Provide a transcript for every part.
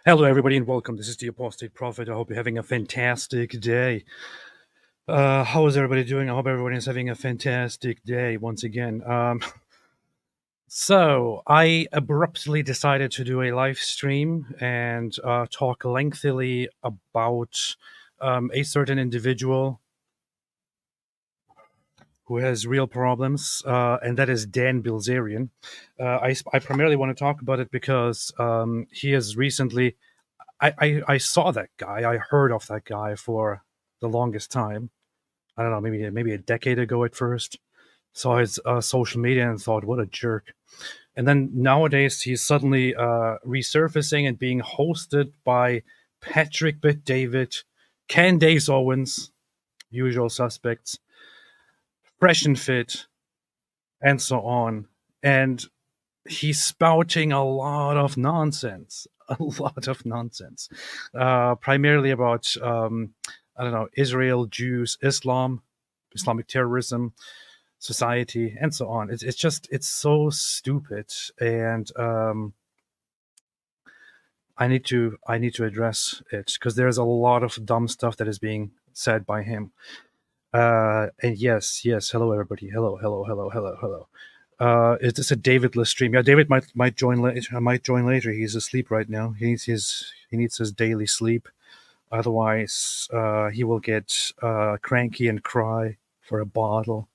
Hello, everybody, and welcome. This is the Apostate Prophet. I hope you're having a fantastic day. How is everybody doing? I hope everybody is having a fantastic day once again. So, I abruptly decided to do a live stream and talk lengthily about a certain individual who has real problems, and that is Dan Bilzerian. I primarily want to talk about it because he has recently. I saw that guy. I heard of that guy for the longest time. I don't know, maybe a decade ago at first. Saw his social media and thought, what a jerk. And then nowadays he's suddenly resurfacing and being hosted by Patrick Bet-David, Candace Owens, usual suspects, Fresh and Fit, and so on. And he's spouting a lot of nonsense. Primarily about I don't know, Israel, Jews, Islam, Islamic terrorism, society, and so on. It's so stupid, and I need to address it because there's a lot of dumb stuff that is being said by him. And yes, hello everybody, hello. Is this a Davidless stream? Yeah, David might join later. He's asleep right now. He needs his daily sleep. Otherwise, he will get cranky and cry for a bottle.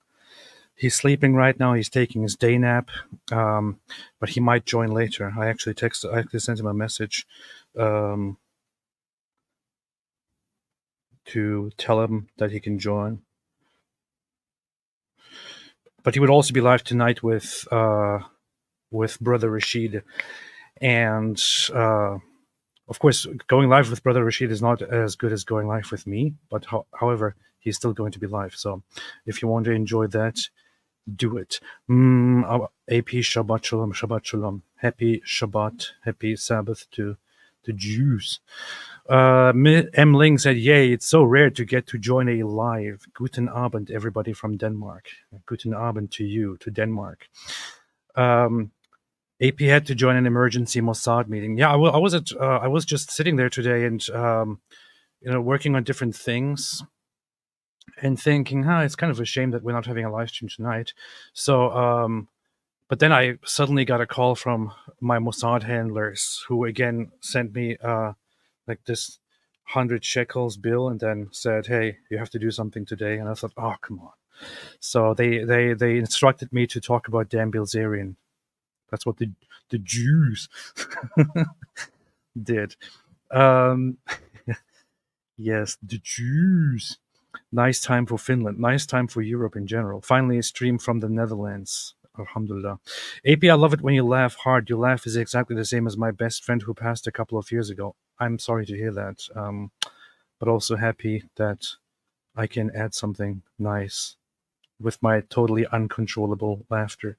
He's sleeping right now. He's taking his day nap, but he might join later. I actually sent him a message to tell him that he can join. But he would also be live tonight with Brother Rashid, and of course, going live with Brother Rashid is not as good as going live with me. But however, he's still going to be live. So if you want to enjoy that, do it. AP Shabbat Shalom. Happy Shabbat, happy Sabbath to the Jews. M. Ling said, yay, it's so rare to get to join a live. Guten Abend, everybody from Denmark. Guten Abend to you, to Denmark. AP had to join an emergency Mossad meeting. Yeah, I was just sitting there today and, working on different things and thinking, it's kind of a shame that we're not having a live stream tonight. So, but then I suddenly got a call from my Mossad handlers who again sent me like this 100 shekels bill and then said, hey, you have to do something today. And I thought, oh, come on. So they instructed me to talk about Dan Bilzerian. That's what the Jews did. Yes, the Jews. Nice time for Finland. Nice time for Europe in general. Finally, a stream from the Netherlands. Alhamdulillah. AP, I love it when you laugh hard. Your laugh is exactly the same as my best friend who passed a couple of years ago. I'm sorry to hear that, but also happy that I can add something nice with my totally uncontrollable laughter.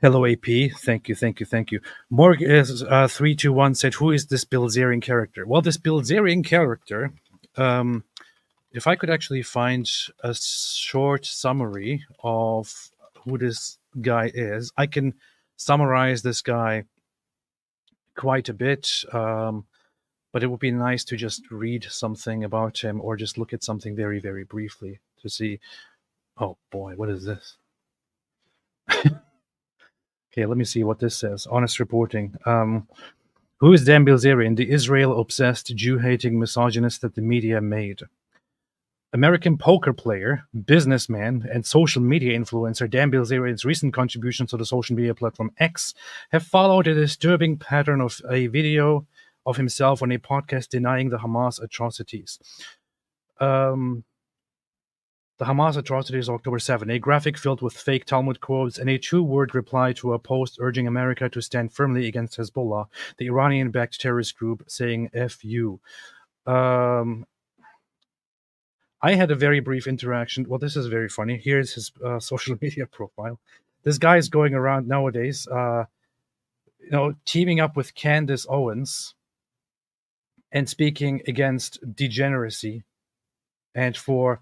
Hello, AP. Thank you. Morg is 321 said, who is this Bilzerian character? Well, this Bilzerian character, if I could actually find a short summary of who this guy is, I can summarize this guy quite a bit, but it would be nice to just read something about him or just look at something very, very briefly to see. Oh boy, what is this? Okay, let me see what this says. Honest reporting. Who is Dan Bilzerian, the Israel-obsessed, Jew-hating misogynist that the media made? American poker player, businessman, and social media influencer Dan Bilzerian's recent contributions to the social media platform X have followed a disturbing pattern of a video of himself on a podcast denying the Hamas atrocities. The Hamas atrocities October 7, a graphic filled with fake Talmud quotes and a two-word reply to a post urging America to stand firmly against Hezbollah, the Iranian-backed terrorist group, saying F you. I had a very brief interaction. Well, this is very funny. Here's his social media profile. This guy is going around nowadays, teaming up with Candace Owens and speaking against degeneracy and for,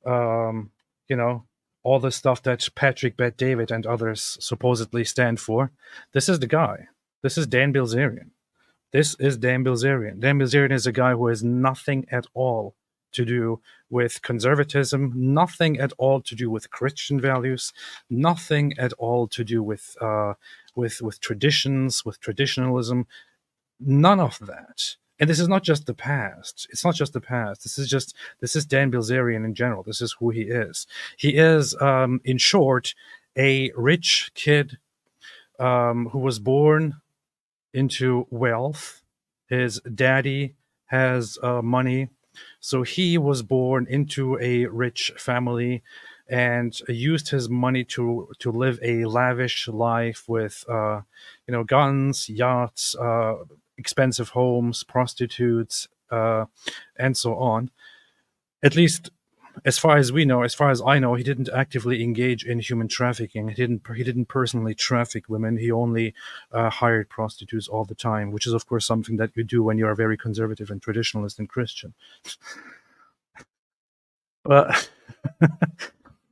all the stuff that Patrick Bet-David and others supposedly stand for. This is the guy. This is Dan Bilzerian. This is Dan Bilzerian. Dan Bilzerian is a guy who has nothing at all to do with conservatism, nothing at all to do with Christian values, nothing at all to do with traditions, with traditionalism, none of that. And this is not just the past. It's not just the past. This is Dan Bilzerian in general. This is who he is. He is, in short, a rich kid who was born into wealth. His daddy has money, so he was born into a rich family and used his money to live a lavish life with guns, yachts, expensive homes, prostitutes, and so on. At least as far as we know, as far as I know, he didn't actively engage in human trafficking. He didn't personally traffic women. He only hired prostitutes all the time, which is of course something that you do when you are very conservative and traditionalist and Christian. But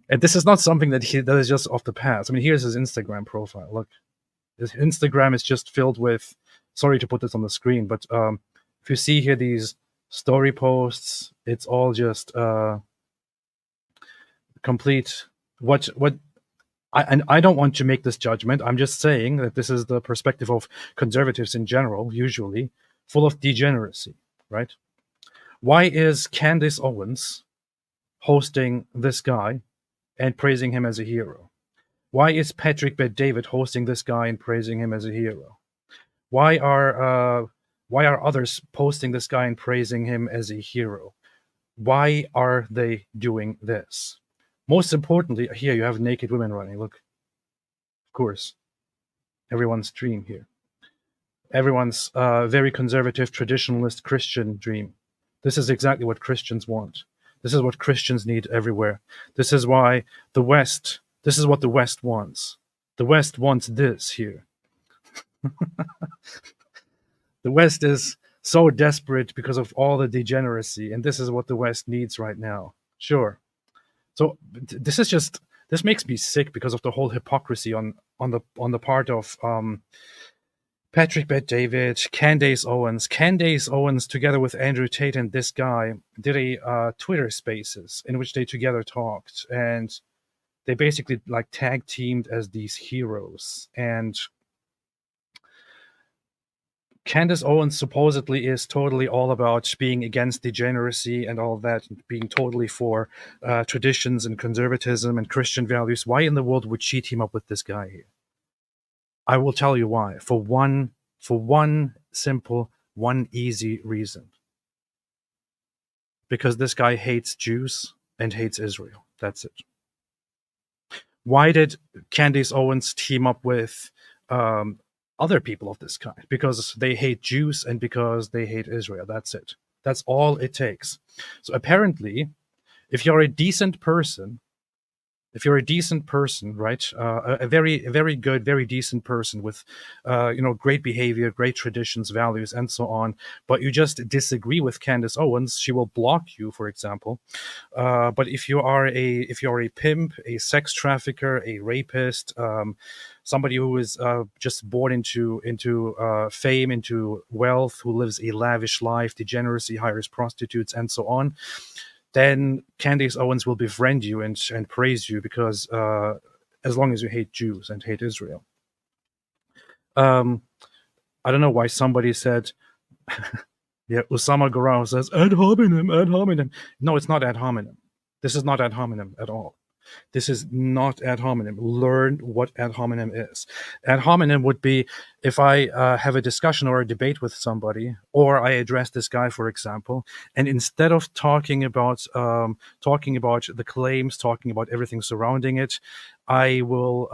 and this is not something that is just off the past. I mean, here's his Instagram profile. Look, his Instagram is just filled with. Sorry to put this on the screen, but if you see here these story posts, it's all just complete. I don't want to make this judgment. I'm just saying that this is the perspective of conservatives in general, usually full of degeneracy, right? Why is Candace Owens hosting this guy and praising him as a hero? Why is Patrick Bet-David hosting this guy and praising him as a hero? Why are others posting this guy and praising him as a hero? Why are they doing this? Most importantly, here you have naked women running. Look, of course, everyone's dream here. Everyone's very conservative, traditionalist Christian dream. This is exactly what Christians want. This is what Christians need everywhere. This is why this is what the West wants. The West wants this here. The West is so desperate because of all the degeneracy, and this is what the West needs right now. Sure. So this makes me sick because of the whole hypocrisy on the part of Patrick Bet-David, Candace Owens. Candace Owens, together with Andrew Tate and this guy, did a Twitter Spaces in which they together talked, and they basically like tag teamed as these heroes. And Candace Owens supposedly is totally all about being against degeneracy and all that, and being totally for traditions and conservatism and Christian values. Why in the world would she team up with this guy here? I will tell you why. For one simple, one easy reason. Because this guy hates Jews and hates Israel. That's it. Why did Candace Owens team up with other people of this kind? Because they hate Jews and because they hate Israel. That's it. That's all it takes. So apparently, if you're a decent person, right, a very good, very decent person with, great behavior, great traditions, values, and so on, but you just disagree with Candace Owens, she will block you, for example. But if you are a pimp, a sex trafficker, a rapist, somebody who is just born into fame, into wealth, who lives a lavish life, degeneracy, hires prostitutes, and so on, then Candace Owens will befriend you and praise you because as long as you hate Jews and hate Israel. I don't know why somebody said, yeah, Osama Garau says, ad hominem. No, it's not ad hominem. This is not ad hominem at all. This is not ad hominem. Learn what ad hominem is. Ad hominem would be if I have a discussion or a debate with somebody, or I address this guy, for example, and instead of talking about the claims, talking about everything surrounding it, I will,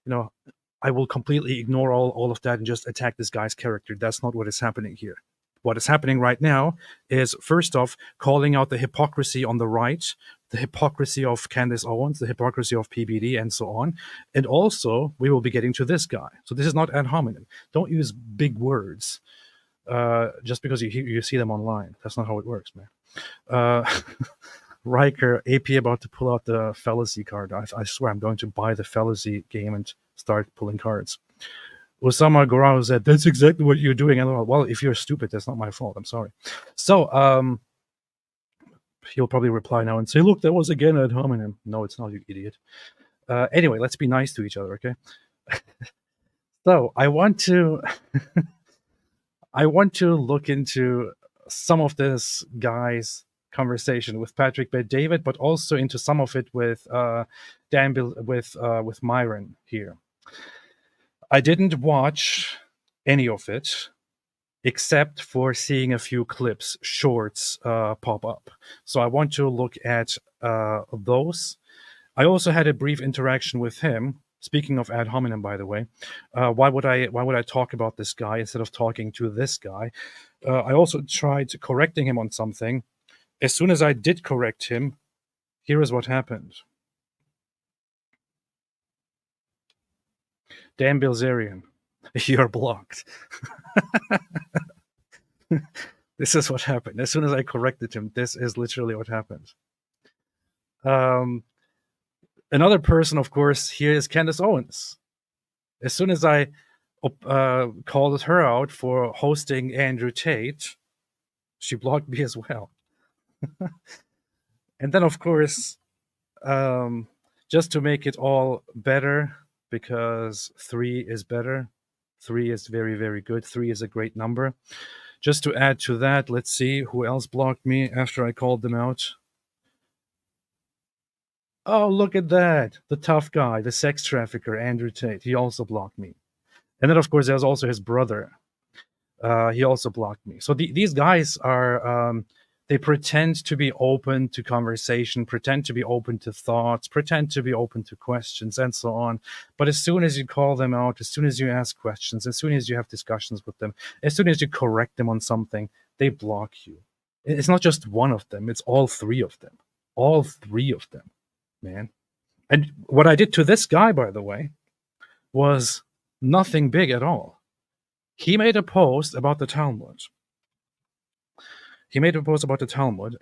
I will completely ignore all of that and just attack this guy's character. That's not what is happening here. What is happening right now is, first off, calling out the hypocrisy on the right, the hypocrisy of Candace Owens, the hypocrisy of PBD, and so on. And also, we will be getting to this guy. So this is not ad hominem. Don't use big words just because you see them online. That's not how it works, man. Riker, AP about to pull out the fallacy card. I swear I'm going to buy the fallacy game and start pulling cards. Osama Gorano said, "That's exactly what you're doing." And I'm like, well, if you're stupid, that's not my fault. I'm sorry. So he'll probably reply now and say, "Look, that was again ad hominem." No, it's not, you idiot. Anyway, let's be nice to each other, okay? So I want to look into some of this guy's conversation with Patrick Bet David, but also into some of it with with Myron here. I didn't watch any of it except for seeing a few clips, shorts pop up. So I want to look at those. I also had a brief interaction with him. Speaking of ad hominem, by the way, why would I talk about this guy instead of talking to this guy? I also tried correcting him on something. As soon as I did correct him, here is what happened. Dan Bilzerian, you're blocked. This is what happened. As soon as I corrected him, this is literally what happened. Another person, of course, here is Candace Owens. As soon as I called her out for hosting Andrew Tate, she blocked me as well. And then, of course, just to make it all better, because 3 is better, 3 is very, very good, 3 is a great number. Just to add to that, let's see who else blocked me after I called them out. Oh, look at that. The tough guy, the sex trafficker, Andrew Tate. He also blocked me. And then, of course, there's also his brother. He also blocked me. So these guys are, they pretend to be open to conversation, pretend to be open to thoughts, pretend to be open to questions, and so on. But as soon as you call them out, as soon as you ask questions, as soon as you have discussions with them, as soon as you correct them on something, they block you. It's not just one of them, it's all 3 of them. All 3 of them, man. And what I did to this guy, by the way, was nothing big at all. He made a post about the Talmud.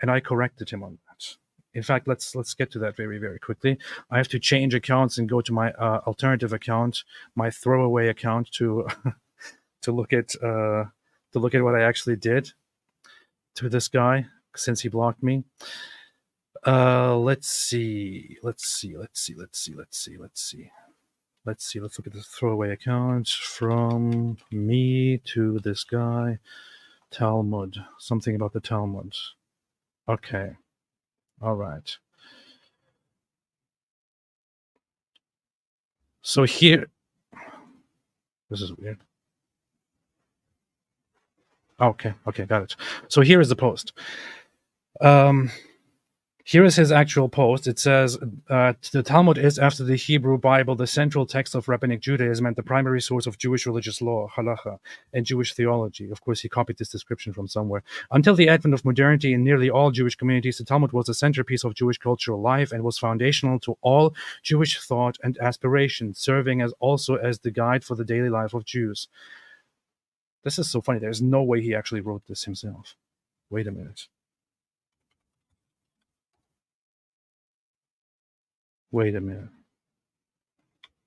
And I corrected him on that. In fact, let's get to that very, very quickly. I have to change accounts and go to my alternative account, my throwaway account, to to look at what I actually did to this guy since he blocked me. Let's see. Let's look at the throwaway account from me to this guy. Talmud. Something about the Talmud. Okay. All right. So here, this is weird. Okay, got it. So here is the post. Here is his actual post. It says, the Talmud is, after the Hebrew Bible, the central text of Rabbinic Judaism and the primary source of Jewish religious law, halacha, and Jewish theology. Of course, he copied this description from somewhere. Until the advent of modernity in nearly all Jewish communities, the Talmud was the centerpiece of Jewish cultural life and was foundational to all Jewish thought and aspiration, serving also as the guide for the daily life of Jews. This is so funny. There's no way he actually wrote this himself. Wait a minute.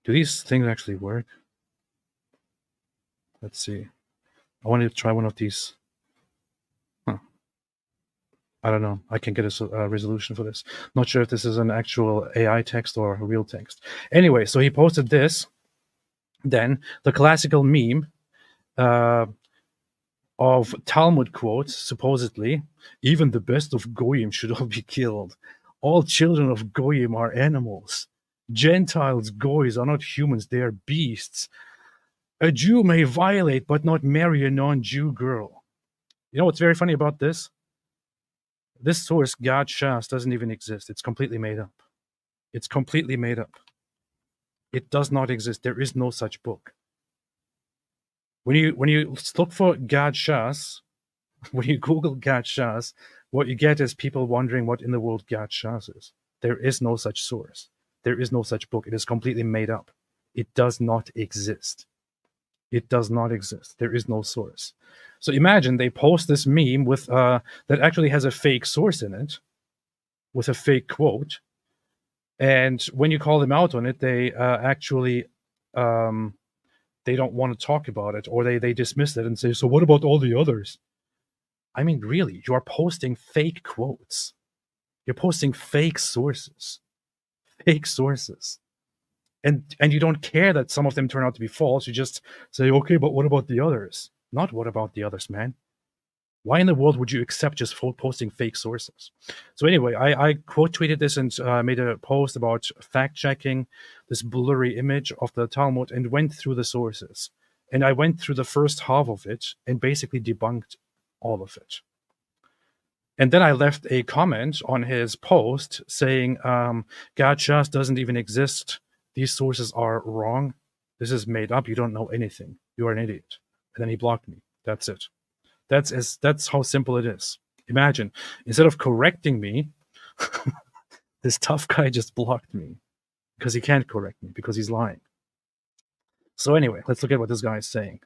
Do these things actually work? Let's see. I want to try one of these. I don't know. I can get a resolution for this. Not sure if this is an actual AI text or a real text. Anyway, so he posted this. Then the classical meme of Talmud quotes, supposedly, even the best of Goyim should all be killed. All children of Goyim are animals. Gentiles, Goys, are not humans, they are beasts. A Jew may violate but not marry a non-Jew girl. You know what's very funny about this? This source, Gad Shas, doesn't even exist. It's completely made up. It does not exist. There is no such book. When you look for Gad Shas, when you Google Gad Shas, what you get is people wondering what in the world Gad Shas is. There is no such source. There is no such book. It is completely made up. It does not exist. There is no source. So imagine they post this meme with that actually has a fake source in it, with a fake quote, and when you call them out on it, they actually they don't want to talk about it, or they dismiss it and say, so what about all the others? I mean, really, you are posting fake quotes. You're posting fake sources. Fake sources. And you don't care that some of them turn out to be false. You just say, okay, but what about the others? Not what about the others, man. Why in the world would you accept just posting fake sources? So anyway, I quote tweeted this and made a post about fact checking this blurry image of the Talmud and went through the sources. And I went through the first half of it and basically debunked all of it. And then I left a comment on his post saying, God just doesn't even exist. These sources are wrong. This is made up. You don't know anything. You are an idiot. And then he blocked me. That's it. That's how simple it is. Imagine, instead of correcting me, this tough guy just blocked me because he can't correct me because he's lying. So anyway, let's look at what this guy is saying.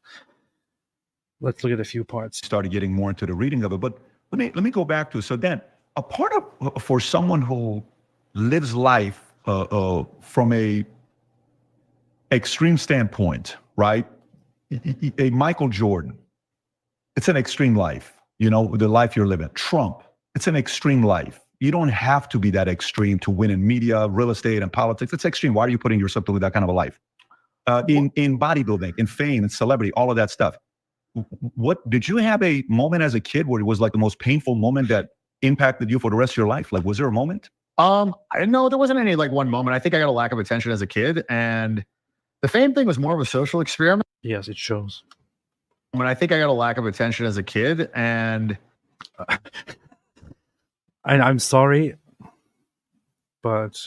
Let's look at a few parts. Started getting more into the reading of it, but let me go back to it. So Dan, a part of for someone who lives life from a extreme standpoint, right? A Michael Jordan, it's an extreme life. You know, the life you're living. Trump, it's an extreme life. You don't have to be that extreme to win in media, real estate, and politics. It's extreme. Why are you putting yourself through that kind of a life? In bodybuilding, in fame, in celebrity, all of that stuff. What did you have a moment as a kid where it was like the most painful moment that impacted you for the rest of your life? Like, was there a moment? No, there wasn't any like one moment. I think I got a lack of attention as a kid, and the fame thing was more of a social experiment. Yes, it shows. I mean, I think I got a lack of attention as a kid, and I'm sorry, but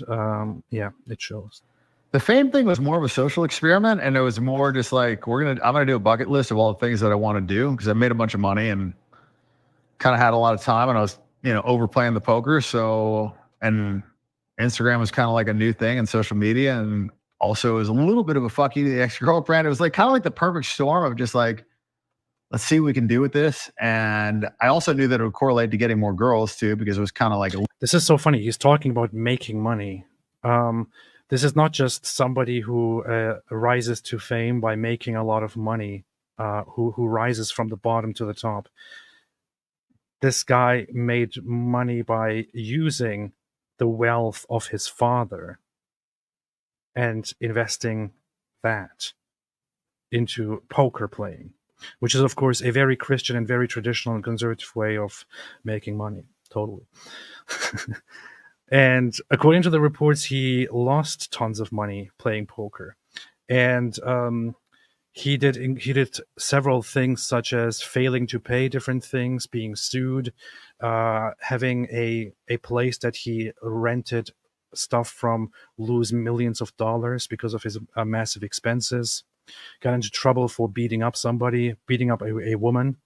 yeah, it shows. The fame thing was more of a social experiment, and it was more just like I'm gonna do a bucket list of all the things that I want to do because I made a bunch of money and kind of had a lot of time, and I was overplaying the poker. So, and Instagram was kind of like a new thing, and social media, and also it was a little bit of a fuck you to the ex-girlfriend. It was like kind of like the perfect storm of just like, let's see what we can do with this. And I also knew that it would correlate to getting more girls too, because it was kind of like this is so funny. He's talking about making money. This is not just somebody who rises to fame by making a lot of money, who rises from the bottom to the top. This guy made money by using the wealth of his father and investing that into poker playing, which is, of course, a very Christian and very traditional and conservative way of making money. Totally. And according to the reports, he lost tons of money playing poker. And he did several things, such as failing to pay different things, being sued, having a place that he rented stuff from lose millions of dollars because of his massive expenses, got into trouble for beating up somebody, beating up a woman,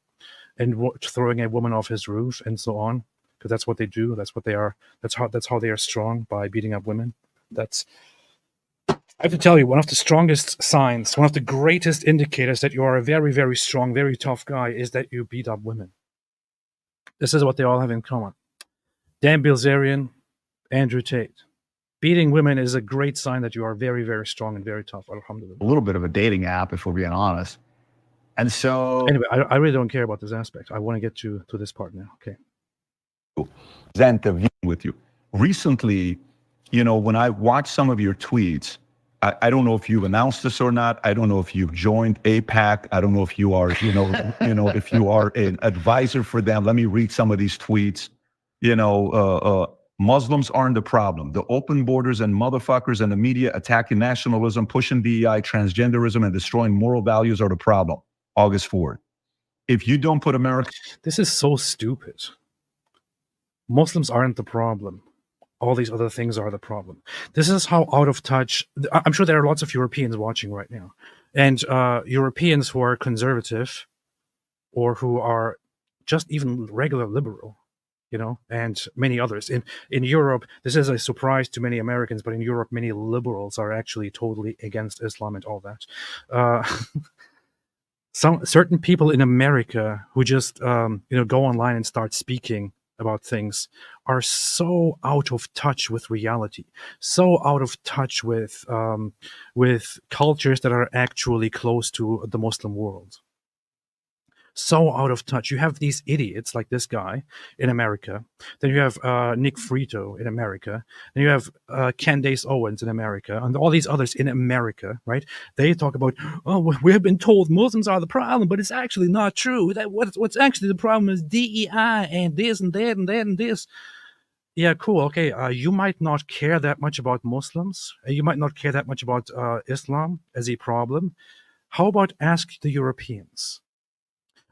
and throwing a woman off his roof, and so on. Because that's what they do. That's what they are. That's how they are strong, by beating up women. I have to tell you, one of the strongest signs, one of the greatest indicators that you are a very, very strong, very tough guy is that you beat up women. This is what they all have in common. Dan Bilzerian, Andrew Tate. Beating women is a great sign that you are very, very strong and very tough. Alhamdulillah. A little bit of a dating app, if we're being honest. And so anyway, I really don't care about this aspect. I want to get to this part now. Okay. With you recently, when I watched some of your tweets, I don't know if you've announced this or not. I don't know if you've joined AIPAC. I don't know if you are, if you are an advisor for them. Let me read some of these tweets. Muslims aren't the problem. The open borders and motherfuckers and the media attacking nationalism, pushing DEI, transgenderism, and destroying moral values are the problem. August 4th. If you don't put America... This is so stupid. Muslims aren't the problem. All these other things are the problem. This is how out of touch... I'm sure there are lots of Europeans watching right now. And Europeans who are conservative or who are just even regular liberal, and many others. In Europe, this is a surprise to many Americans, but in Europe, many liberals are actually totally against Islam and all that. Certain people in America who just, go online and start speaking about things are so out of touch with reality, so out of touch with cultures that are actually close to the Muslim world. So out of touch. You have these idiots like this guy in America. Then you have Nick Frito in America. Then you have Candace Owens in America, and all these others in America, right? They talk about, oh, we have been told Muslims are the problem, but it's actually not true. That what's actually the problem is DEI and this and that and that and this. Yeah, cool. Okay, you might not care that much about Muslims. You might not care that much about Islam as a problem. How about ask the Europeans?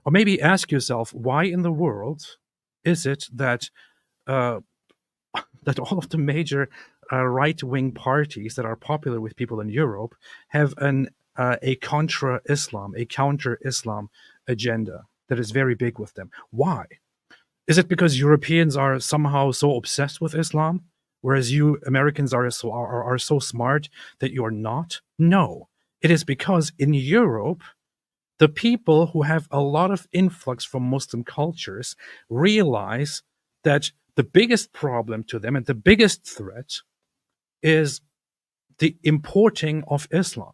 Or maybe ask yourself, why in the world is it that that all of the major right-wing parties that are popular with people in Europe have a contra-Islam, a counter-Islam agenda that is very big with them? Why? Is it because Europeans are somehow so obsessed with Islam, whereas you Americans are so smart that you are not? No. It is because in Europe, the people who have a lot of influx from Muslim cultures realize that the biggest problem to them and the biggest threat is the importing of Islam,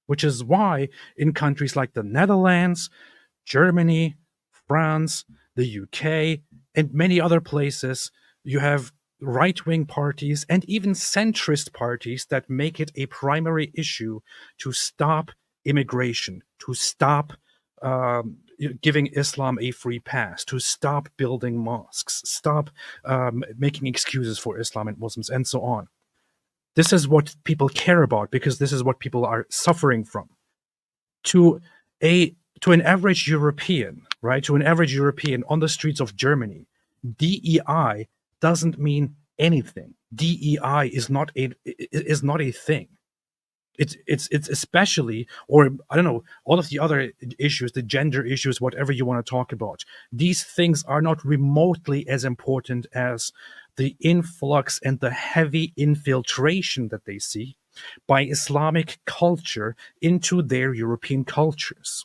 which is why in countries like the Netherlands, Germany, France, the UK, and many other places, you have right-wing parties and even centrist parties that make it a primary issue to stop immigration, to stop giving Islam a free pass, to stop building mosques, stop making excuses for Islam and Muslims, and so on. This is what people care about because this is what people are suffering from. To an average European, right? To an average European on the streets of Germany, DEI doesn't mean anything. DEI is not a thing. It's especially, or I don't know, all of the other issues, the gender issues, whatever you want to talk about. These things are not remotely as important as the influx and the heavy infiltration that they see by Islamic culture into their European cultures.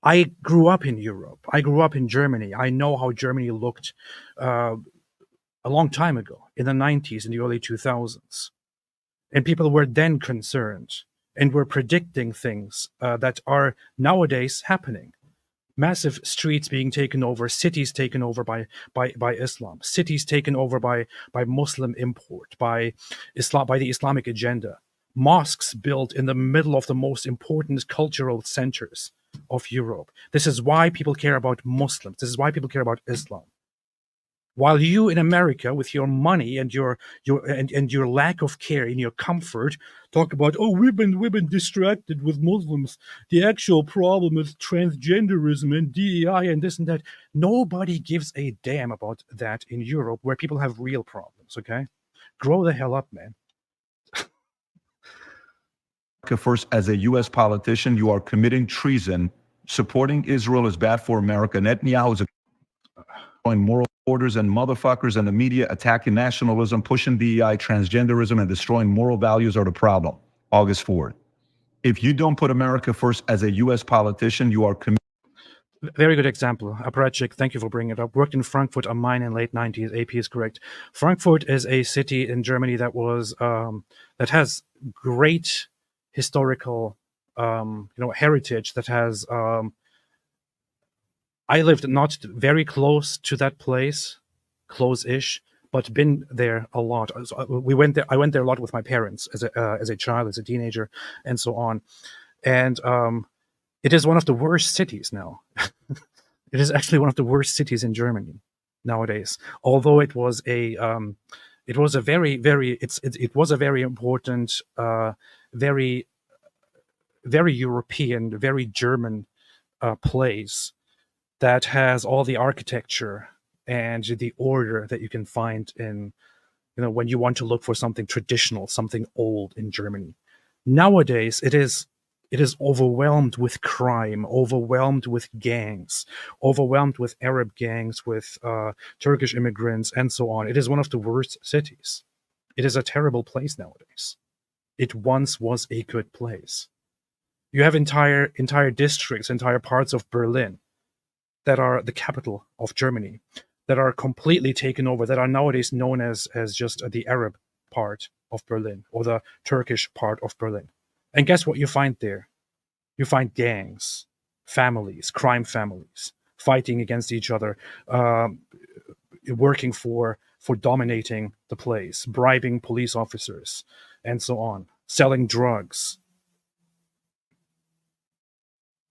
I grew up in Europe. I grew up in Germany. I know how Germany looked a long time ago, in the 90s, in the early 2000s. And people were then concerned and were predicting things that are nowadays happening. Massive streets being taken over, cities taken over by Islam, cities taken over by Muslim import, by the Islamic agenda. Mosques built in the middle of the most important cultural centers of Europe. This is why people care about Muslims. This is why people care about Islam. While you in America, with your money and your lack of care and your comfort, talk about, oh, we've been distracted with Muslims. The actual problem is transgenderism and DEI and this and that. Nobody gives a damn about that in Europe, where people have real problems. Okay, grow the hell up, man. First, as a U.S. politician, you are committing treason. Supporting Israel is bad for America. Netanyahu is moral orders and motherfuckers, and the media attacking nationalism, pushing DEI, transgenderism, and destroying moral values are the problem. August 4th. If you don't put America first as a U.S. politician, you are Very good example. Apartheid, thank you for bringing it up. Worked in Frankfurt am Main in late 90s. AP is correct. Frankfurt is a city in Germany that was that has great historical heritage, that has I lived not very close to that place, close-ish, but been there a lot. We went there. I went there a lot with my parents as a child, as a teenager, and so on. And it is one of the worst cities now. It is actually one of the worst cities in Germany nowadays. Although it was a very important, very European, very German place that has all the architecture and the order that you can find in, when you want to look for something traditional, something old in Germany. Nowadays, it is overwhelmed with crime, overwhelmed with gangs, overwhelmed with Arab gangs, with Turkish immigrants, and so on. It is one of the worst cities. It is a terrible place nowadays. It once was a good place. You have entire districts, entire parts of Berlin that are the capital of Germany, that are completely taken over, that are nowadays known as just the Arab part of Berlin or the Turkish part of Berlin. And guess what you find there? You find gangs, families, crime families, fighting against each other, working for dominating the place, bribing police officers, and so on, selling drugs.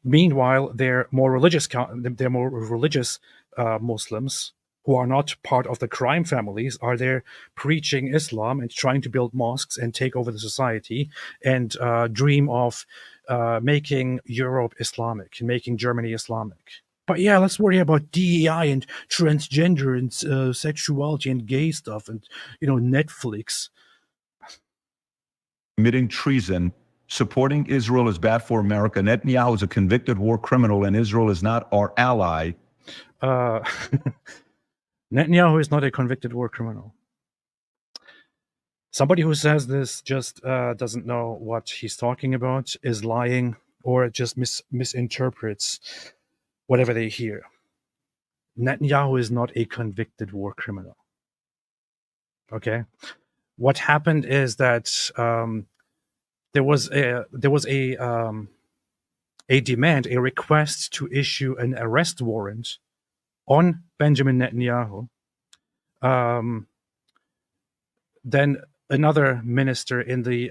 Meanwhile, they're more religious Muslims who are not part of the crime families are there preaching Islam and trying to build mosques and take over the society and dream of making Europe Islamic and making Germany Islamic. But yeah, let's worry about DEI and transgender and sexuality and gay stuff and, Netflix. Committing treason, supporting Israel is bad for America. Netanyahu is a convicted war criminal and Israel is not our ally. Netanyahu is not a convicted war criminal. Somebody who says this just doesn't know what he's talking about, is lying, or just misinterprets whatever they hear. Netanyahu is not a convicted war criminal. Okay? What happened is that there was a demand, a request to issue an arrest warrant on Benjamin Netanyahu. Then another minister in the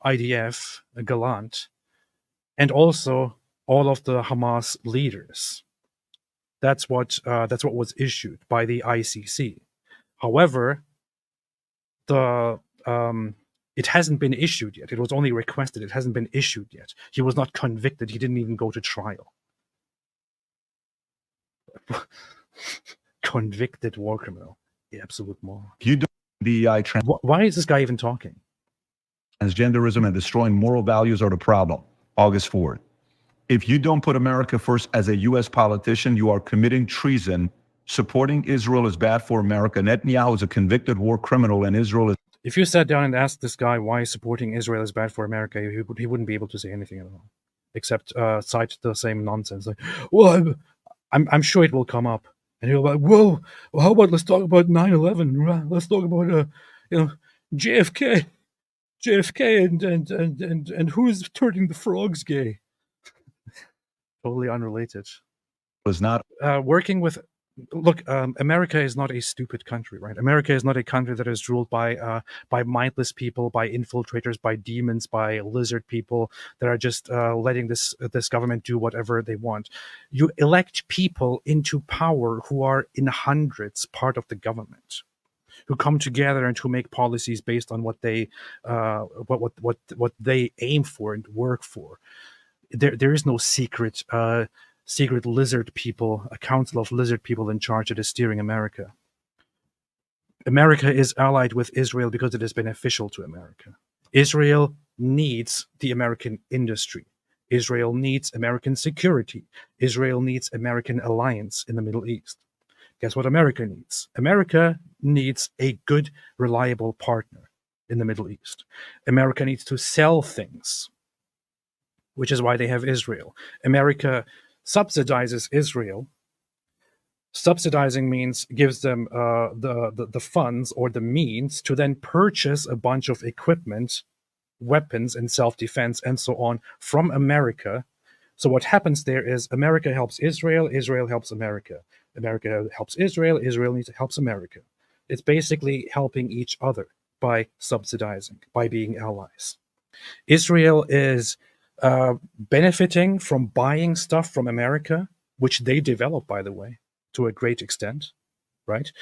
IDF, Gallant, and also all of the Hamas leaders. That's what was issued by the ICC. However, it hasn't been issued yet. It was only requested. It hasn't been issued yet. He was not convicted. He didn't even go to trial. Convicted war criminal. The absolute moron. You don't DEI Why is this guy even talking? Transgenderism and destroying moral values are the problem. August 4th. If you don't put America first as a U.S. politician, you are committing treason. Supporting Israel is bad for America. Netanyahu is a convicted war criminal and Israel is... If you sat down and asked this guy why supporting Israel is bad for America, he wouldn't be able to say anything at all, except cite the same nonsense. Like, well, I'm sure it will come up. And he'll be like, whoa, well, how about let's talk about 9/11? Let's talk about JFK and who is turning the frogs gay? Totally unrelated. is not Working with, look, America is not a stupid country, right? America is not a country that is ruled by mindless people, by infiltrators, by demons, by lizard people that are just letting this government do whatever they want. You elect people into power who are in hundreds part of the government, who come together and who make policies based on what they aim for and work for. There is no secret lizard people, a council of lizard people in charge that is steering America. America is allied with Israel because it is beneficial to America. Israel needs the American industry. Israel needs American security. Israel needs American alliance in the Middle East. Guess what America needs? America needs a good, reliable partner in the Middle East. America needs to sell things, which is why they have Israel. America subsidizes Israel. Subsidizing means gives them the funds or the means to then purchase a bunch of equipment, weapons and self-defense and so on from America. So what happens there is America helps Israel, Israel helps America. America helps Israel, Israel helps America. It's basically helping each other by subsidizing, by being allies. Israel is benefiting from buying stuff from America, which they develop, by the way, to a great extent, right?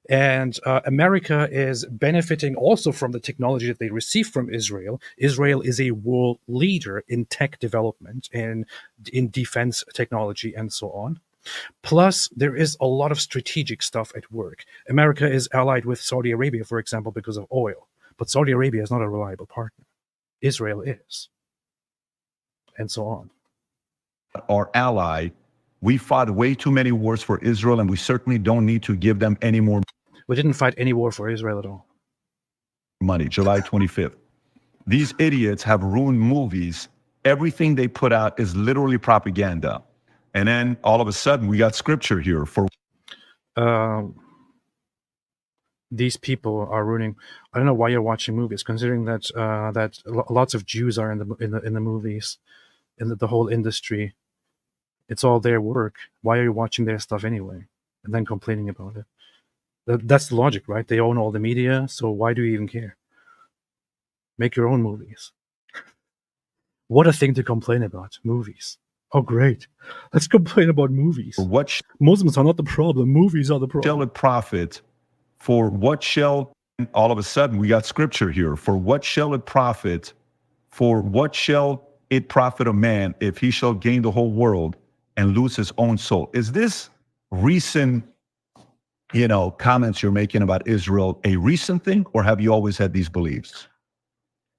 And America is benefiting also from the technology that they receive from Israel. Israel is a world leader in tech development and in defense technology and so on. Plus, there is a lot of strategic stuff at work. America is allied with Saudi Arabia, for example, because of oil. But Saudi Arabia is not a reliable partner. Israel is. And so on. our ally. We fought way too many wars for Israel, and we certainly don't need to give them any more We didn't fight any war for Israel at all. money. July 25th. These idiots have ruined movies. Everything they put out is literally propaganda. And then all of a sudden, we got scripture here for these people are ruining. I don't know why you're watching movies, considering that lots of Jews are in the movies, in the whole industry. It's all their work. Why are you watching their stuff anyway, and then complaining about it? That's the logic, right? They own all the media, so why do you even care? Make your own movies. What a thing to complain about, movies. Oh, great. Let's complain about movies. For what Muslims are not the problem. Movies are the problem. shall it profit? For what shall, all of a sudden, we got scripture here. For what shall it profit? For what shall it profit a man if he shall gain the whole world and lose his own soul? Is this recent, comments you're making about Israel a recent thing, or have you always had these beliefs?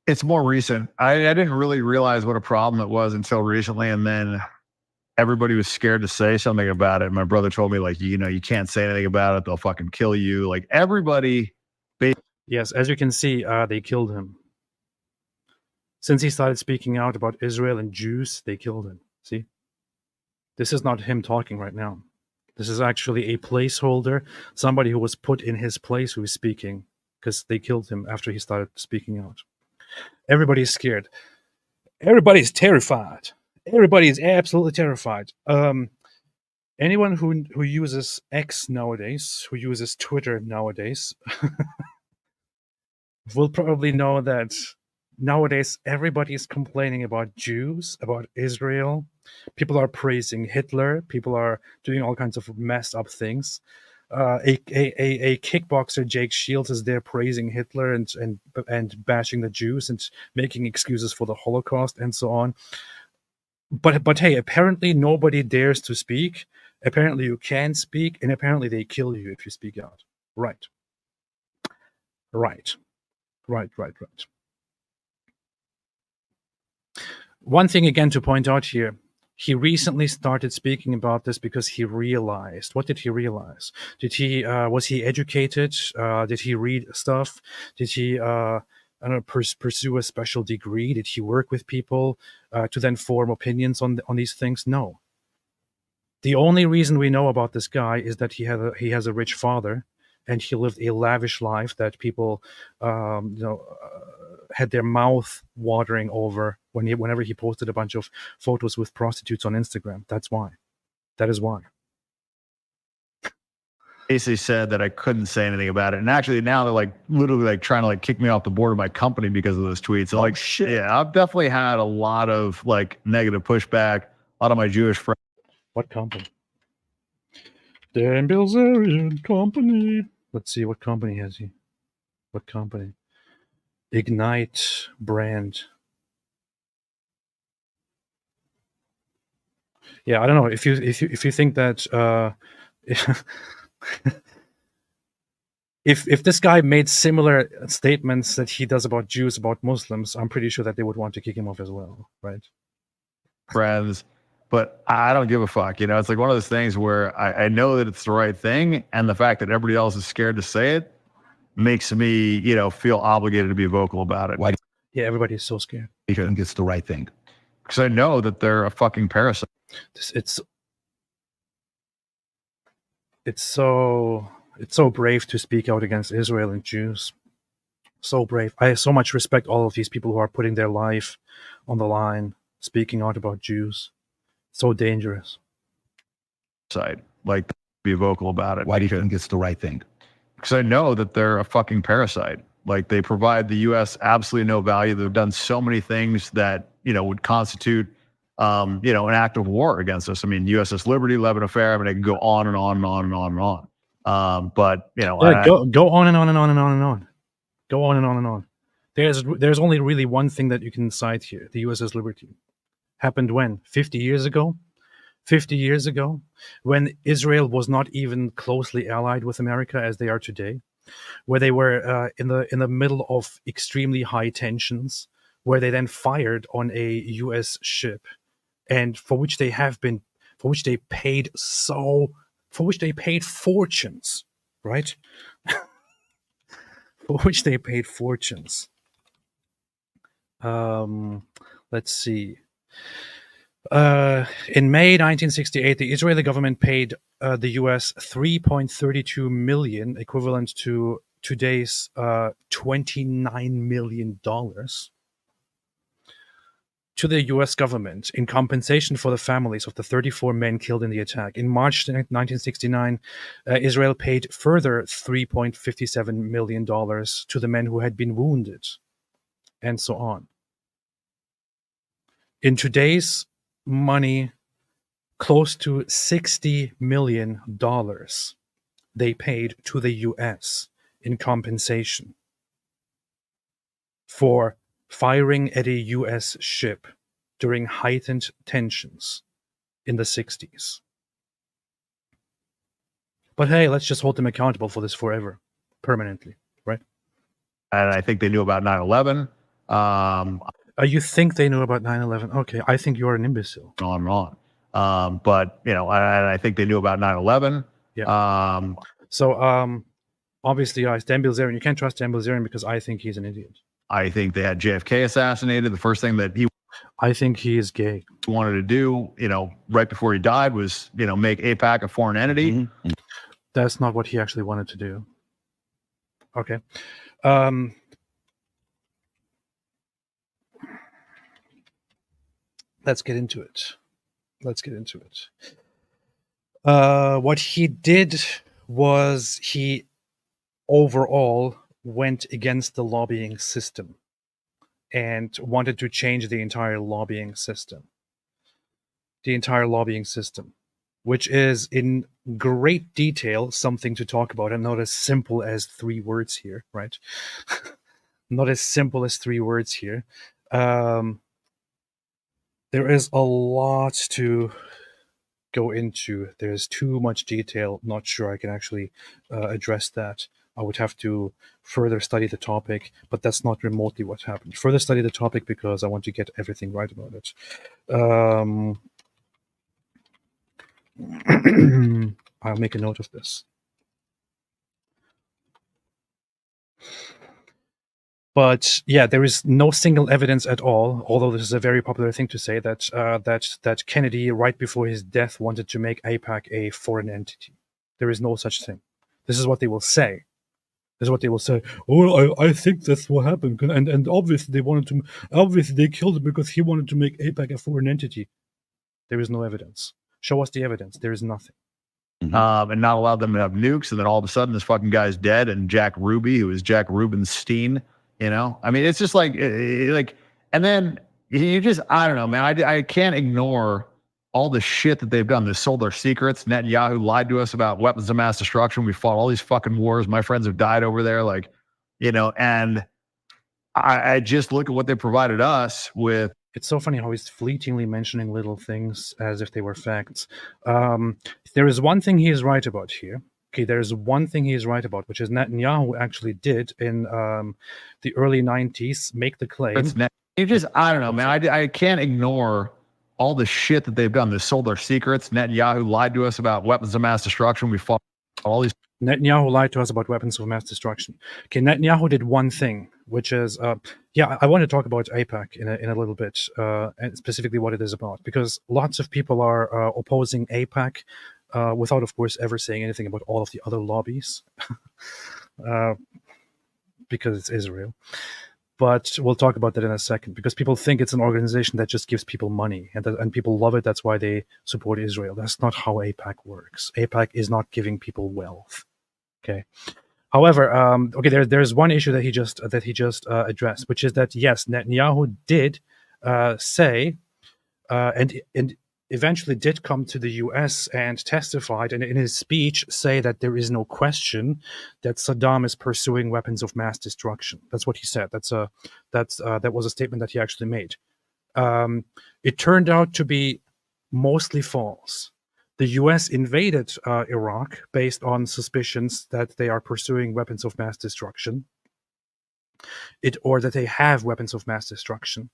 It's more recent. I didn't really realize what a problem it was until recently, and then everybody was scared to say something about it. My brother told me, like, you can't say anything about it; they'll fucking kill you. Like, everybody. Yes, as you can see, they killed him. Since he started speaking out about Israel and Jews, they killed him. See, this is not him talking right now. This is actually a placeholder, somebody who was put in his place who is speaking, because they killed him after he started speaking out. Everybody's scared. Everybody's terrified. Everybody is absolutely terrified. Anyone who uses X nowadays, who uses Twitter nowadays, will probably know that nowadays everybody is complaining about Jews, about Israel. People are praising Hitler. People are doing all kinds of messed up things. A kickboxer, Jake Shields, is there praising Hitler and bashing the Jews and making excuses for the Holocaust and so on. But hey, apparently nobody dares to speak. Apparently you can speak, and apparently they kill you if you speak out. Right. One thing again to point out here, he recently started speaking about this because he realized. What did he realize? Was he educated? Did he read stuff? Did he pursue a special degree? Did he work with people to then form opinions on these things? No. The only reason we know about this guy is that he has a rich father, and he lived a lavish life that people, had their mouth watering over whenever he posted a bunch of photos with prostitutes on Instagram. That's why. That is why. Basically said that I couldn't say anything about it, and actually now they're like literally like trying to like kick me off the board of my company because of those tweets. Oh, shit. Yeah, I've definitely had a lot of like negative pushback. A lot of my Jewish friends. What company? Dan Bilzerian company. Let's see, what company has he? What company? Ignite brand. Yeah, I don't know if you think that if this guy made similar statements that he does about Jews, about Muslims, I'm pretty sure that they would want to kick him off as well, right? Friends, but I don't give a fuck. It's like one of those things where I know that it's the right thing, and the fact that everybody else is scared to say it makes me, feel obligated to be vocal about it. Why? Yeah, everybody is so scared. Because it's the right thing. Because I know that they're a fucking parasite. It's so brave to speak out against Israel and Jews. So brave. I so much respect all of these people who are putting their life on the line, speaking out about Jews. So dangerous. Side, like, be vocal about it. Why do you think it's the right thing? Because I know that they're a fucking parasite. Like, they provide the U.S. absolutely no value. They've done so many things that, would constitute, an act of war against us. I mean, USS Liberty, Lebanon Affair. I mean, I can go on and on and on and on and on. But, go on and on and on and on and on. Go on and on and on. There's only really one thing that you can cite here. The USS Liberty happened when? 50 years ago? 50 years ago, when Israel was not even closely allied with America as they are today, where they were in the middle of extremely high tensions, where they then fired on a U.S. ship, and for which they paid fortunes, right? For which they paid fortunes. Let's see. In May 1968, the Israeli government paid the U.S. $3.32 million, equivalent to today's $29 million, to the U.S. government in compensation for the families of the 34 men killed in the attack. In March 1969, Israel paid further $3.57 million to the men who had been wounded, and so on. In today's money, close to $60 million they paid to the U.S. in compensation for firing at a U.S. ship during heightened tensions in the 60s. But hey, let's just hold them accountable for this forever, permanently, right? And I think they knew about 9/11. You think they knew about 9/11? Okay, I think you're an imbecile. On and on. But, you know, I think they knew about 9/11. Yeah. Obviously, Dan Bilzerian, you can't trust Dan Bilzerian because I think he's an idiot. I think they had JFK assassinated. The first thing that he I think he is gay. wanted to do, you know, right before he died was, you know, make AIPAC a foreign entity. Mm-hmm. That's not what he actually wanted to do. Okay. Let's get into it. What he did was he overall went against the lobbying system and wanted to change the entire lobbying system. Which is in great detail something to talk about, and not as simple as 3 words here, right? Not as simple as 3 words here. There is a lot to go into. There's too much detail. Not sure I can actually address that. I would have to further study the topic, but that's not remotely what happened. Further study the topic because I want to get everything right about it. I'll make a note of this. But yeah, there is no single evidence at all, although this is a very popular thing to say, that that Kennedy, right before his death, wanted to make AIPAC a foreign entity. There is no such thing. This is what they will say. Oh, I think that's what happened, and obviously they killed him because he wanted to make AIPAC a foreign entity. There is no evidence. Show us the evidence. There is nothing. Mm-hmm. And not allow them to have nukes, and then all of a sudden this fucking guy's dead, and Jack Ruby, who is Jack Rubenstein, you know? I mean, it's just like, and then you just, I don't know, man. I can't ignore all the shit that they've done. They sold our secrets. Netanyahu lied to us about weapons of mass destruction. We fought all these fucking wars. My friends have died over there, like, you know, and I just look at what they provided us with. It's so funny how he's fleetingly mentioning little things as if they were facts. There is one thing he is right about here. Okay, there is one thing he is right about, which is Netanyahu actually did in the early 90s make the claim. You just, I don't know, man. I can't ignore all the shit that they've done. They sold our secrets. Netanyahu lied to us about weapons of mass destruction. We fought all these. Netanyahu lied to us about weapons of mass destruction. Okay, Netanyahu did one thing, which is, I want to talk about AIPAC in a little bit, and specifically what it is about, because lots of people are opposing AIPAC without, of course, ever saying anything about all of the other lobbies, because it's Israel. But we'll talk about that in a second, because people think it's an organization that just gives people money, and people love it. That's why they support Israel. That's not how AIPAC works. AIPAC is not giving people wealth. Okay. However, there's one issue that he just addressed, which is that yes, Netanyahu did say, and eventually did come to the U.S. and testified, and in his speech say that there is no question that Saddam is pursuing weapons of mass destruction. That's what he said. That was a statement that he actually made. It turned out to be mostly false. The U.S. invaded Iraq based on suspicions that they are pursuing weapons of mass destruction, or that they have weapons of mass destruction.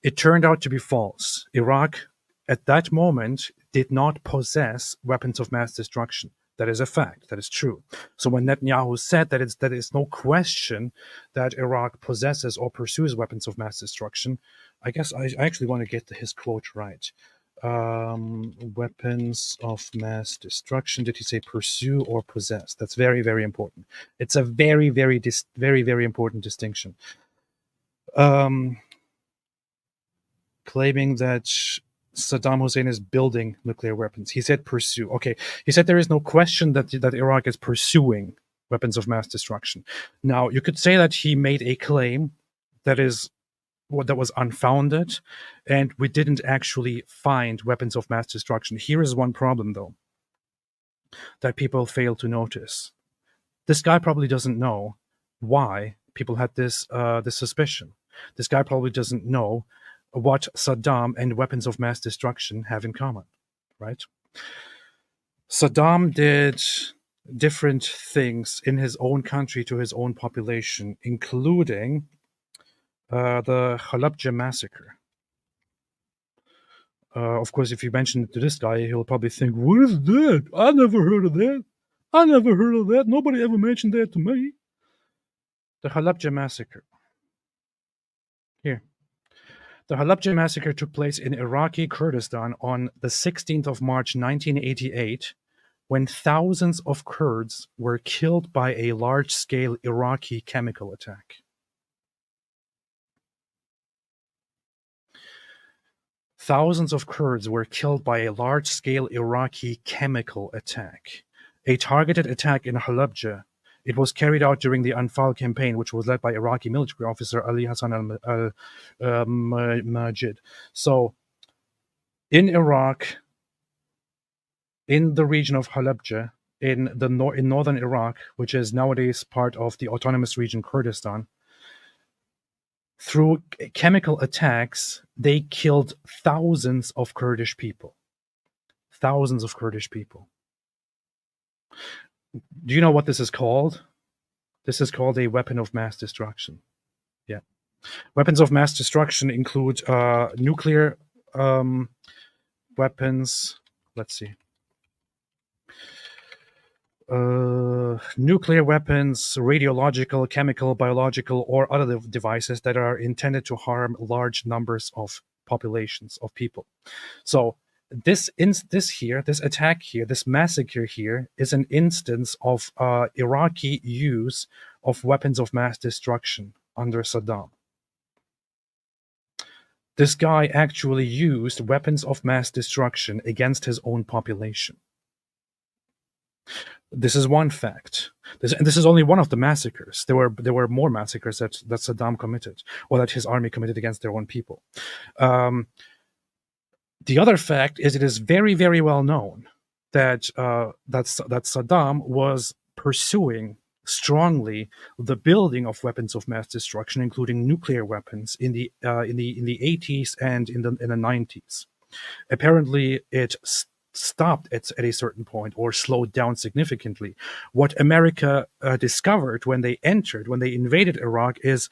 It turned out to be false. Iraq, at that moment, did not possess weapons of mass destruction. That is a fact. That is true. So when Netanyahu said that it's no question that Iraq possesses or pursues weapons of mass destruction, I guess I actually want to get his quote right. Weapons of mass destruction. Did he say pursue or possess? That's very, very important. It's a very, very, very, very important distinction. Claiming that Saddam Hussein is building nuclear weapons. He said pursue. Okay, he said there is no question that Iraq is pursuing weapons of mass destruction. Now, you could say that he made a claim that was unfounded, and we didn't actually find weapons of mass destruction. Here is one problem, though, that people fail to notice. This guy probably doesn't know why people had this suspicion. This guy probably doesn't know what Saddam and weapons of mass destruction have in common, right? Saddam did different things in his own country to his own population, including the Halabja massacre. Of course, if you mention it to this guy, he'll probably think, what is that? I never heard of that. I never heard of that. Nobody ever mentioned that to me. The Halabja massacre. Here. The Halabja massacre took place in Iraqi Kurdistan on the 16th of March, 1988, when thousands of Kurds were killed by a large-scale Iraqi chemical attack. Thousands of Kurds were killed by a large-scale Iraqi chemical attack. A targeted attack in Halabja. It was carried out during the Anfal campaign, which was led by Iraqi military officer Ali Hassan al-Majid. So, in Iraq, in the region of Halabja, in northern Iraq, which is nowadays part of the autonomous region Kurdistan, through chemical attacks, they killed thousands of Kurdish people. Thousands of Kurdish people. Do you know what this is called? This is called a weapon of mass destruction. Yeah. Weapons of mass destruction include nuclear weapons. Let's see. Nuclear weapons, radiological, chemical, biological, or other devices that are intended to harm large numbers of populations of people. So this attack here, this massacre here, is an instance of Iraqi use of weapons of mass destruction under Saddam. This guy actually used weapons of mass destruction against his own population. This is one fact. This is only one of the massacres. There were more massacres that Saddam committed, or that his army committed against their own people. The other fact is it is very, very well known that Saddam was pursuing strongly the building of weapons of mass destruction, including nuclear weapons, in the 80s and in the 90s. Apparently, it stopped at a certain point or slowed down significantly. What America discovered when they invaded Iraq, is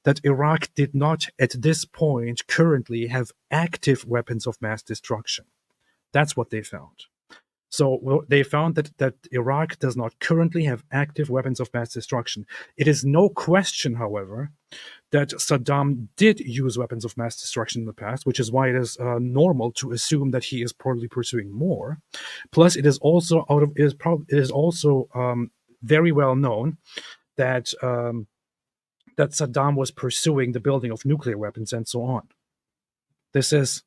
that Iraq did not at this point currently have active weapons of mass destruction. That's what they found. So they found that Iraq does not currently have active weapons of mass destruction. It is no question, however, that Saddam did use weapons of mass destruction in the past, which is why it is normal to assume that he is probably pursuing more. Plus, it is also very well known that that Saddam was pursuing the building of nuclear weapons and so on. This is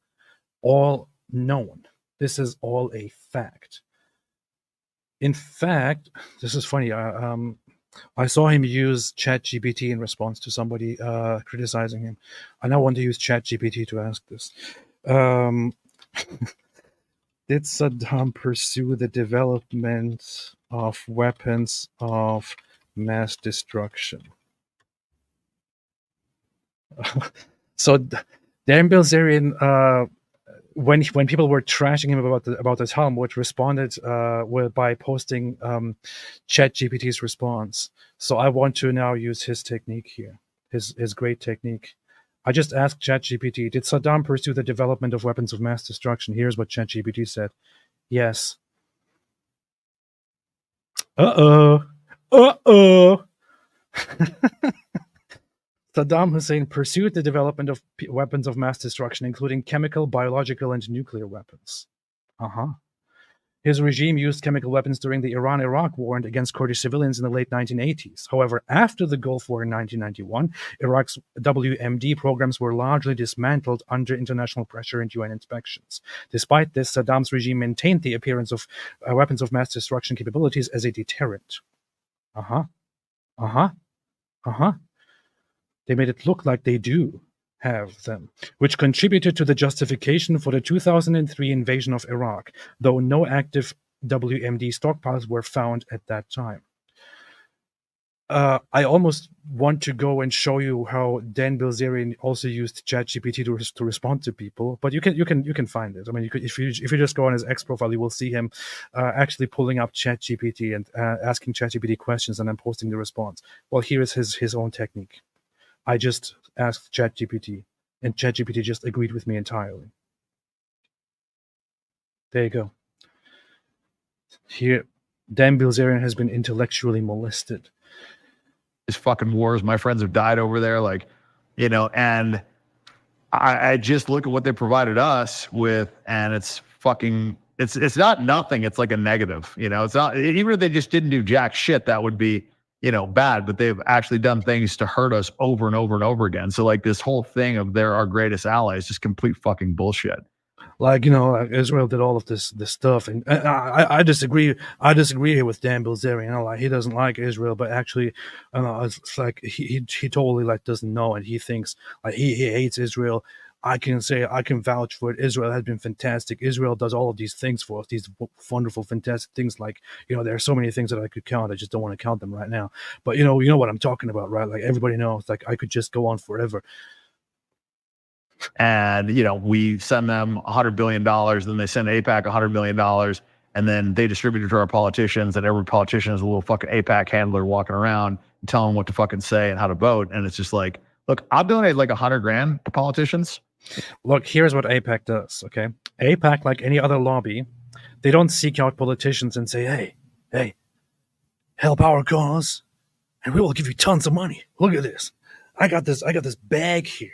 all known. This is all a fact. In fact, this is funny. I saw him use ChatGPT in response to somebody criticizing him. I now want to use ChatGPT to ask this. Did Saddam pursue the development of weapons of mass destruction? So Dan Bilzerian, when people were trashing him about the Talmud, responded by posting ChatGPT's response. So I want to now use his technique here, his great technique. I just asked ChatGPT, did Saddam pursue the development of weapons of mass destruction? Here's what ChatGPT said. Yes. Uh-oh. Saddam Hussein pursued the development of weapons of mass destruction, including chemical, biological, and nuclear weapons. His regime used chemical weapons during the Iran-Iraq War and against Kurdish civilians in the late 1980s. However, after the Gulf War in 1991, Iraq's WMD programs were largely dismantled under international pressure and UN inspections. Despite this, Saddam's regime maintained the appearance of weapons of mass destruction capabilities as a deterrent. They made it look like they do have them, which contributed to the justification for the 2003 invasion of Iraq, though no active WMD stockpiles were found at that time. I almost want to go and show you how Dan Bilzerian also used ChatGPT to respond to people, but you can find it. I mean, if you just go on his X profile, you will see him actually pulling up ChatGPT and asking ChatGPT questions and then posting the response. Well, here is his own technique. I just asked ChatGPT, and ChatGPT just agreed with me entirely. There you go. Here, Dan Bilzerian has been intellectually molested. These fucking wars, my friends have died over there, like, you know, and I just look at what they provided us with, and it's fucking, it's not nothing, it's like a negative, you know, it's not, even if they just didn't do jack shit, that would be, you know, bad, but they've actually done things to hurt us over and over and over again. So like this whole thing of they're our greatest ally is just complete fucking bullshit. Like, you know, Israel did all of this stuff, and I disagree. I disagree with Dan Bilzerian. You know, like, he doesn't like Israel, but actually, it's like he totally like doesn't know, and he thinks like he hates Israel. I can vouch for it. Israel has been fantastic. Israel does all of these things for us, these wonderful, fantastic things. Like, you know, there are so many things that I could count. I just don't want to count them right now. But you know what I'm talking about, right? Like, everybody knows. Like, I could just go on forever. And, you know, we send them $100 billion, then they send AIPAC $100 million, and then they distribute it to our politicians, and every politician is a little fucking AIPAC handler walking around and telling them what to fucking say and how to vote. And it's just like, look, I'll donate like $100,000 to politicians. Look, here's what AIPAC does, okay? AIPAC, like any other lobby, they don't seek out politicians and say, hey, help our cause, and we will give you tons of money. Look at this. I got this bag here.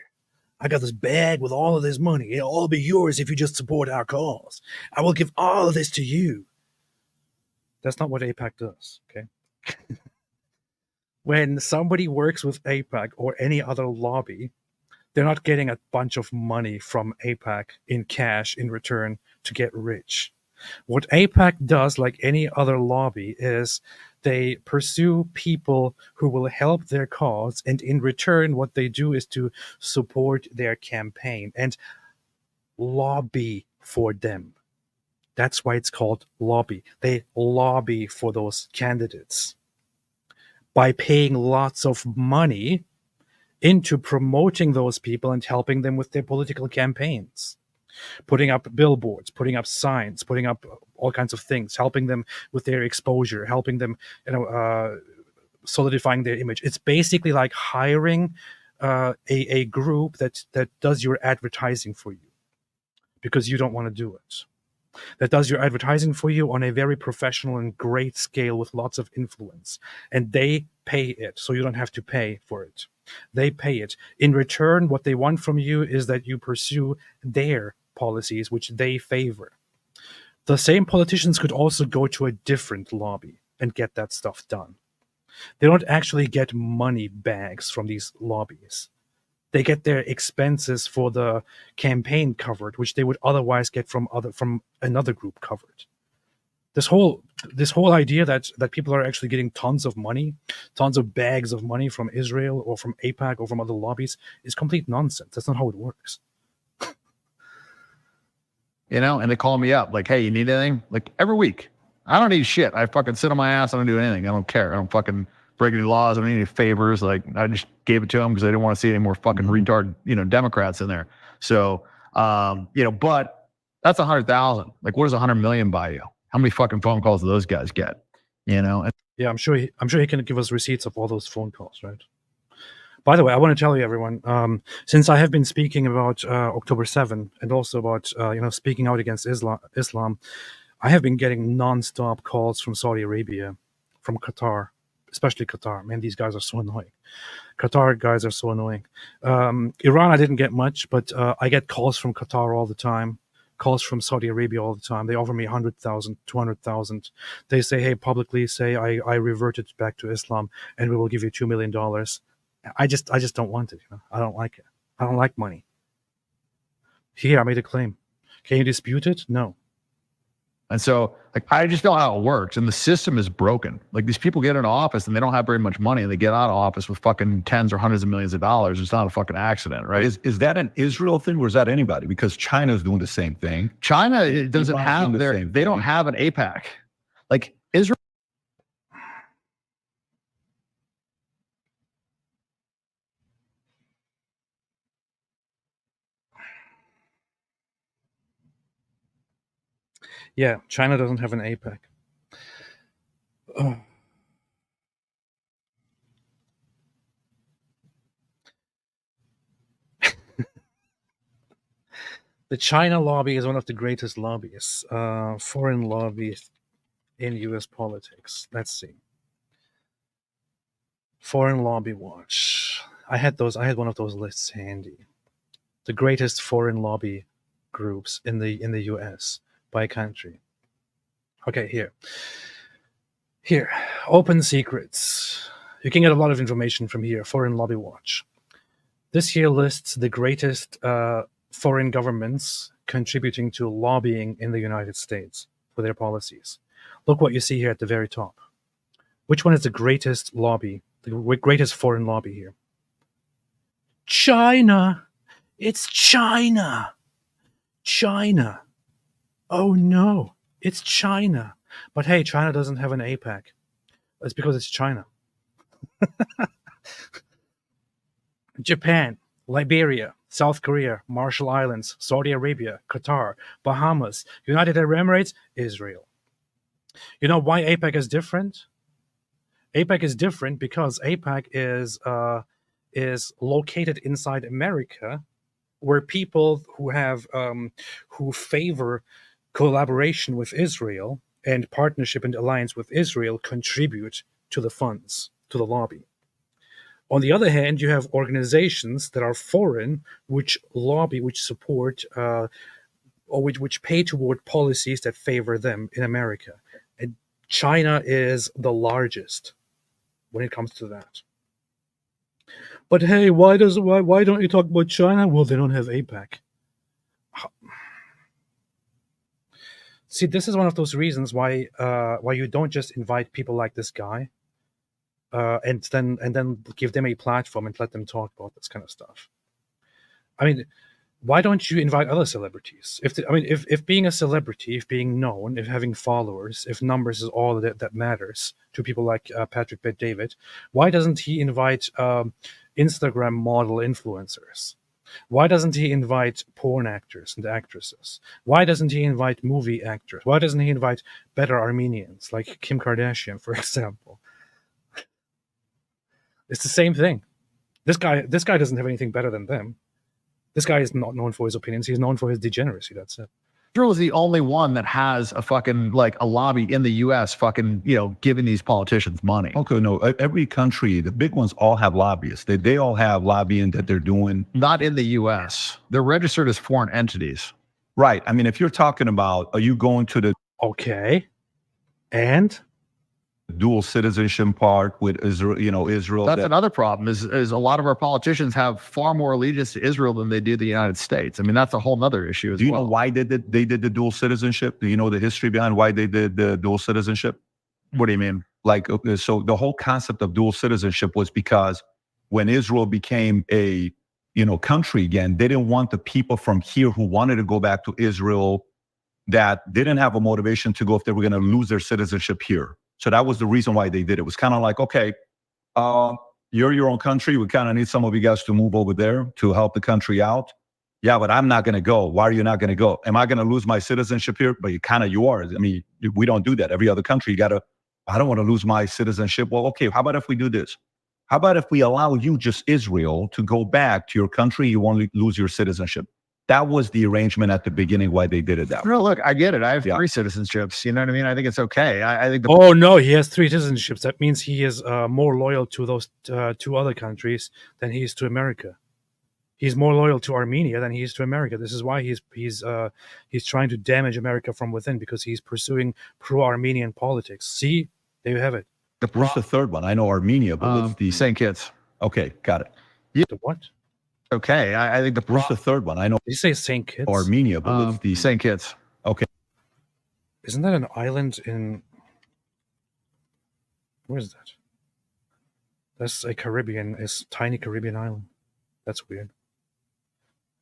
I got this bag with all of this money. It'll all be yours if you just support our cause. I will give all of this to you. That's not what AIPAC does, okay? When somebody works with AIPAC or any other lobby, they're not getting a bunch of money from AIPAC in cash in return to get rich. What AIPAC does, like any other lobby, is they pursue people who will help their cause, and in return, what they do is to support their campaign and lobby for them. That's why it's called lobby. They lobby for those candidates by paying lots of money into promoting those people and helping them with their political campaigns. Putting up billboards, putting up signs, putting up all kinds of things, helping them with their exposure, helping them, solidifying their image. It's basically like hiring a group that does your advertising for you because you don't want to do it. That does your advertising for you on a very professional and great scale with lots of influence. And they pay it, so you don't have to pay for it. They pay it. In return, what they want from you is that you pursue their policies, which they favor. The same politicians could also go to a different lobby and get that stuff done. They don't actually get money bags from these lobbies. They get their expenses for the campaign covered, which they would otherwise get from another group covered. This whole idea that people are actually getting tons of money, tons of bags of money from Israel or from AIPAC or from other lobbies is complete nonsense. That's not how it works. You know, and they call me up like, hey, you need anything? Like every week. I don't need shit. I fucking sit on my ass. I don't do anything. I don't care. I don't fucking break any laws. I don't need any favors. Like I just gave it to them because I didn't want to see any more fucking retard, Democrats in there. So, but that's 100,000. Like, what does 100 million buy you? How many fucking phone calls do those guys get? And yeah, I'm sure he can give us receipts of all those phone calls, right? By the way, I want to tell you, everyone, since I have been speaking about October 7 and also about speaking out against Islam, I have been getting non-stop calls from Saudi Arabia, from Qatar, especially Qatar. Man, these guys are so annoying. Qatar guys are so annoying. Iran, I didn't get much, but I get calls from Qatar all the time, calls from Saudi Arabia all the time. They offer me 100,000, 200,000. They say, hey, publicly say I reverted back to Islam and we will give you $2 million. I just don't want it. I don't like it. I don't like money. Here, I made a claim. Can you dispute it? No. And so, like, I just know how it works, and the system is broken. Like, these people get into office and they don't have very much money, and they get out of office with fucking tens or hundreds of millions of dollars. It's not a fucking accident, right? Is that an Israel thing, or is that anybody? Because China's doing the same thing. China it doesn't Iran's have doing the their, same they don't thing. have an AIPAC. Like, Israel. Yeah, China doesn't have an AIPAC. Oh. The China lobby is one of the greatest lobbies, foreign lobbies in U.S. politics. Let's see. Foreign Lobby Watch. I had one of those lists handy. The greatest foreign lobby groups in the U.S. by country. Okay, here, open secrets. You can get a lot of information from here. Foreign Lobby Watch. This here lists the greatest foreign governments contributing to lobbying in the United States for their policies. Look what you see here at the very top. Which one is the greatest lobby, the greatest foreign lobby here? China. It's China. China. Oh no, it's China. But hey, China doesn't have an AIPAC. It's because it's China. Japan, Liberia, South Korea, Marshall Islands, Saudi Arabia, Qatar, Bahamas, United Arab Emirates, Israel. You know why AIPAC is different? AIPAC is different because AIPAC is located inside America, where people who favor collaboration with Israel and partnership and alliance with Israel contribute to the funds, to the lobby. On the other hand, you have organizations that are foreign, which lobby, which support, or which pay toward policies that favor them in America. And China is the largest when it comes to that. But hey, why don't you talk about China? Well, they don't have AIPAC. See, this is one of those reasons why you don't just invite people like this guy, and then give them a platform and let them talk about this kind of stuff. I mean, why don't you invite other celebrities? If being a celebrity, if being known, if having followers, if numbers is all that matters to people like Patrick Bet-David, why doesn't he invite Instagram model influencers? Why doesn't he invite porn actors and actresses? Why doesn't he invite movie actors? Why doesn't he invite better Armenians like Kim Kardashian, for example? It's the same thing. This guy doesn't have anything better than them. This guy is not known for his opinions. He's known for his degeneracy. That's it. Israel is the only one that has a fucking, like, a lobby in the U.S. fucking, giving these politicians money. Okay, no, every country, the big ones all have lobbyists. They all have lobbying that they're doing. Not in the U.S. They're registered as foreign entities. Right. I mean, if you're talking about, are you going to the Okay. And dual citizenship part with Israel, Israel. That's another problem is a lot of our politicians have far more allegiance to Israel than they do the United States. I mean, that's a whole nother issue as well. Do you know why they did the dual citizenship? Do you know the history behind why they did the dual citizenship? What do you mean? Like, okay, so the whole concept of dual citizenship was because when Israel became a, country again, they didn't want the people from here who wanted to go back to Israel that didn't have a motivation to go if they were going to lose their citizenship here. So that was the reason why they did it. It was kind of like, okay, you're your own country. We kind of need some of you guys to move over there to help the country out. Yeah, but I'm not going to go. Why are you not going to go? Am I going to lose my citizenship here? But you are. I mean, we don't do that. Every other country, I don't want to lose my citizenship. Well, okay, how about if we do this? How about if we allow you, just Israel, to go back to your country? You won't lose your citizenship. That was the arrangement at the beginning why they did it that way. No, look, I get it. I have Yeah. 3 citizenships. You know what I mean? I think it's okay. I think the Oh no, he has 3 citizenships. That means he is more loyal to those 2 other countries than he is to America. He's more loyal to Armenia than he is to America. This is why he's trying to damage America from within, because he's pursuing pro-Armenian politics. See, there you have it. What's the third one? I know Armenia, but what's the St. Kitts. Okay, got it. The what? Okay, I think What's the third one? I know Did you say St. Kitts? Armenia, but what's the St. Kitts. Okay. Isn't that an island in? Where is that? That's a tiny Caribbean island. That's weird.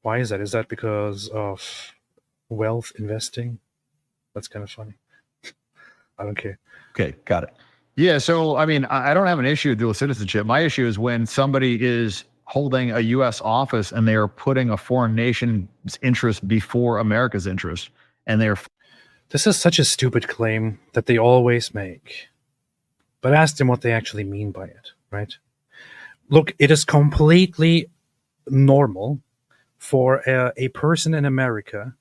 Why is that? Is that because of wealth investing? That's kind of funny. I don't care. Okay, got it. Yeah, so I mean, I don't have an issue with dual citizenship. My issue is when somebody is holding a U.S. office and they are putting a foreign nation's interest before America's interest, and they're. This is such a stupid claim that they always make. But ask them what they actually mean by it, right? Look, it is completely normal for a person in America,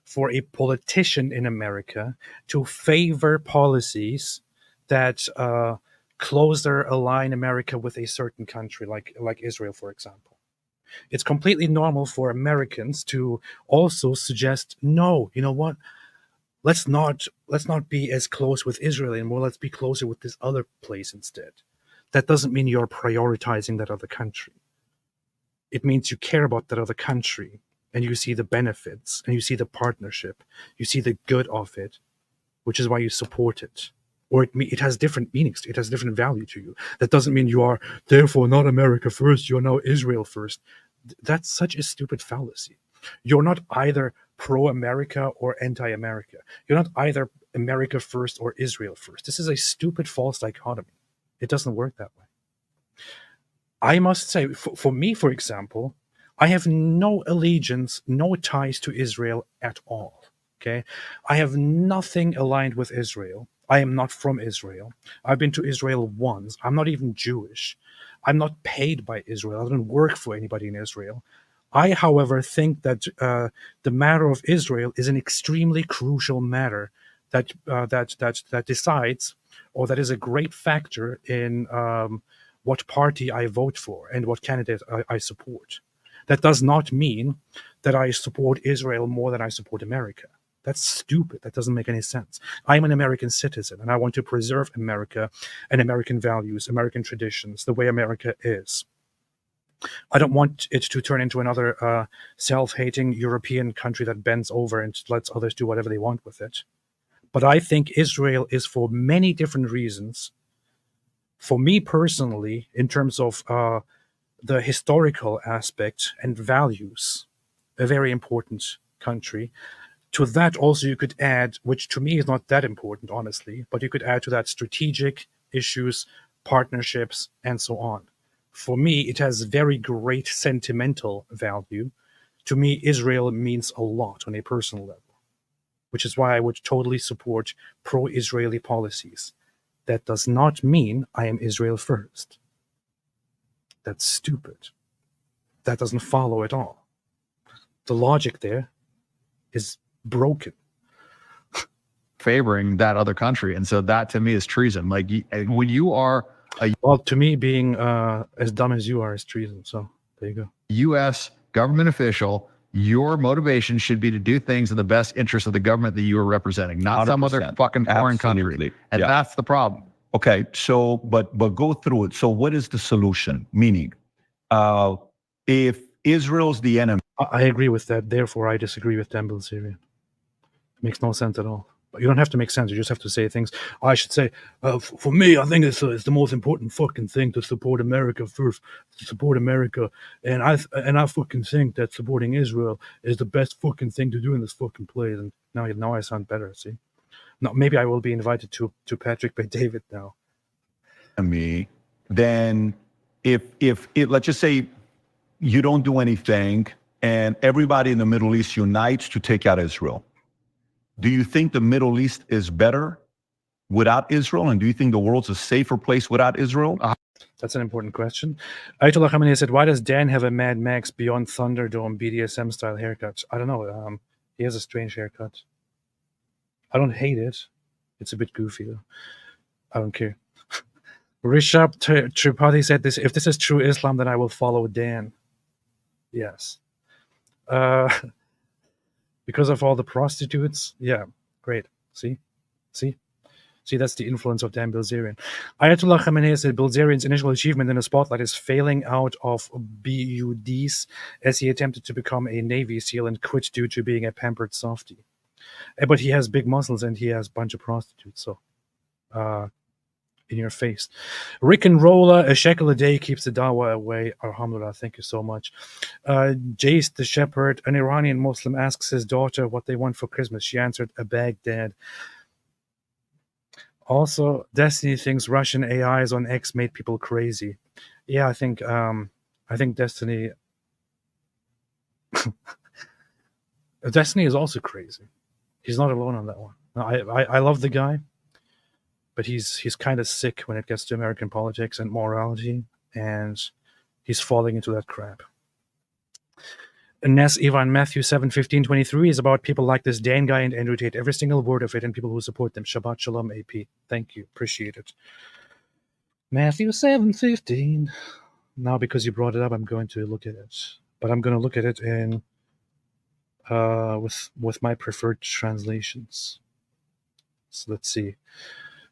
for a politician in America, to favor policies that closer align America with a certain country, like Israel, for example. It's completely normal for Americans to also suggest, no, you know what? Let's not be as close with Israel anymore. Let's be closer with this other place instead. That doesn't mean you're prioritizing that other country. It means you care about that other country, and you see the benefits, and you see the partnership, you see the good of it, which is why you support it. Or it has different meanings. It has different value to you. That doesn't mean you are therefore not America first. You're now Israel first. That's such a stupid fallacy. You're not either pro-America or anti-America. You're not either America first or Israel first. This is a stupid false dichotomy. It doesn't work that way. I must say, for me, for example, I have no allegiance, no ties to Israel at all. Okay, I have nothing aligned with Israel. I am not from Israel. I've been to Israel once. I'm not even Jewish. I'm not paid by Israel. I don't work for anybody in Israel. I, however, think that the matter of Israel is an extremely crucial matter that decides, or that is a great factor in what party I vote for and what candidate I support. That does not mean that I support Israel more than I support America. That's stupid. That doesn't make any sense. I'm an American citizen, and I want to preserve America and American values, American traditions, the way America is. I don't want it to turn into another self-hating European country that bends over and lets others do whatever they want with it. But I think Israel is, for many different reasons, for me personally, in terms of the historical aspect and values, a very important country. To that also you could add, which to me is not that important, honestly, but you could add to that strategic issues, partnerships, and so on. For me, it has very great sentimental value. To me, Israel means a lot on a personal level, which is why I would totally support pro-Israeli policies. That does not mean I am Israel first. That's stupid. That doesn't follow at all. The logic there is broken. Favoring that other country. And so that to me is treason. Like when you are well, to me, being as dumb as you are is treason. So there you go. U.S. government official, your motivation should be to do things in the best interest of the government that you are representing, not some other fucking foreign country. And that's the problem. Okay, so but go through it. So what is the solution? Meaning, if Israel's the enemy, I agree with that. Therefore, I disagree with Dan Bilzerian. It makes no sense at all. But you don't have to make sense. You just have to say things. I should say, for me, I think it's the most important fucking thing to support America first. To support America, and I fucking think that supporting Israel is the best fucking thing to do in this fucking place. And now I sound better. See, now maybe I will be invited to Patrick by David now. Then if let's just say you don't do anything, and everybody in the Middle East unites to take out Israel. Do you think the Middle East is better without Israel? And do you think the world's a safer place without Israel? That's an important question. Ayatollah Khamenei said, why does Dan have a Mad Max Beyond Thunderdome BDSM style haircut? I don't know. He has a strange haircut. I don't hate it. It's a bit goofy though. I don't care. Rishabh Tripathi said this, if this is true Islam, then I will follow Dan. Yes. Because of all the prostitutes? Yeah, great. See, that's the influence of Dan Bilzerian. Ayatollah Khamenei said Bilzerian's initial achievement in the spotlight is failing out of BUDs as he attempted to become a Navy SEAL and quit due to being a pampered softie. But he has big muscles and he has a bunch of prostitutes, so in your face. Rick and Rolla, a shekel a day keeps the dawa away. Alhamdulillah, thank you so much. Jace the Shepherd, an Iranian Muslim, asks his daughter what they want for Christmas. She answered, a Baghdad. Also, Destiny thinks Russian AIs on X made people crazy. Yeah, I think Destiny Destiny is also crazy. He's not alone on that one. I love the guy, but he's kind of sick when it gets to American politics and morality, and he's falling into that crap. Nes Ivan Matthew 7:15-23 is about people like this Dan guy and Andrew Tate, every single word of it, and people who support them. Shabbat Shalom, AP. Thank you. Appreciate it. Matthew 7:15. Now, because you brought it up, I'm going to look at it. But I'm going to look at it in with my preferred translations. So let's see.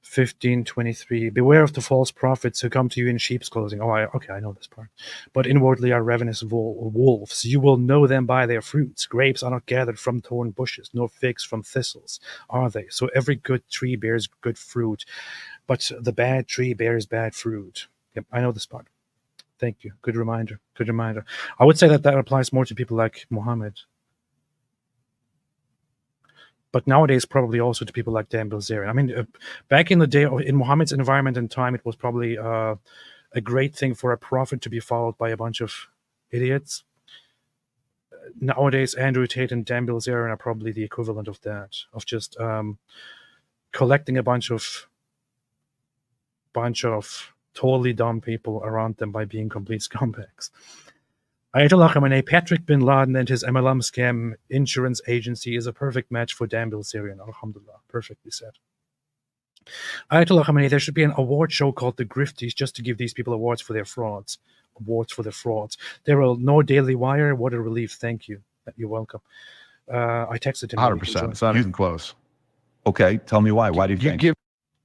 15:23. Beware of the false prophets who come to you in sheep's clothing. Okay, I know this part. But inwardly are ravenous wolves. You will know them by their fruits. Grapes are not gathered from thorn bushes, nor figs from thistles, are they? So every good tree bears good fruit, but the bad tree bears bad fruit. Yep, I know this part. Thank you. Good reminder. Good reminder. I would say that applies more to people like Muhammad. But nowadays, probably also to people like Dan Bilzerian. I mean, back in the day, in Muhammad's environment and time, it was probably a great thing for a prophet to be followed by a bunch of idiots. Nowadays, Andrew Tate and Dan Bilzerian are probably the equivalent of that, of just collecting a bunch of totally dumb people around them by being complete scumbags. Ayatollah Khamenei, Patrick bin Laden and his MLM scam insurance agency is a perfect match for Dan Bilzerian. Alhamdulillah, perfectly said. Ayatollah Khamenei, there should be an award show called The Grifties just to give these people awards for their frauds. There are no Daily Wire. What a relief. Thank you. You're welcome. I texted him. 100%. It's not even close. Okay, tell me why. Why do you think?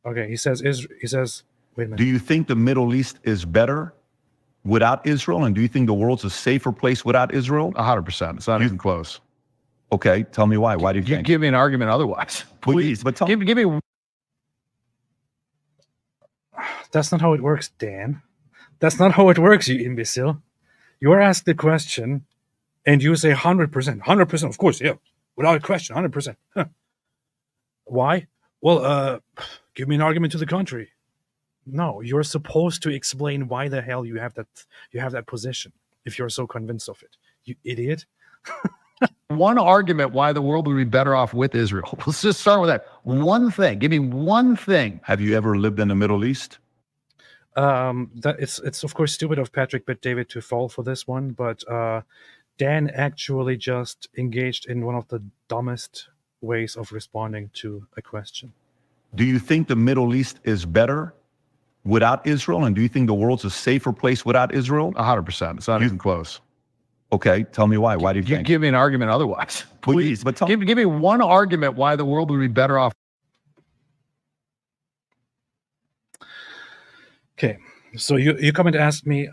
Okay, he says, wait a minute. Do you think the Middle East is better without Israel? And do you think the world's a safer place without Israel? 100%. It's not even close. Okay, tell me why. Why do you think? Give me an argument otherwise. Please, but give me. That's not how it works, Dan. That's not how it works, you imbecile. You are asked the question, and you say 100%. 100%, of course, yeah. Without a question, 100%. Huh. Why? Well, give me an argument to the contrary. No, you're supposed to explain why the hell you have that position if you're so convinced of it. You idiot. One argument why the world would be better off with Israel. Let's just start with that. One thing. Give me one thing. Have you ever lived in the Middle East? That it's of course stupid of Patrick Bet-David to fall for this one, but Dan actually just engaged in one of the dumbest ways of responding to a question. Do you think the Middle East is better without Israel? And do you think the world's a safer place without Israel? 100%. It's not even close. Okay, tell me why. Why do you think? Give me an argument otherwise. Please, but give me one argument why the world would be better off. Okay, so you come and ask me,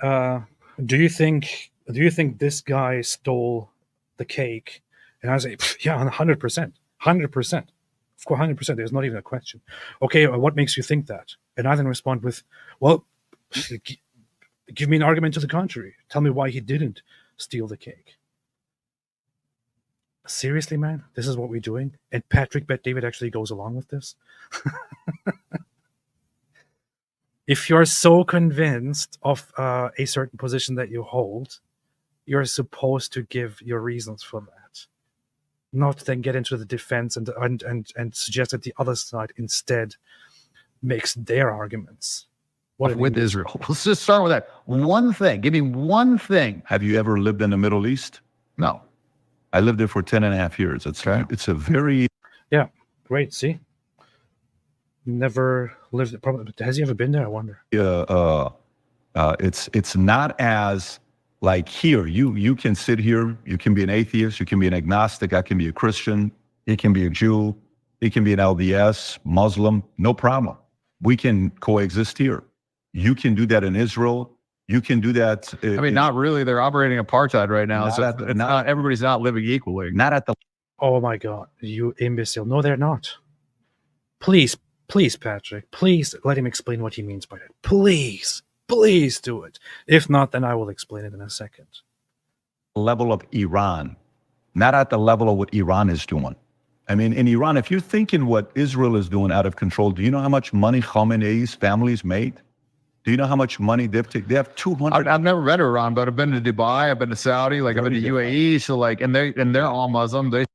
do you think this guy stole the cake? And I say, yeah, 100%, 100%. Of course, 100%. There's not even a question. Okay, what makes you think that? And I then respond with, well, give me an argument to the contrary. Tell me why he didn't steal the cake. Seriously, man? This is what we're doing? And Patrick Bet-David actually goes along with this? If you're so convinced of a certain position that you hold, you're supposed to give your reasons for that. Not then get into the defense and suggest that the other side instead makes their arguments. with Israel. Let's just start with that. One thing. Give me one thing. Have you ever lived in the Middle East? No. I lived there for 10.5 years. It's a very... Yeah, great. See? Never lived... Probably, has he ever been there? I wonder. It's not as like here. You can sit here. You can be an atheist. You can be an agnostic. I can be a Christian. He can be a Jew. He can be an LDS, Muslim. No problem. We can coexist here. You can do that in Israel. You can do that. I mean, not really. They're operating apartheid right now. So everybody's not living equally. Not at the... Oh my God, you imbecile. No, they're not. Please, Patrick, please let him explain what he means by that. Please do it. If not, then I will explain it in a second. Level of Iran, not at the level of what Iran is doing. I mean, in Iran, if you're thinking what Israel is doing out of control, do you know how much money Khamenei's families made? Do you know how much money they have 200? I've never been to Iran, but I've been to Dubai, I've been to Saudi, like I've been to UAE. So like, and they're all Muslim. Did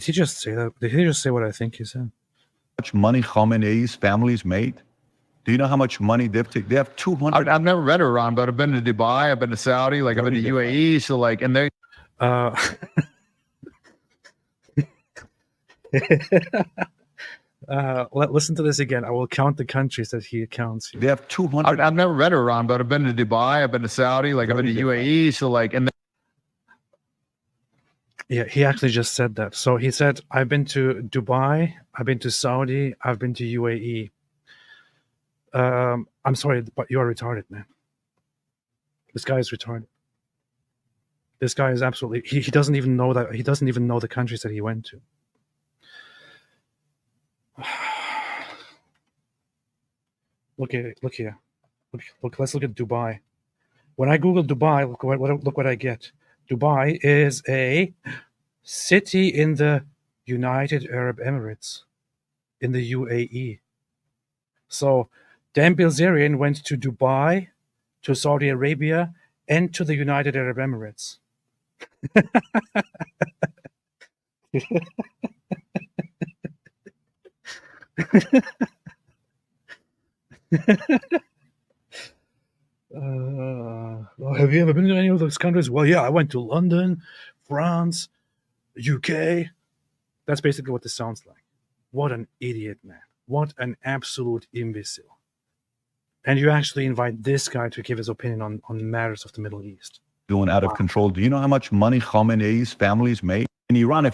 he just say that? Did he just say what I think he said? How much money Khamenei's families made? Do you know how much money they have 200? I've never been to Iran, but I've been to Dubai, I've been to Saudi, like I've been to UAE. So like, and they... Listen to this again. I will count the countries that he counts. They have 200. I've never been to Iran, but I've been to Dubai, I've been to Saudi, like I've been to UAE. So like, and yeah, he actually just said that. So he said, I've been to Dubai, I've been to Saudi, I've been to UAE. I'm sorry, but you are retarded, man. This guy is retarded. This guy is absolutely... He doesn't even know that. He doesn't even know the countries that he went to. Look here. Look. Let's look at Dubai. When I Google Dubai, look what I get. Dubai is a city in the United Arab Emirates, in the UAE. So Dan Bilzerian went to Dubai, to Saudi Arabia, and to the United Arab Emirates. Have you ever been to any of those countries? Well, yeah, I went to London, France, UK. That's basically what this sounds like. What an idiot, man. What an absolute imbecile. And you actually invite this guy to give his opinion on matters of the Middle East. Doing out of control. Do you know how much money Khamenei's families made in Iran?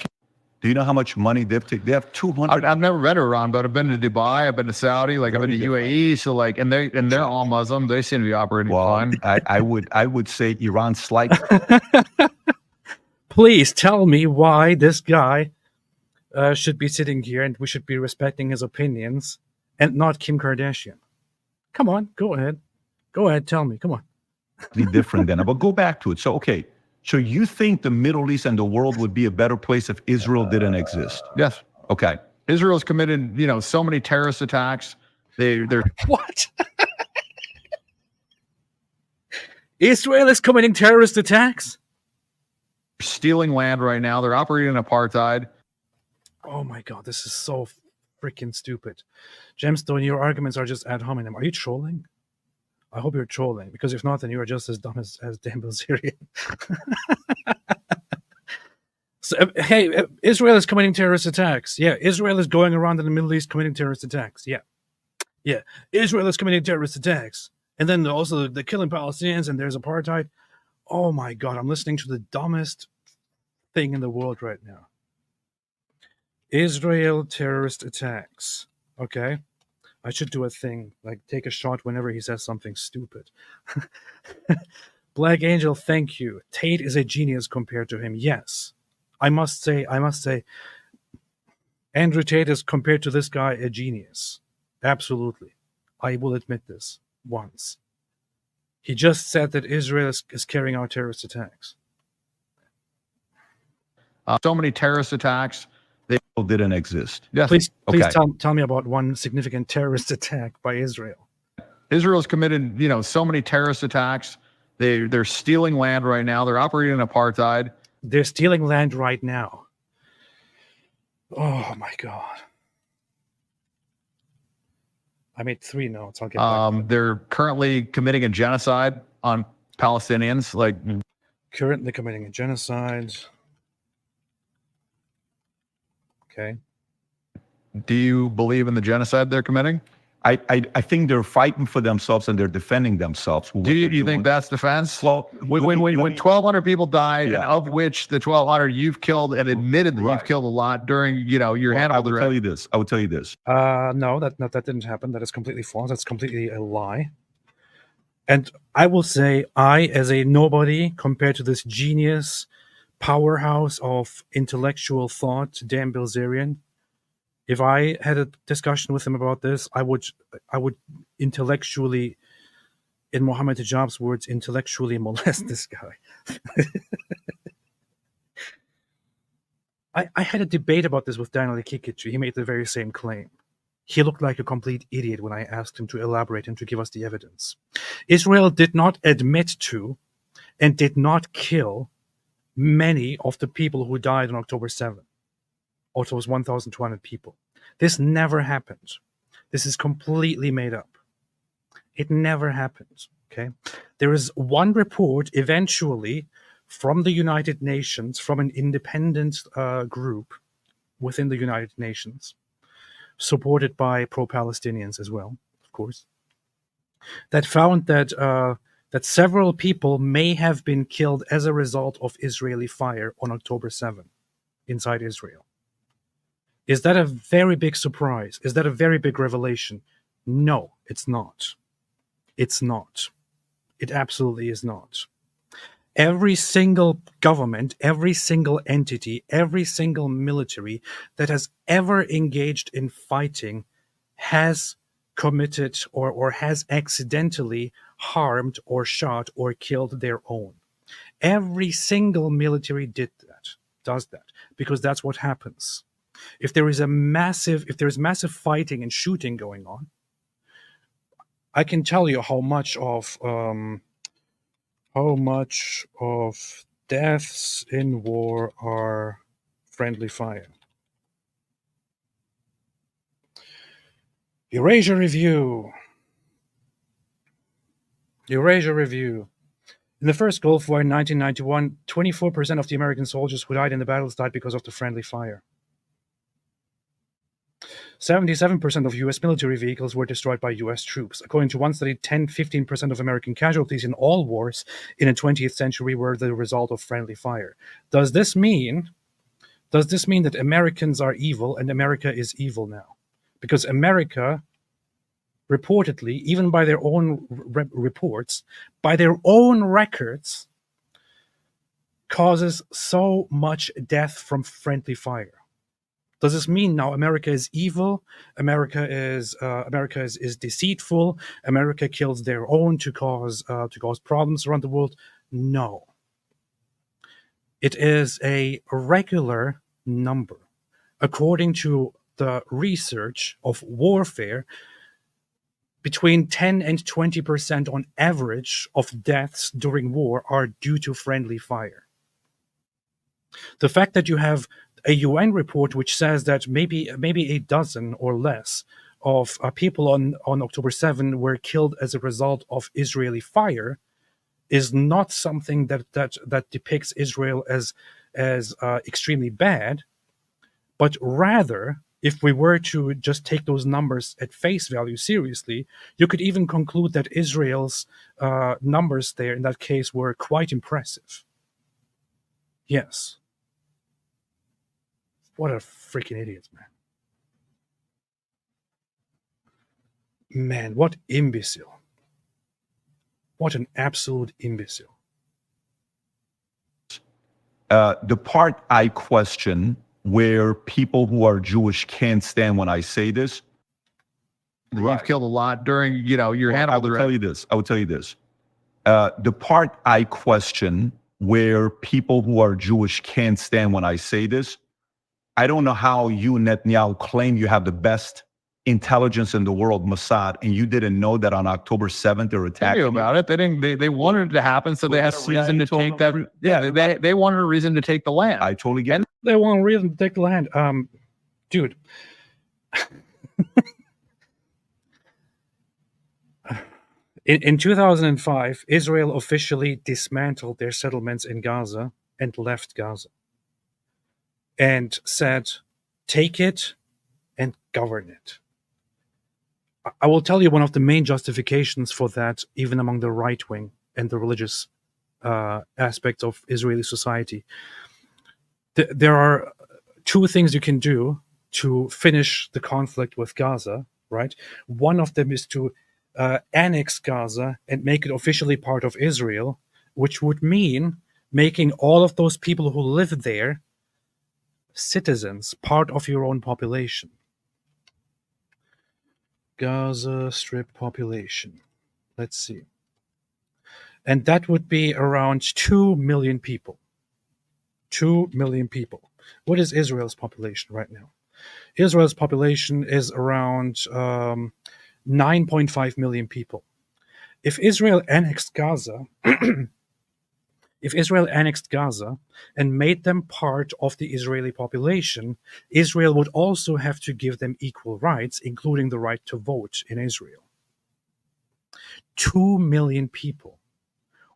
Do you know how much money they have 200? I've never been to Iran, but I've been to Dubai, I've been to Saudi, like I've been to UAE. So like, and they're all Muslim. They seem to be operating fine. I would say Iran slightly. Please tell me why this guy should be sitting here and we should be respecting his opinions and not Kim Kardashian. Come on, go ahead. Tell me. Come on. Different than, but go back to it. So, okay. So you think the Middle East and the world would be a better place if Israel didn't exist? Yes. Okay. Israel's committed, so many terrorist attacks. They're what? Israel is committing terrorist attacks? Stealing land right now. They're operating in apartheid. Oh my God, this is so freaking stupid. Gemstone, your arguments are just ad hominem. Are you trolling? I hope you're trolling, because if not, then you are just as dumb as Dan Bilzerian. So, hey, Israel is committing terrorist attacks. Yeah, Israel is going around in the Middle East committing terrorist attacks. Yeah, Israel is committing terrorist attacks. And then also they're killing Palestinians and there's apartheid. Oh my God, I'm listening to the dumbest thing in the world right now. Israel terrorist attacks. Okay. I should do a thing, like take a shot whenever he says something stupid. Black Angel, thank you. Tate is a genius compared to him. Yes. I must say, Andrew Tate is compared to this guy a genius. Absolutely. I will admit this once. He just said that Israel is carrying out terrorist attacks. So many terrorist attacks. They didn't exist. Yes. Please tell me about one significant terrorist attack by Israel. Israel's committed, so many terrorist attacks. They're stealing land right now. They're operating in apartheid. They're stealing land right now. Oh my God. I made 3 notes. I'll get back to them. They're currently committing a genocide on Palestinians. Like, Currently committing a genocide. Okay. do you believe in the genocide they're committing? I think they're fighting for themselves and they're defending themselves. Do you think that's defense? Well, When 1,200 people died, and of which the 1,200 you've killed, and admitted that you've killed a lot during, your I Hannibal. will tell you this. No, that didn't happen. That is completely false. That's completely a lie. And I will say, I, as a nobody compared to this genius powerhouse of intellectual thought, Dan Bilzerian, if I had a discussion with him about this, I would intellectually, in Mohammed Hijab's words, intellectually molest this guy. I had a debate about this with Daniel Kikichi. He made the very same claim. He looked like a complete idiot when I asked him to elaborate and to give us the evidence. Israel did not admit to and did not kill many of the people who died on October 7th. Or those 1,200 people. This never happened. This is completely made up. It never happened. Okay. There is one report eventually from the United Nations, from an independent group within the United Nations, supported by pro-Palestinians as well, of course, that found that that several people may have been killed as a result of Israeli fire on October 7th inside Israel. Is that a very big surprise? Is that a very big revelation? No, it's not. It's not. It absolutely is not. Every single government, every single entity, every single military that has ever engaged in fighting has committed or has accidentally harmed or shot or killed their own. Every single military does that, because that's what happens. If there is massive fighting and shooting going on, I can tell you how much of deaths in war are friendly fire. Eurasia Review. In the first Gulf War in 1991, 24% of the American soldiers who died in the battles died because of the friendly fire. 77% of U.S. military vehicles were destroyed by U.S. troops. According to one study, 10-15% of American casualties in all wars in the 20th century were the result of friendly fire. Does this mean that Americans are evil and America is evil now? Because America, reportedly, even by their own reports, by their own records, causes so much death from friendly fire. Does this mean now America is evil? America is deceitful. America kills their own to cause problems around the world? No. It is a regular number. According to the research of warfare, between 10 and 20% on average of deaths during war are due to friendly fire. The fact that you have a UN report which says that maybe a dozen or less of people on October 7 were killed as a result of Israeli fire is not something that depicts Israel as extremely bad, but rather, if we were to just take those numbers at face value seriously, you could even conclude that Israel's numbers there in that case were quite impressive. Yes. What a freaking idiots, man. Man, what imbecile. What an absolute imbecile. The part I question, where people who are Jewish can't stand when I say this. You've killed a lot during, your Hannibal. I will tell you this. The part I question, where people who are Jewish can't stand when I say this. I don't know how you, Netanyahu, claim you have the best intelligence in the world, Mossad, and you didn't know that on October 7th they're attacking. They knew about it. They didn't. They wanted it to happen, so they had a reason to take that. Yeah, they wanted a reason to take the land. I totally get it. They want a reason to take the land. Dude. In 2005, Israel officially dismantled their settlements in Gaza and left Gaza and said, take it and govern it. I will tell you one of the main justifications for that, even among the right wing and the religious aspects of Israeli society. There are two things you can do to finish the conflict with Gaza, right? One of them is to annex Gaza and make it officially part of Israel, which would mean making all of those people who live there citizens, part of your own population. Gaza Strip population. Let's see. And that would be around 2 million people. 2 million people. What is Israel's population right now? Israel's population is around 9.5 million people. If Israel annexed Gaza, and made them part of the Israeli population, Israel would also have to give them equal rights, including the right to vote in Israel. 2 million people,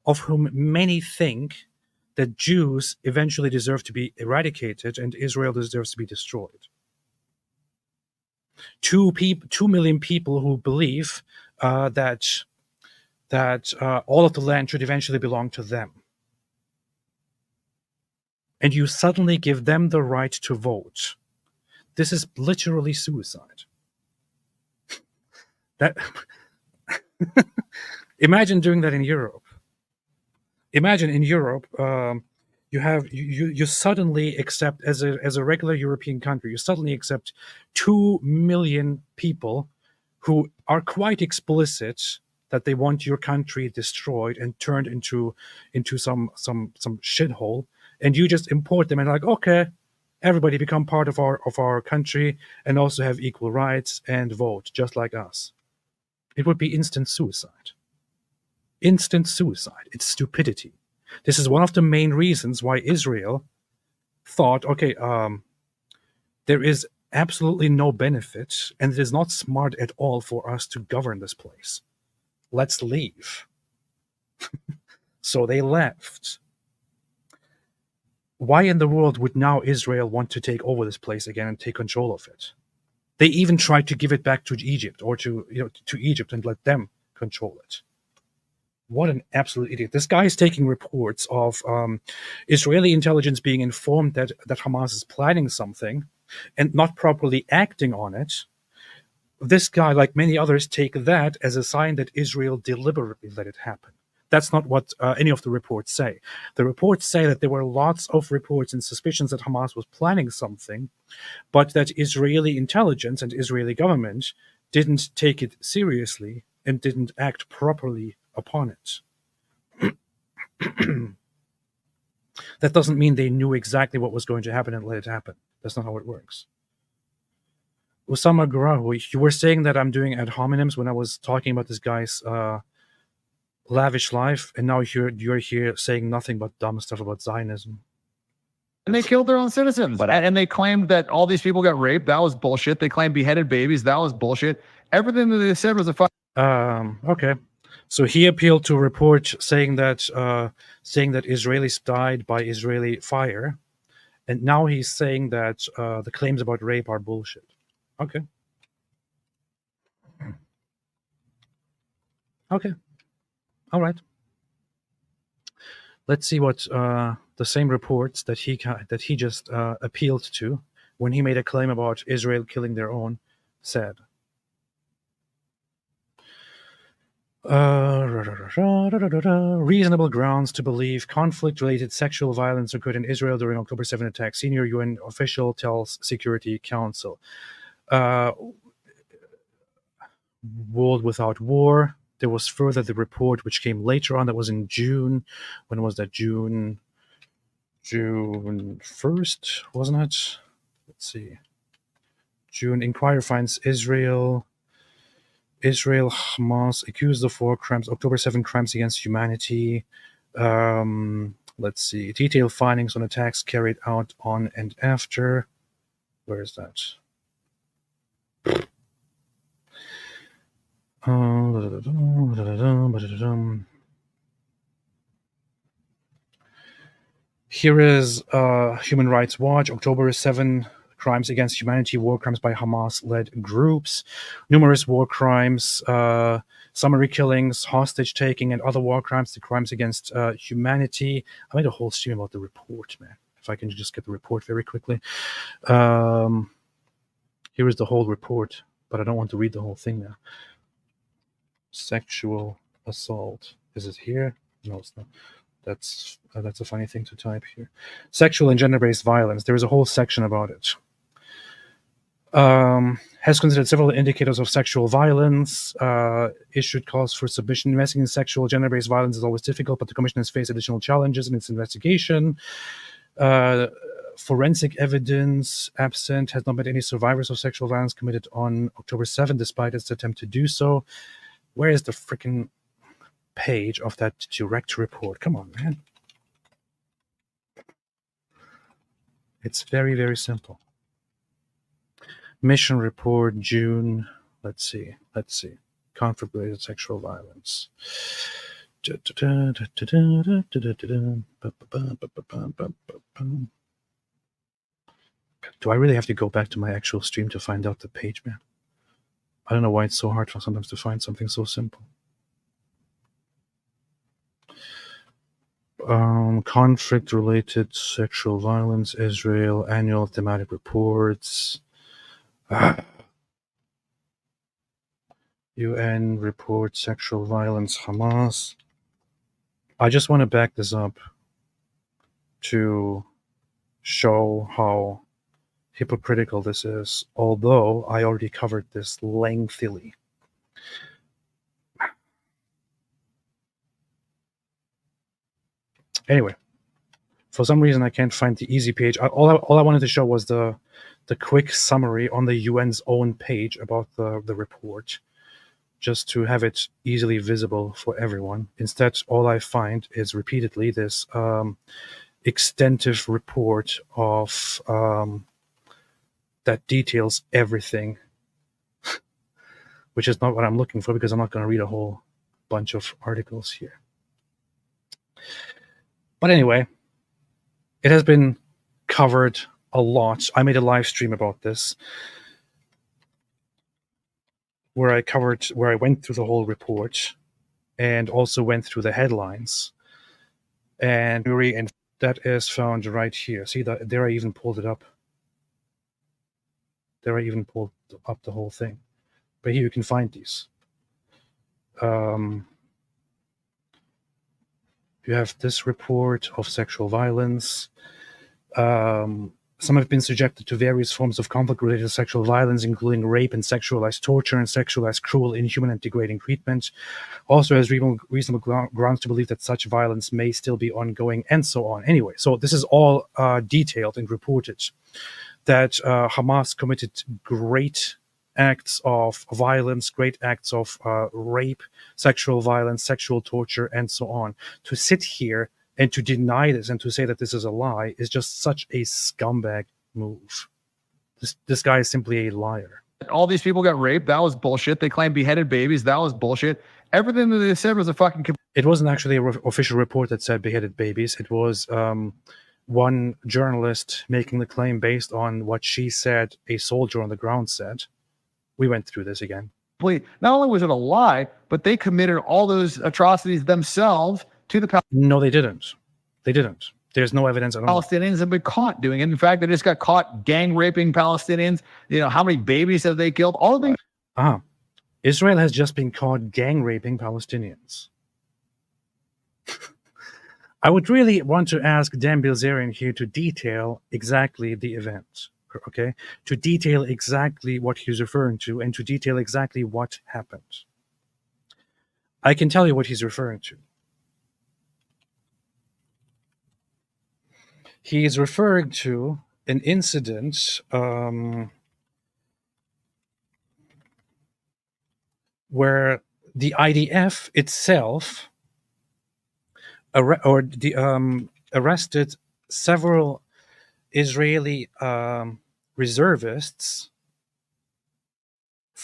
of whom many think that Jews eventually deserve to be eradicated and Israel deserves to be destroyed. 2 million people who believe that all of the land should eventually belong to them. And you suddenly give them the right to vote. This is literally suicide. That imagine doing that in Europe. Imagine in Europe, you suddenly accept, as a regular European country, you suddenly accept 2 million people who are quite explicit that they want your country destroyed and turned into some shithole, and you just import them and like, okay, everybody become part of our country and also have equal rights and vote just like us. It would be instant suicide. Instant suicide. It's stupidity. This is one of the main reasons why Israel thought, okay, there is absolutely no benefit and it is not smart at all for us to govern this place. Let's leave. So they left. Why in the world would now Israel want to take over this place again and take control of it? They even tried to give it back to Egypt or to Egypt and let them control it. What an absolute idiot. This guy is taking reports of Israeli intelligence being informed that Hamas is planning something and not properly acting on it. This guy, like many others, take that as a sign that Israel deliberately let it happen. That's not what any of the reports say. The reports say that there were lots of reports and suspicions that Hamas was planning something, but that Israeli intelligence and Israeli government didn't take it seriously and didn't act properly upon it. That doesn't mean they knew exactly what was going to happen and let it happen. That's not how it works. Osama Garawi, you were saying that I'm doing ad hominems when I was talking about this guy's lavish life, and now you're here saying nothing but dumb stuff about Zionism. And they killed their own citizens. And they claimed that all these people got raped. That was bullshit. They claimed beheaded babies. That was bullshit. Everything that they said was a okay. So he appealed to a report saying that Israelis died by Israeli fire, and now he's saying that the claims about rape are bullshit. Okay. All right. Let's see what the same reports that he just appealed to when he made a claim about Israel killing their own said. Reasonable grounds to believe conflict-related sexual violence occurred in Israel during October 7 attack. Senior UN official tells Security Council. World Without War. There was further the report which came later on. That was in June. When was that? June 1st, wasn't it? Let's see. June. Inquiry finds Israel, Hamas accused of war crimes, October 7 crimes against humanity. Let's see. Detailed findings on attacks carried out on and after. Where is that? Here is Human Rights Watch, October 7, crimes against humanity, war crimes by Hamas-led groups, numerous war crimes, summary killings, hostage-taking, and other war crimes, the crimes against humanity. I made a whole stream about the report, man. If I can just get the report very quickly. Here is the whole report, but I don't want to read the whole thing now. Sexual assault. Is it here? No, it's not. That's a funny thing to type here. Sexual and gender-based violence. There is a whole section about it. Has considered several indicators of sexual violence, issued calls for submission. Investigating sexual gender-based violence is always difficult, but the Commission has faced additional challenges in its investigation. Forensic evidence absent, has not met any survivors of sexual violence committed on October 7, despite its attempt to do so. Where is the freaking page of that direct report? Come on, man. It's very, very simple. Mission report, June. Let's see. Conflict-related sexual violence. Do I really have to go back to my actual stream to find out the page, man? I don't know why it's so hard for sometimes to find something so simple. Conflict-related sexual violence, Israel, annual thematic reports. UN report, sexual violence, Hamas. I just want to back this up to show how hypocritical this is, although I already covered this lengthily. Anyway, for some reason I can't find the easy page. All I wanted to show was the quick summary on the UN's own page about the report, just to have it easily visible for everyone. Instead, all I find is repeatedly this extensive report of that details everything, which is not what I'm looking for, because I'm not going to read a whole bunch of articles here. But anyway, it has been covered a lot. I made a live stream about this, where I went through the whole report and also went through the headlines. And that is found right here. See, there I even pulled it up. There I even pulled up the whole thing. But here you can find these. You have this report of sexual violence. Some have been subjected to various forms of conflict-related sexual violence, including rape and sexualized torture and sexualized, cruel, inhuman, and degrading treatment. Also has reasonable grounds to believe that such violence may still be ongoing, and so on. Anyway, so this is all detailed and reported, that Hamas committed great acts of violence, great acts of rape, sexual violence, sexual torture, and so on. To sit here and to deny this and to say that this is a lie is just such a scumbag move. This guy is simply a liar. All these people got raped. That was bullshit. They claimed beheaded babies. That was bullshit. Everything that they said was a fucking... It wasn't actually an official report that said beheaded babies. It was one journalist making the claim based on what she said a soldier on the ground said. We went through this again. Not only was it a lie, but they committed all those atrocities themselves to the No, they didn't. They didn't. There's no evidence at all. Palestinians have been caught doing it. In fact, they just got caught gang raping Palestinians. You know, how many babies have they killed? All of them. Israel has just been caught gang raping Palestinians. I would really want to ask Dan Bilzerian here to detail exactly the event. Okay, to detail exactly what he's referring to and to detail exactly what happened. I can tell you what he's referring to. He is referring to an incident where the IDF itself arrested several Israeli reservists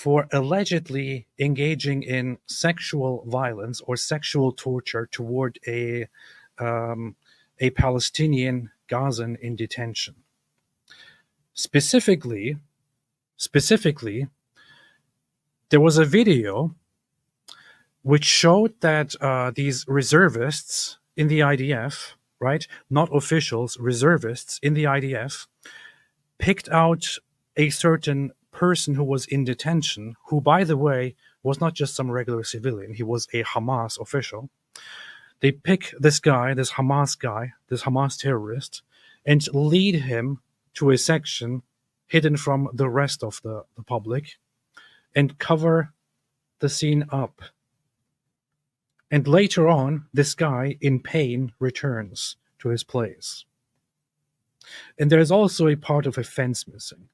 for allegedly engaging in sexual violence or sexual torture toward a Palestinian Gazan in detention. Specifically, there was a video which showed that these reservists in the IDF, right, not officials, reservists in the IDF, picked out a certain person who was in detention, who, by the way, was not just some regular civilian, he was a Hamas official. They pick this guy, this Hamas terrorist, and lead him to a section hidden from the rest of the public and cover the scene up. And later on, this guy, in pain, returns to his place. And there's also a part of a fence missing.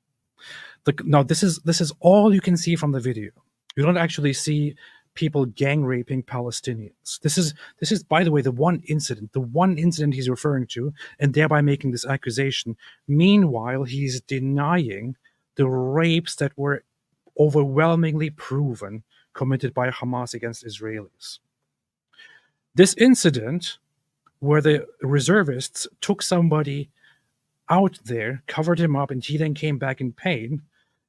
Now, this is all you can see from the video. You don't actually see people gang raping Palestinians. This is, by the way, the one incident he's referring to, and thereby making this accusation. Meanwhile, he's denying the rapes that were overwhelmingly proven committed by Hamas against Israelis. This incident, where the reservists took somebody out there, covered him up, and he then came back in pain,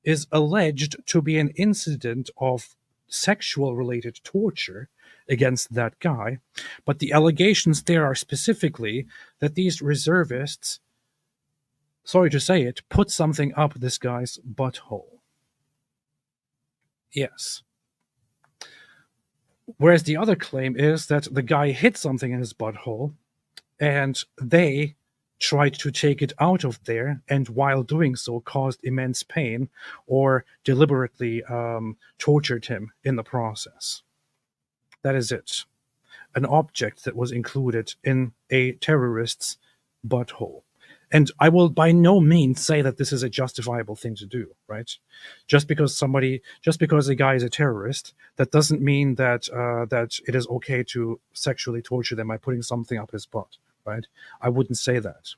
is alleged to be an incident of sexual related torture against that guy. But the allegations there are specifically that these reservists, sorry to say it, put something up this guy's butthole. Yes. Whereas the other claim is that the guy hit something in his butthole and they tried to take it out of there, and while doing so caused immense pain or deliberately tortured him in the process. That is it. An object that was included in a terrorist's butthole. And I will by no means say that this is a justifiable thing to do, right? Just because a guy is a terrorist, that doesn't mean that that it is okay to sexually torture them by putting something up his butt, right? I wouldn't say that.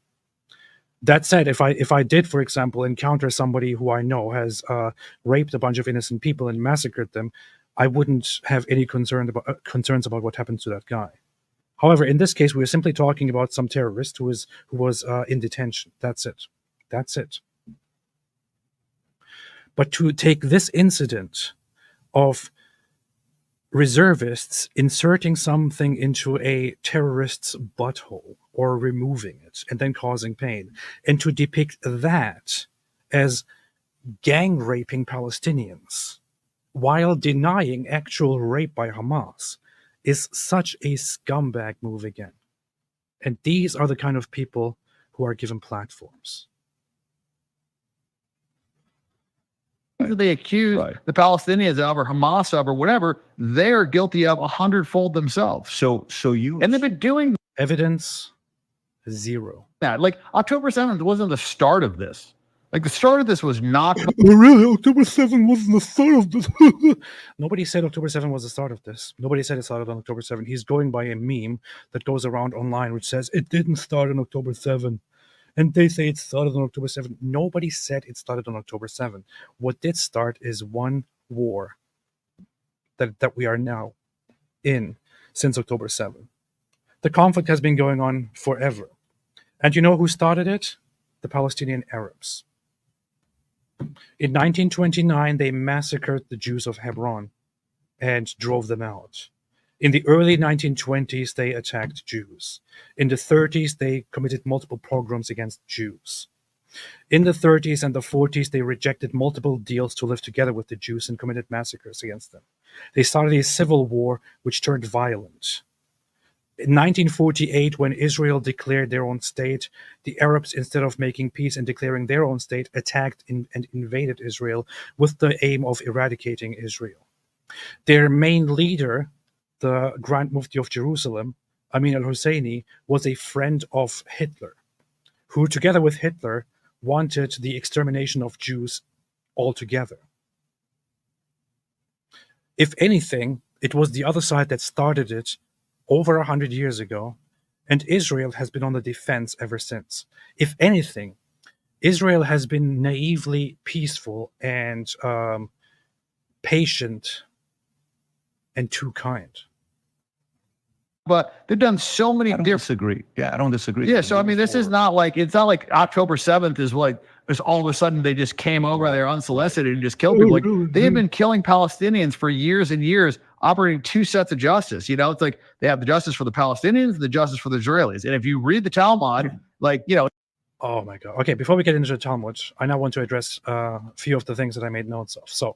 That said, if I did, for example, encounter somebody who I know has raped a bunch of innocent people and massacred them, I wouldn't have any concerns about what happened to that guy. However, in this case, we are simply talking about some terrorist who was in detention. That's it. That's it. But to take this incident of reservists inserting something into a terrorist's butthole or removing it and then causing pain, and to depict that as gang raping Palestinians while denying actual rape by Hamas is such a scumbag move again. And these are the kind of people who are given platforms. They accuse the Palestinians of, or Hamas of, or whatever, they're guilty of 100-fold themselves. So And they've been doing Evidence, zero. that. Like, October 7th wasn't the start of this. Like, the start of this was not... Oh, really? October 7th wasn't the start of this? Nobody said October 7th was the start of this. Nobody said it started on October 7th. He's going by a meme that goes around online which says, it didn't start on October 7th. And they say it started on October 7th. Nobody said it started on October 7th. What did start is one war that we are now in since October 7th. The conflict has been going on forever. And you know who started it? The Palestinian Arabs. In 1929, they massacred the Jews of Hebron and drove them out. In the early 1920s, they attacked Jews. In the 30s, they committed multiple pogroms against Jews. In the 30s and the 40s, they rejected multiple deals to live together with the Jews and committed massacres against them. They started a civil war which turned violent. In 1948, when Israel declared their own state, the Arabs, instead of making peace and declaring their own state, attacked and invaded Israel with the aim of eradicating Israel. Their main leader, the Grand Mufti of Jerusalem, Amin al-Husseini, was a friend of Hitler, who, together with Hitler, wanted the extermination of Jews altogether. If anything, it was the other side that started it over 100 years ago, and Israel has been on the defense ever since. If anything, Israel has been naively peaceful and patient and too kind. But they've done so many I don't different. disagree. Yeah, I don't disagree. Yeah, so I mean, this is not like, it's not like October 7th is like, it's all of a sudden they just came over there unsolicited and just killed people. Like, they have been killing Palestinians for years and years, operating two sets of justice. You know, it's like they have the justice for the Palestinians and the justice for the Israelis. And if you read the Talmud, like, you know. Oh my God. Okay, before we get into the Talmud, I now want to address a few of the things that I made notes of. So,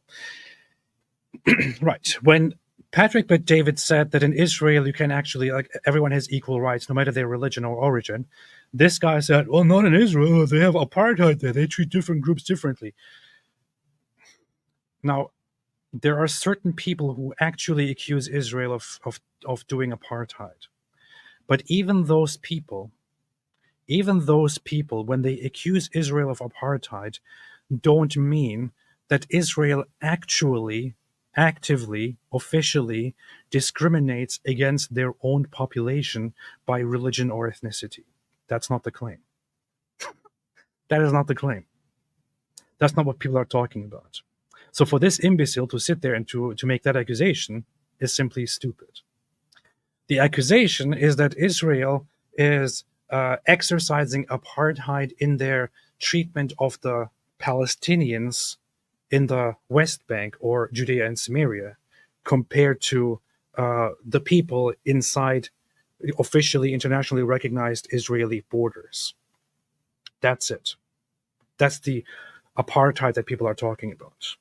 right, when Patrick Bet David said that in Israel you can actually, like, everyone has equal rights no matter their religion or origin, this guy said, well, not in Israel, they have apartheid there, they treat different groups differently. Now, there are certain people who actually accuse Israel of doing apartheid. But even those people, when they accuse Israel of apartheid, don't mean that Israel actually, actively, officially discriminates against their own population by religion or ethnicity. That's not the claim. That is not the claim. That's not what people are talking about. So for this imbecile to sit there and to make that accusation is simply stupid. The accusation is that Israel is exercising apartheid in their treatment of the Palestinians in the West Bank or Judea and Samaria compared to the people inside officially internationally recognized Israeli borders. That's it. That's the apartheid that people are talking about.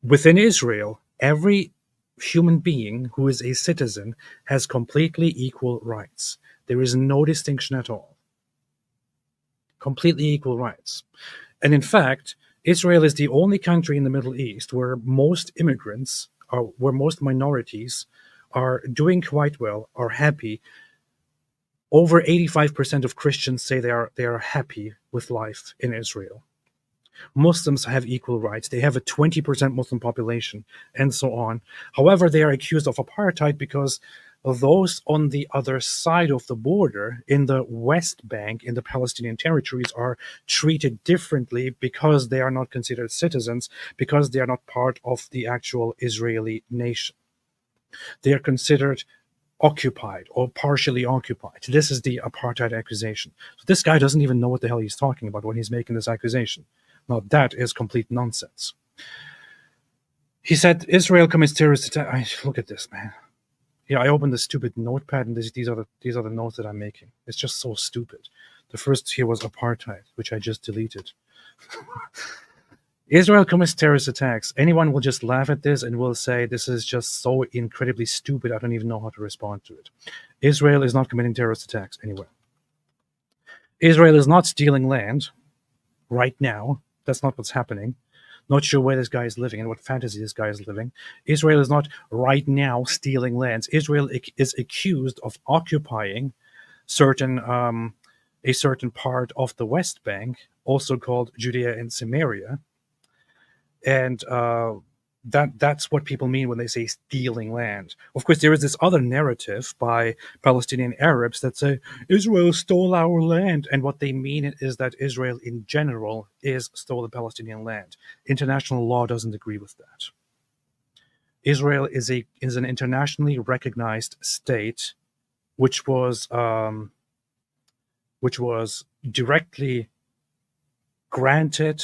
Within Israel, every human being who is a citizen has completely equal rights. There is no distinction at all. Completely equal rights. And in fact, Israel is the only country in the Middle East where most immigrants, or where most minorities are doing quite well, are happy. Over 85% of Christians say they are happy with life in Israel. Muslims have equal rights. They have a 20% Muslim population, and so on. However, they are accused of apartheid because those on the other side of the border, in the West Bank, in the Palestinian territories, are treated differently because they are not considered citizens, because they are not part of the actual Israeli nation. They are considered occupied or partially occupied. This is the apartheid accusation. So this guy doesn't even know what the hell he's talking about when he's making this accusation. Now, that is complete nonsense. He said Israel commits terrorist attacks. Look at this, man. Yeah, I opened the stupid notepad, and these are the notes that I'm making. It's just so stupid. The first here was apartheid, which I just deleted. Israel commits terrorist attacks. Anyone will just laugh at this and will say this is just so incredibly stupid, I don't even know how to respond to it. Israel is not committing terrorist attacks anywhere. Israel is not stealing land right now. That's not what's happening. Not sure where this guy is living and what fantasy this guy is living. Israel is not right now stealing lands. Israel is accused of occupying a certain part of the West Bank, also called Judea and Samaria. And that's what people mean when they say stealing land. Of course, there is this other narrative by Palestinian Arabs that say Israel stole our land, and what they mean is that Israel in general is stolen Palestinian land. International law doesn't agree with that. Israel is an internationally recognized state, which was directly granted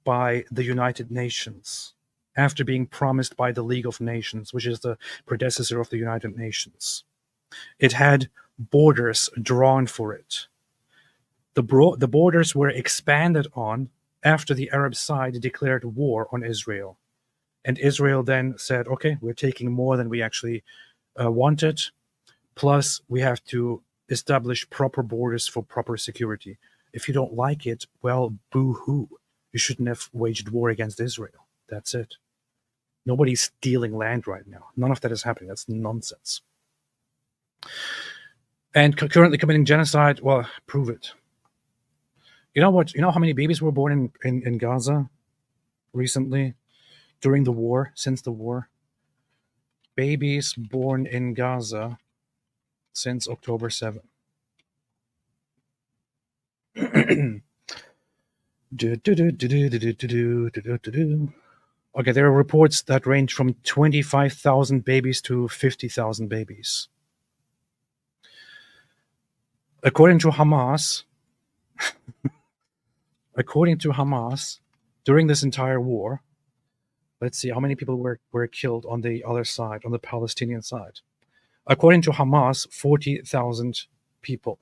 by the United Nations after being promised by the League of Nations, which is the predecessor of the United Nations. It had borders drawn for it. The borders were expanded on after the Arab side declared war on Israel. And Israel then said, okay, we're taking more than we actually wanted, plus we have to establish proper borders for proper security. If you don't like it, well, boo-hoo. You shouldn't have waged war against Israel. That's it. Nobody's stealing land right now. None of that is happening. That's nonsense. And currently committing genocide, well, prove it. You know what? You know how many babies were born in Gaza recently, during the war, since the war? Babies born in Gaza since October 7th. Okay, there are reports that range from 25,000 babies to 50,000 babies. According to Hamas, during this entire war, let's see how many people were killed on the other side, on the Palestinian side. According to Hamas, 40,000 people.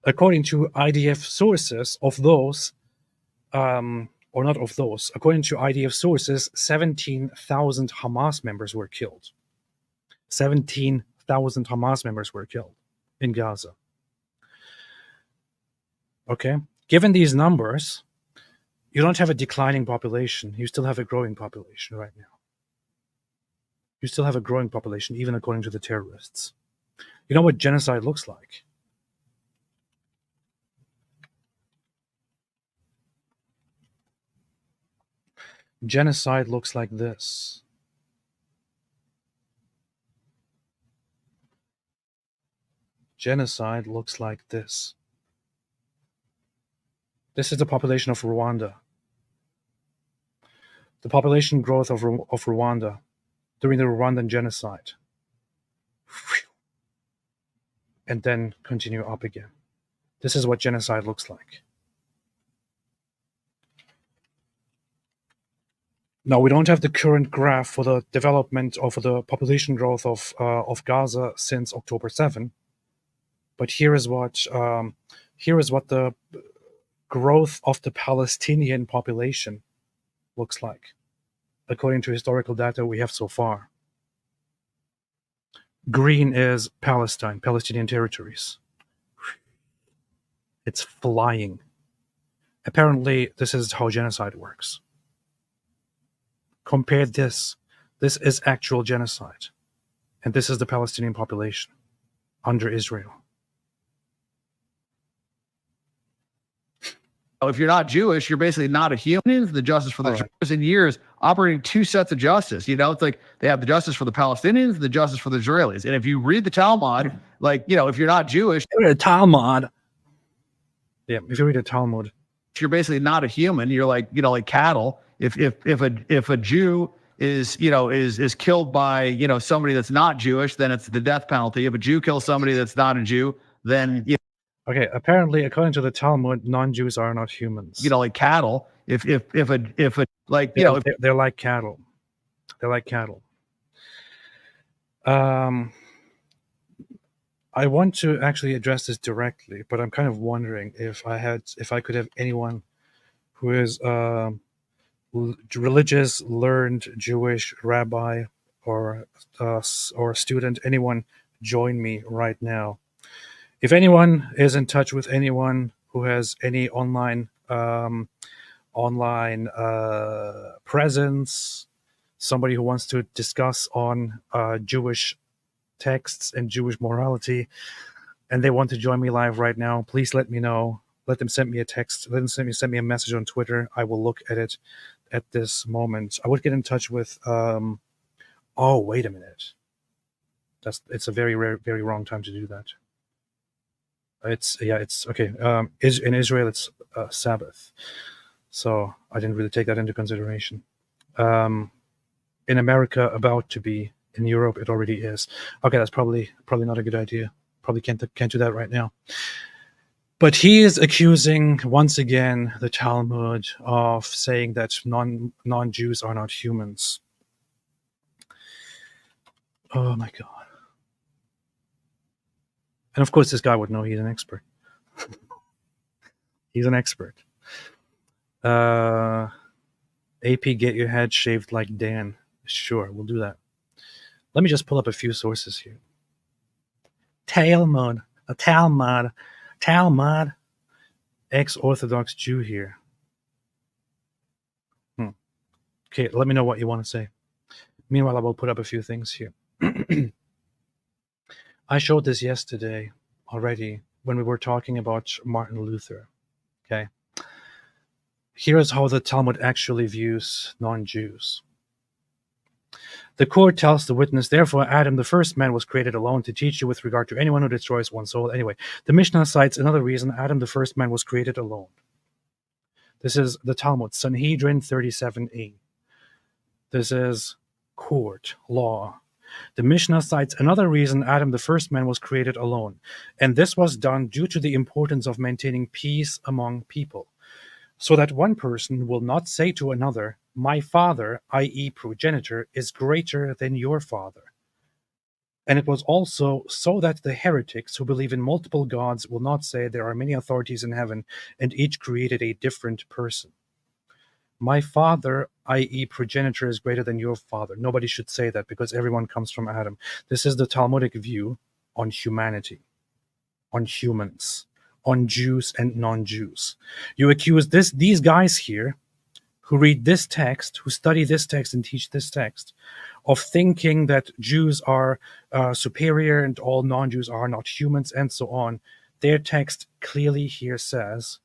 According to IDF sources, according to IDF sources, 17,000 Hamas members were killed. 17,000 Hamas members were killed in Gaza. Okay? Given these numbers, you don't have a declining population. You still have a growing population right now. You still have a growing population, even according to the terrorists. You know what genocide looks like? Genocide looks like this. Genocide looks like this. This is the population of Rwanda. The population growth of Rwanda during the Rwandan genocide. And then continue up again. This is what genocide looks like. Now, we don't have the current graph for the development or for the population growth of Gaza since October 7, but here is what the growth of the Palestinian population looks like, according to historical data we have so far. Green is Palestine, Palestinian territories. It's flying. Apparently, this is how genocide works. Compare this. This is actual genocide. And this is the Palestinian population under Israel. If you're not Jewish, you're basically not a human. The justice for the Jews in years operating two sets of justice. You know, it's like they have the justice for the Palestinians, the justice for the Israelis. And if you read the Talmud, like, you know, if you're not Jewish, the Talmud. Yeah, if you read the Talmud, you're basically not a human. You're like, you know, like cattle. If a Jew is, you know, is killed by, you know, somebody that's not Jewish, then it's the death penalty. If a Jew kills somebody that's not a Jew, then, you know, okay, apparently, according to the Talmud, non-Jews are not humans. you know, like cattle. If a like, you know, they're like cattle. They're like cattle. I want to actually address this directly, but I'm kind of wondering if I could have anyone who is religious, learned Jewish rabbi or student, anyone join me right now. If anyone is in touch with anyone who has any online presence, somebody who wants to discuss on Jewish texts and Jewish morality, and they want to join me live right now, please let me know. Let them send me a text. Let them send me a message on Twitter. I will look at it at this moment. I would get in touch with. Oh, wait a minute. It's a very wrong time to do that. It's okay. In Israel, it's Sabbath, so I didn't really take that into consideration. In America, about to be. In Europe, it already is. Okay, that's probably not a good idea. Probably can't do that right now. But he is accusing once again the Talmud of saying that non-Jews are not humans. Oh my God! And of course, this guy would know. He's an expert. He's an expert. AP, get your head shaved like Dan. Sure, we'll do that. Let me just pull up a few sources here. Talmud, ex-Orthodox Jew here. Okay, let me know what you want to say. Meanwhile, I will put up a few things here. I showed this yesterday already when we were talking about Martin Luther. Okay. Here is how the Talmud actually views non-Jews. The court tells the witness, therefore, Adam, the first man, was created alone to teach you with regard to anyone who destroys one's soul. Anyway, the Mishnah cites another reason Adam, the first man, was created alone. This is the Talmud, Sanhedrin 37a. This is court, law. The Mishnah cites another reason Adam, the first man, was created alone, and this was done due to the importance of maintaining peace among people, so that one person will not say to another, "My father," i.e., progenitor, "is greater than your father." And it was also so that the heretics who believe in multiple gods will not say there are many authorities in heaven and each created a different person. My father, i.e., progenitor, is greater than your father. Nobody should say that because everyone comes from Adam. This is the Talmudic view on humanity, on humans, on Jews and non-Jews. You accuse these guys here who read this text, who study this text and teach this text, of thinking that Jews are superior and all non-Jews are not humans and so on. Their text clearly here says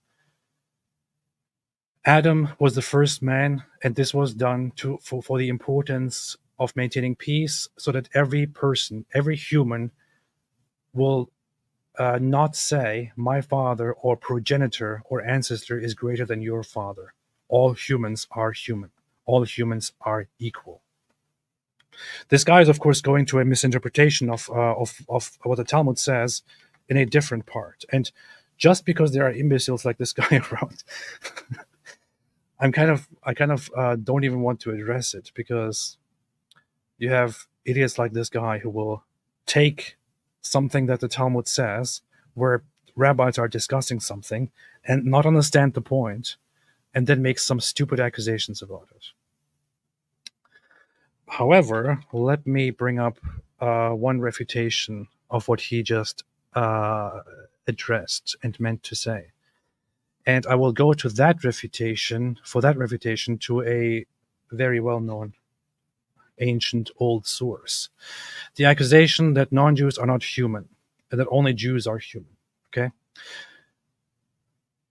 Adam was the first man, and this was done for the importance of maintaining peace, so that every person, every human, will not say, "My father or progenitor or ancestor is greater than your father." All humans are human. All humans are equal. This guy is, of course, going to a misinterpretation of what the Talmud says in a different part. And just because there are imbeciles like this guy around, I kind of don't even want to address it, because you have idiots like this guy who will take something that the Talmud says, where rabbis are discussing something, and not understand the point, and then make some stupid accusations about it. However, let me bring up one refutation of what he just addressed and meant to say. And I will go to that refutation, to a very well-known ancient old source. The accusation that non-Jews are not human, and that only Jews are human. Okay?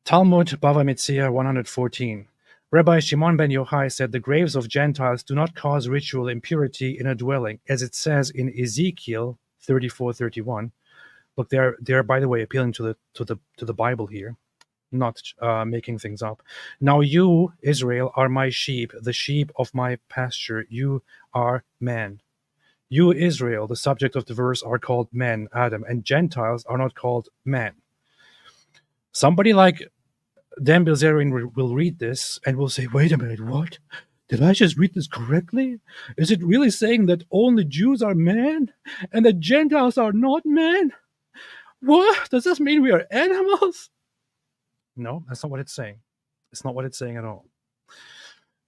Talmud Bava Metzia 114. Rabbi Shimon ben Yochai said the graves of Gentiles do not cause ritual impurity in a dwelling, as it says in Ezekiel 34:31. Look, they're by the way appealing to the Bible here, not making things up. Now you, Israel, are my sheep, the sheep of my pasture. You are man. You, Israel, the subject of the verse, are called men, Adam, and Gentiles are not called men. Somebody like Dan Bilzerian will read this and will say, "Wait a minute, what? Did I just read this correctly? Is it really saying that only Jews are men and that Gentiles are not men? What? Does this mean we are animals?" No, that's not what it's saying. It's not what it's saying at all.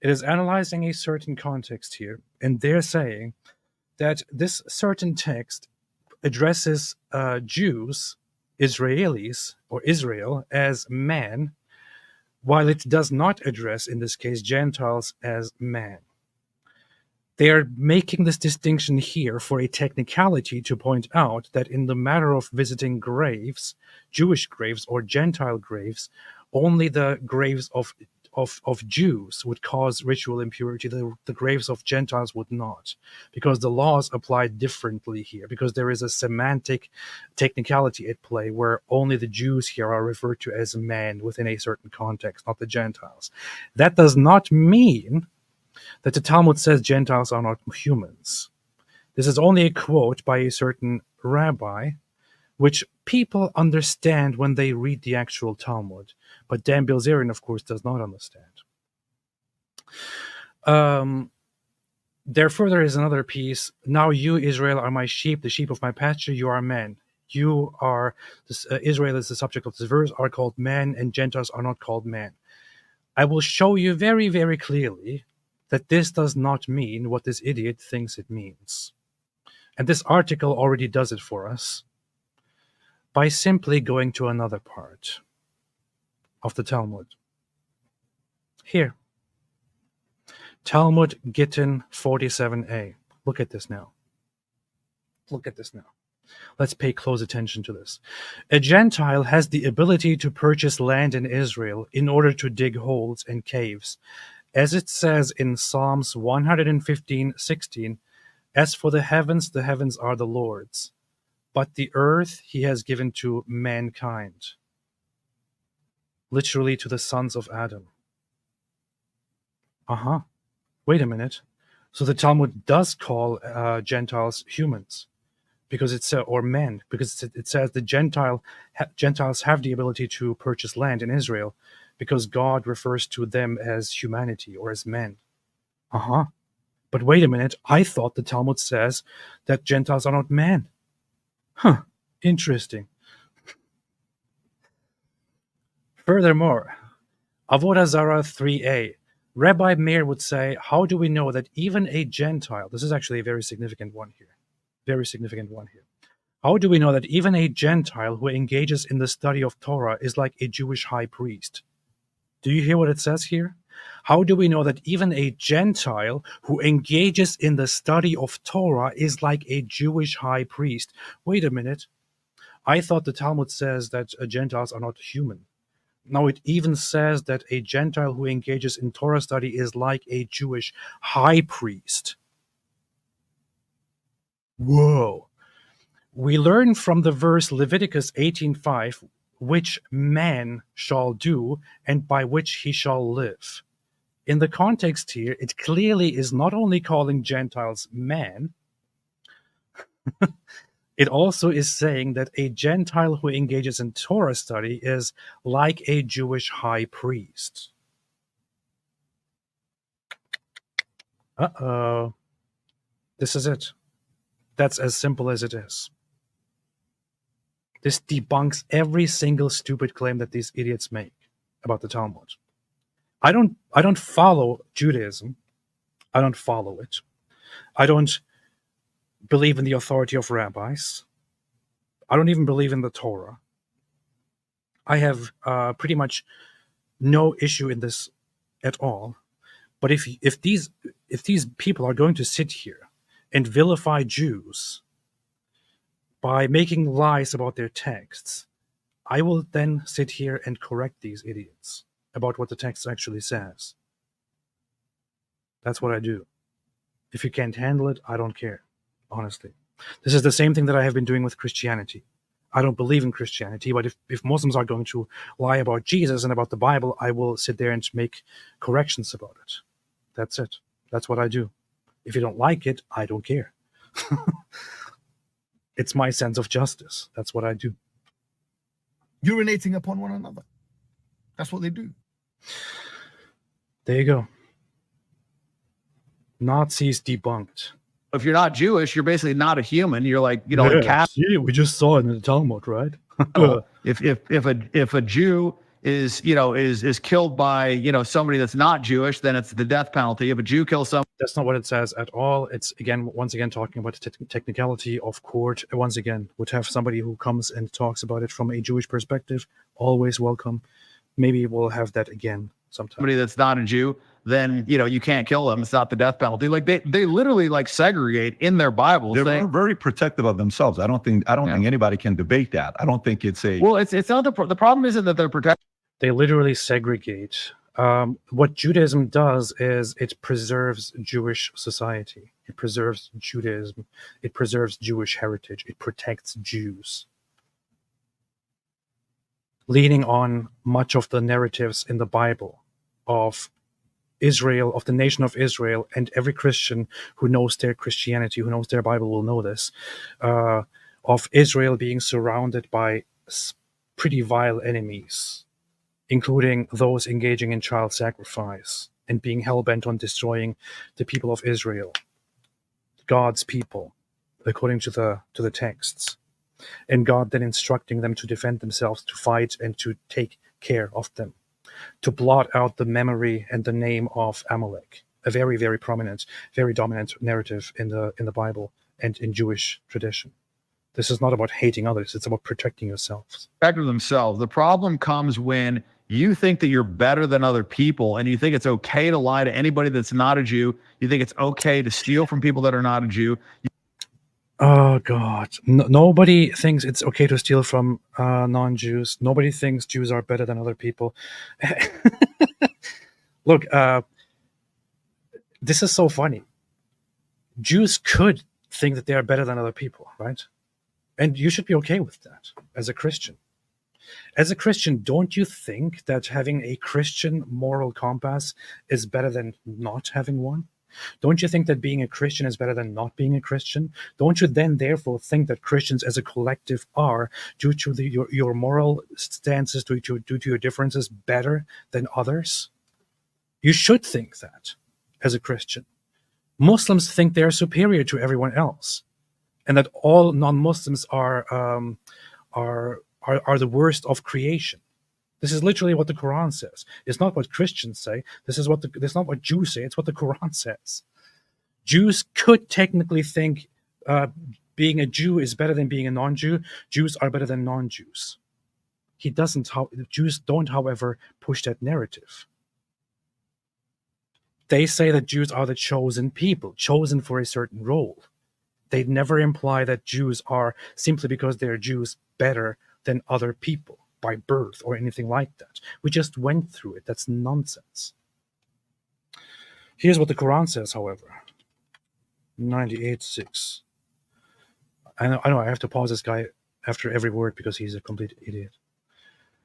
It is analyzing a certain context here, and they're saying that this certain text addresses Jews, Israelis, or Israel as man, while it does not address, in this case, Gentiles as man. They are making this distinction here for a technicality to point out that in the matter of visiting graves, Jewish graves or Gentile graves, only the graves of Jews would cause ritual impurity. The graves of Gentiles would not, because the laws apply differently here, because there is a semantic technicality at play where only the Jews here are referred to as men within a certain context, not the Gentiles. That does not mean that the Talmud says Gentiles are not humans. This is only a quote by a certain rabbi, which people understand when they read the actual Talmud. But Dan Bilzerian, of course, does not understand. Therefore, there is another piece. Now you, Israel, are my sheep, the sheep of my pasture. You are men. You are, Israel is the subject of this verse, are called men, and Gentiles are not called men. I will show you very, very clearly that this does not mean what this idiot thinks it means. And this article already does it for us by simply going to another part of the Talmud. Here. Talmud Gittin 47a. Look at this now. Look at this now. Let's pay close attention to this. A Gentile has the ability to purchase land in Israel in order to dig holes and caves. As it says in Psalms 115:16, as for the heavens are the Lord's, but the earth he has given to mankind. Literally to the sons of Adam. Wait a minute. So the Talmud does call Gentiles humans, because it's or men, because it says the Gentiles have the ability to purchase land in Israel, because God refers to them as humanity or as men. But wait a minute. I thought the Talmud says that Gentiles are not men. Interesting. Furthermore, Avodah Zarah 3a. Rabbi Meir would say, how do we know that even a Gentile, this is actually a very significant one here. How do we know that even a Gentile who engages in the study of Torah is like a Jewish high priest? Do you hear what it says here? How do we know that even a Gentile who engages in the study of Torah is like a Jewish high priest? Wait a minute. I thought the Talmud says that Gentiles are not human. Now it even says that a Gentile who engages in Torah study is like a Jewish high priest. Whoa. We learn from the verse Leviticus 18:5, which man shall do and by which he shall live. In the context here, it clearly is not only calling Gentiles man, it also is saying that a Gentile who engages in Torah study is like a Jewish high priest. Uh-oh. This is it. That's as simple as it is. This debunks every single stupid claim that these idiots make about the Talmud. I don't follow Judaism. I don't follow it. I don't believe in the authority of rabbis. I don't even believe in the Torah. I have pretty much no issue in this at all. But if these people are going to sit here and vilify Jews by making lies about their texts, I will then sit here and correct these idiots about what the text actually says. That's what I do. If you can't handle it, I don't care, honestly. This is the same thing that I have been doing with Christianity. I don't believe in Christianity, but if Muslims are going to lie about Jesus and about the Bible, I will sit there and make corrections about it. That's it. That's what I do. If you don't like it, I don't care. It's my sense of justice. That's what I do. Urinating upon one another. That's what they do. There you go. Nazis debunked. If you're not Jewish, you're basically not a human. You're like, like cat. Yeah, we just saw it in the Talmud, right? If a Jew is killed by somebody that's not Jewish, then it's the death penalty. If a Jew kills someone, that's not what it says at all. It's once again talking about the technicality of court. Once again, would have somebody who comes and talks about it from a Jewish perspective. Always welcome. Maybe we'll have that again sometime. Somebody that's not a Jew, then you can't kill them. It's not the death penalty. Like they literally like segregate in their Bible. They're very protective of themselves. I don't think anybody can debate that. I don't think it's a it's not the problem isn't that they're protected. They literally segregate. What Judaism does is it preserves Jewish society. It preserves Judaism. It preserves Jewish heritage. It protects Jews. Leaning on much of the narratives in the Bible of Israel, of the nation of Israel, and every Christian who knows their Christianity, who knows their Bible will know this, of Israel being surrounded by pretty vile enemies, including those engaging in child sacrifice and being hell-bent on destroying the people of Israel, God's people, according to the texts. And God then instructing them to defend themselves, to fight, and to take care of them, to blot out the memory and the name of Amalek, a very, very prominent, very dominant narrative in the Bible and in Jewish tradition. This is not about hating others. It's about protecting yourselves. Protect themselves. The problem comes when you think that you're better than other people, and you think it's okay to lie to anybody that's not a Jew. You think it's okay to steal from people that are not a Jew. Oh, God. Nobody thinks it's okay to steal from non-Jews. Nobody thinks Jews are better than other people. Look, this is so funny. Jews could think that they are better than other people, right? And you should be okay with that as a Christian. As a Christian, don't you think that having a Christian moral compass is better than not having one? Don't you think that being a Christian is better than not being a Christian? Don't you then therefore think that Christians as a collective are, due to your moral stances, due to your differences, better than others? You should think that as a Christian. Muslims think they are superior to everyone else, and that all non-Muslims are the worst of creation. This is literally what the Quran says. It's not what Christians say. This is not what Jews say. It's what the Quran says. Jews could technically think being a Jew is better than being a non-Jew. Jews are better than non-Jews. Jews don't, however, push that narrative. They say that Jews are the chosen people, chosen for a certain role. They never imply that Jews are, simply because they're Jews, better than other people by birth or anything like that. We just went through it. That's nonsense. Here's what the Quran says, however. 98:6. I know I have to pause this guy after every word because he's a complete idiot.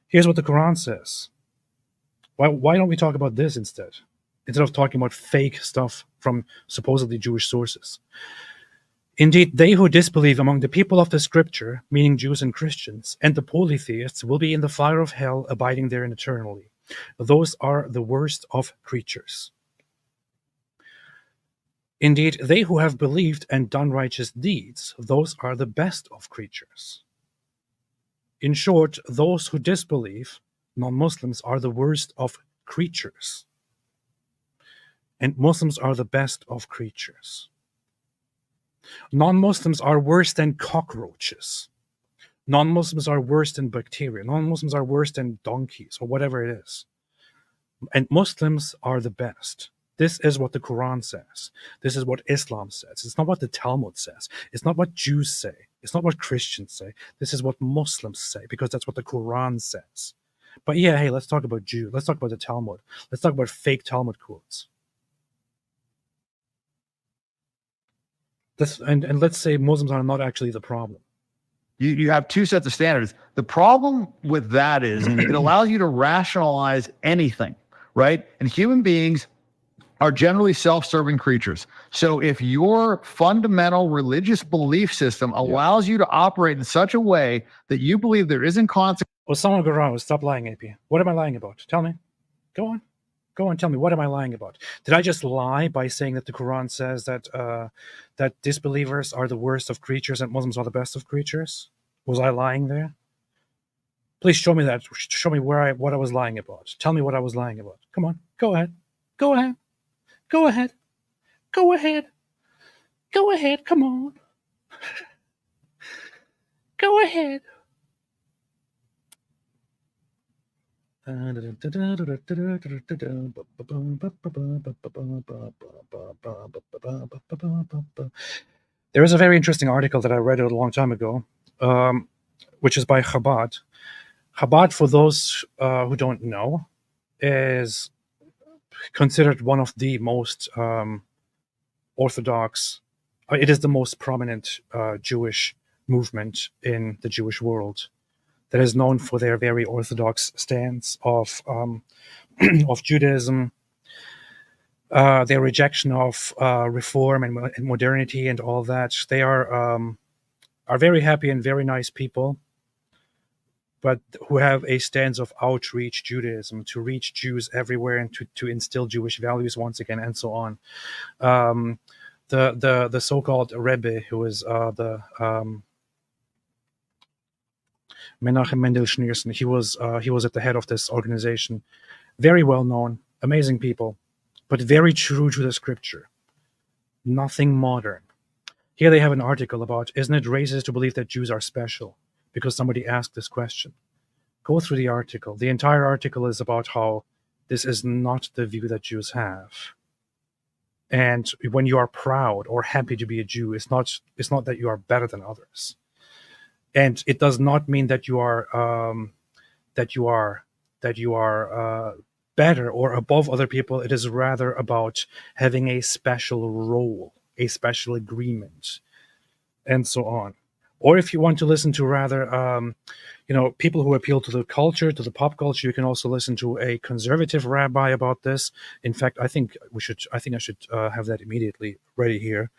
Here's what the Quran says. Why don't we talk about this instead of talking about fake stuff from supposedly Jewish sources? Indeed, they who disbelieve among the people of the scripture, meaning Jews and Christians, and the polytheists will be in the fire of hell, abiding therein eternally. Those are the worst of creatures. Indeed, they who have believed and done righteous deeds, those are the best of creatures. In short, those who disbelieve, non-Muslims, are the worst of creatures. And Muslims are the best of creatures. Non-Muslims are worse than cockroaches. Non-Muslims are worse than bacteria. Non-Muslims are worse than donkeys or whatever it is. And Muslims are the best. This is what the Quran says. This is what Islam says. It's not what the Talmud says. It's not what Jews say. It's not what Christians say. This is what Muslims say, because that's what the Quran says. But yeah, hey, let's talk about Jews. Let's talk about the Talmud. Let's talk about fake Talmud quotes. And let's say Muslims are not actually the problem. You have two sets of standards. The problem with that is it allows you to rationalize anything, right? And human beings are generally self-serving creatures. So if your fundamental religious belief system allows you to operate in such a way that you believe there isn't consequence. Osama Garan, stop lying, AP. What am I lying about? Tell me. Go on. Go on, tell me, what am I lying about? Did I just lie by saying that the Quran says that that disbelievers are the worst of creatures and Muslims are the best of creatures? Was I lying there? Please show me that. Show me what I was lying about. Tell me what I was lying about. Come on, go ahead. Go ahead. Go ahead. Go ahead. Go ahead. Come on. Go ahead. There is a very interesting article that I read a long time ago, which is by Chabad. Chabad, for those who don't know, is considered one of the most orthodox. It is the most prominent Jewish movement in the Jewish world, that is known for their very orthodox stance of of Judaism, their rejection of reform and modernity and all that. They are very happy and very nice people, but who have a stance of outreach Judaism, to reach Jews everywhere and to instill Jewish values once again, and so on. The so-called Rebbe, who is the Menachem Mendel Schneerson, he was at the head of this organization. Very well known, amazing people, but very true to the scripture. Nothing modern. Here they have an article about, isn't it racist to believe that Jews are special? Because somebody asked this question. Go through the article. The entire article is about how this is not the view that Jews have. And when you are proud or happy to be a Jew, it's not that you are better than others. And it does not mean that you are better or above other people. It is rather about having a special role, a special agreement, and so on. Or if you want to listen to rather, people who appeal to the culture, to the pop culture, you can also listen to a conservative rabbi about this. In fact, I think I should have that immediately ready here.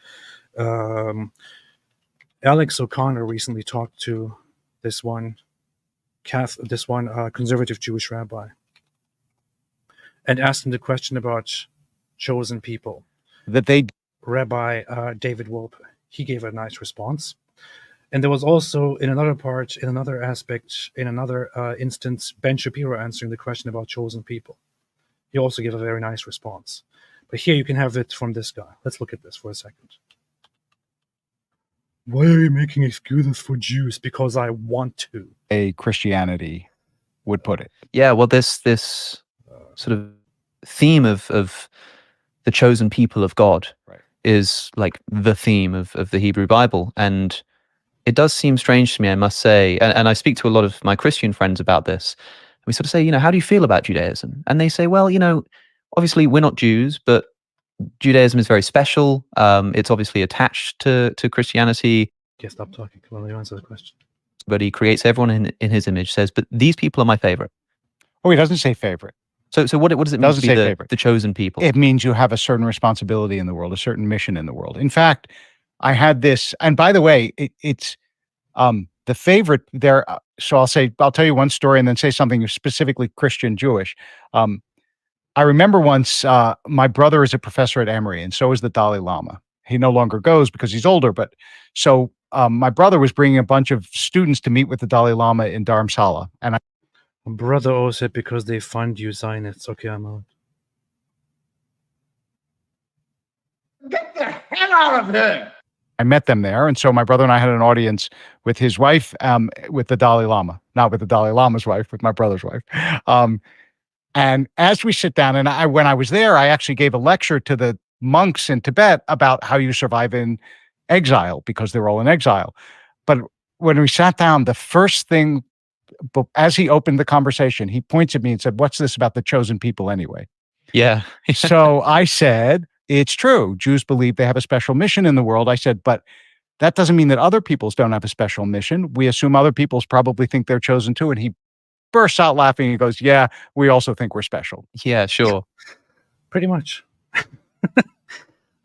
Alex O'Connor recently talked to this one conservative Jewish rabbi and asked him the question about chosen people. Rabbi David Wolpe, he gave a nice response. And there was also, in another instance, Ben Shapiro answering the question about chosen people. He also gave a very nice response. But here you can have it from this guy. Let's look at this for a second. Why are you making excuses for Jews? Because I want to. A Christianity would put it. Yeah, well, this sort of theme of the chosen people of God is like the theme of the Hebrew Bible. And it does seem strange to me, I must say, and I speak to a lot of my Christian friends about this. We sort of say, how do you feel about Judaism? And they say, well, obviously we're not Jews, but Judaism is very special. It's obviously attached to Christianity. Okay, stop talking. Come on, you answer the question. But he creates everyone in his image, says, but these people are my favorite. Oh, he doesn't say favorite. So what does it mean to be the chosen people? It means you have a certain responsibility in the world, a certain mission in the world. In fact, I had this, and by the way, it's the favorite there. So I'll tell you one story and then say something specifically Christian Jewish. I remember once my brother is a professor at Emory, and so is the Dalai Lama. He no longer goes because he's older, but so my brother was bringing a bunch of students to meet with the Dalai Lama in Dharamsala, and my brother always said because they fund you Zionists. Okay, I'm out. Get the hell out of here! I met them there, and so my brother and I had an audience with his wife, with the Dalai Lama, not with the Dalai Lama's wife, with my brother's wife. And as we sit down, and when I was there, I actually gave a lecture to the monks in Tibet about how you survive in exile, because they're all in exile. But when we sat down, the first thing, as he opened the conversation, he points at me and said, "What's this about the chosen people anyway?" Yeah. So I said, "It's true. Jews believe they have a special mission in the world." I said, "But that doesn't mean that other peoples don't have a special mission. We assume other peoples probably think they're chosen too." And he bursts out laughing. He goes, "Yeah, we also think we're special." Yeah, sure. Pretty much.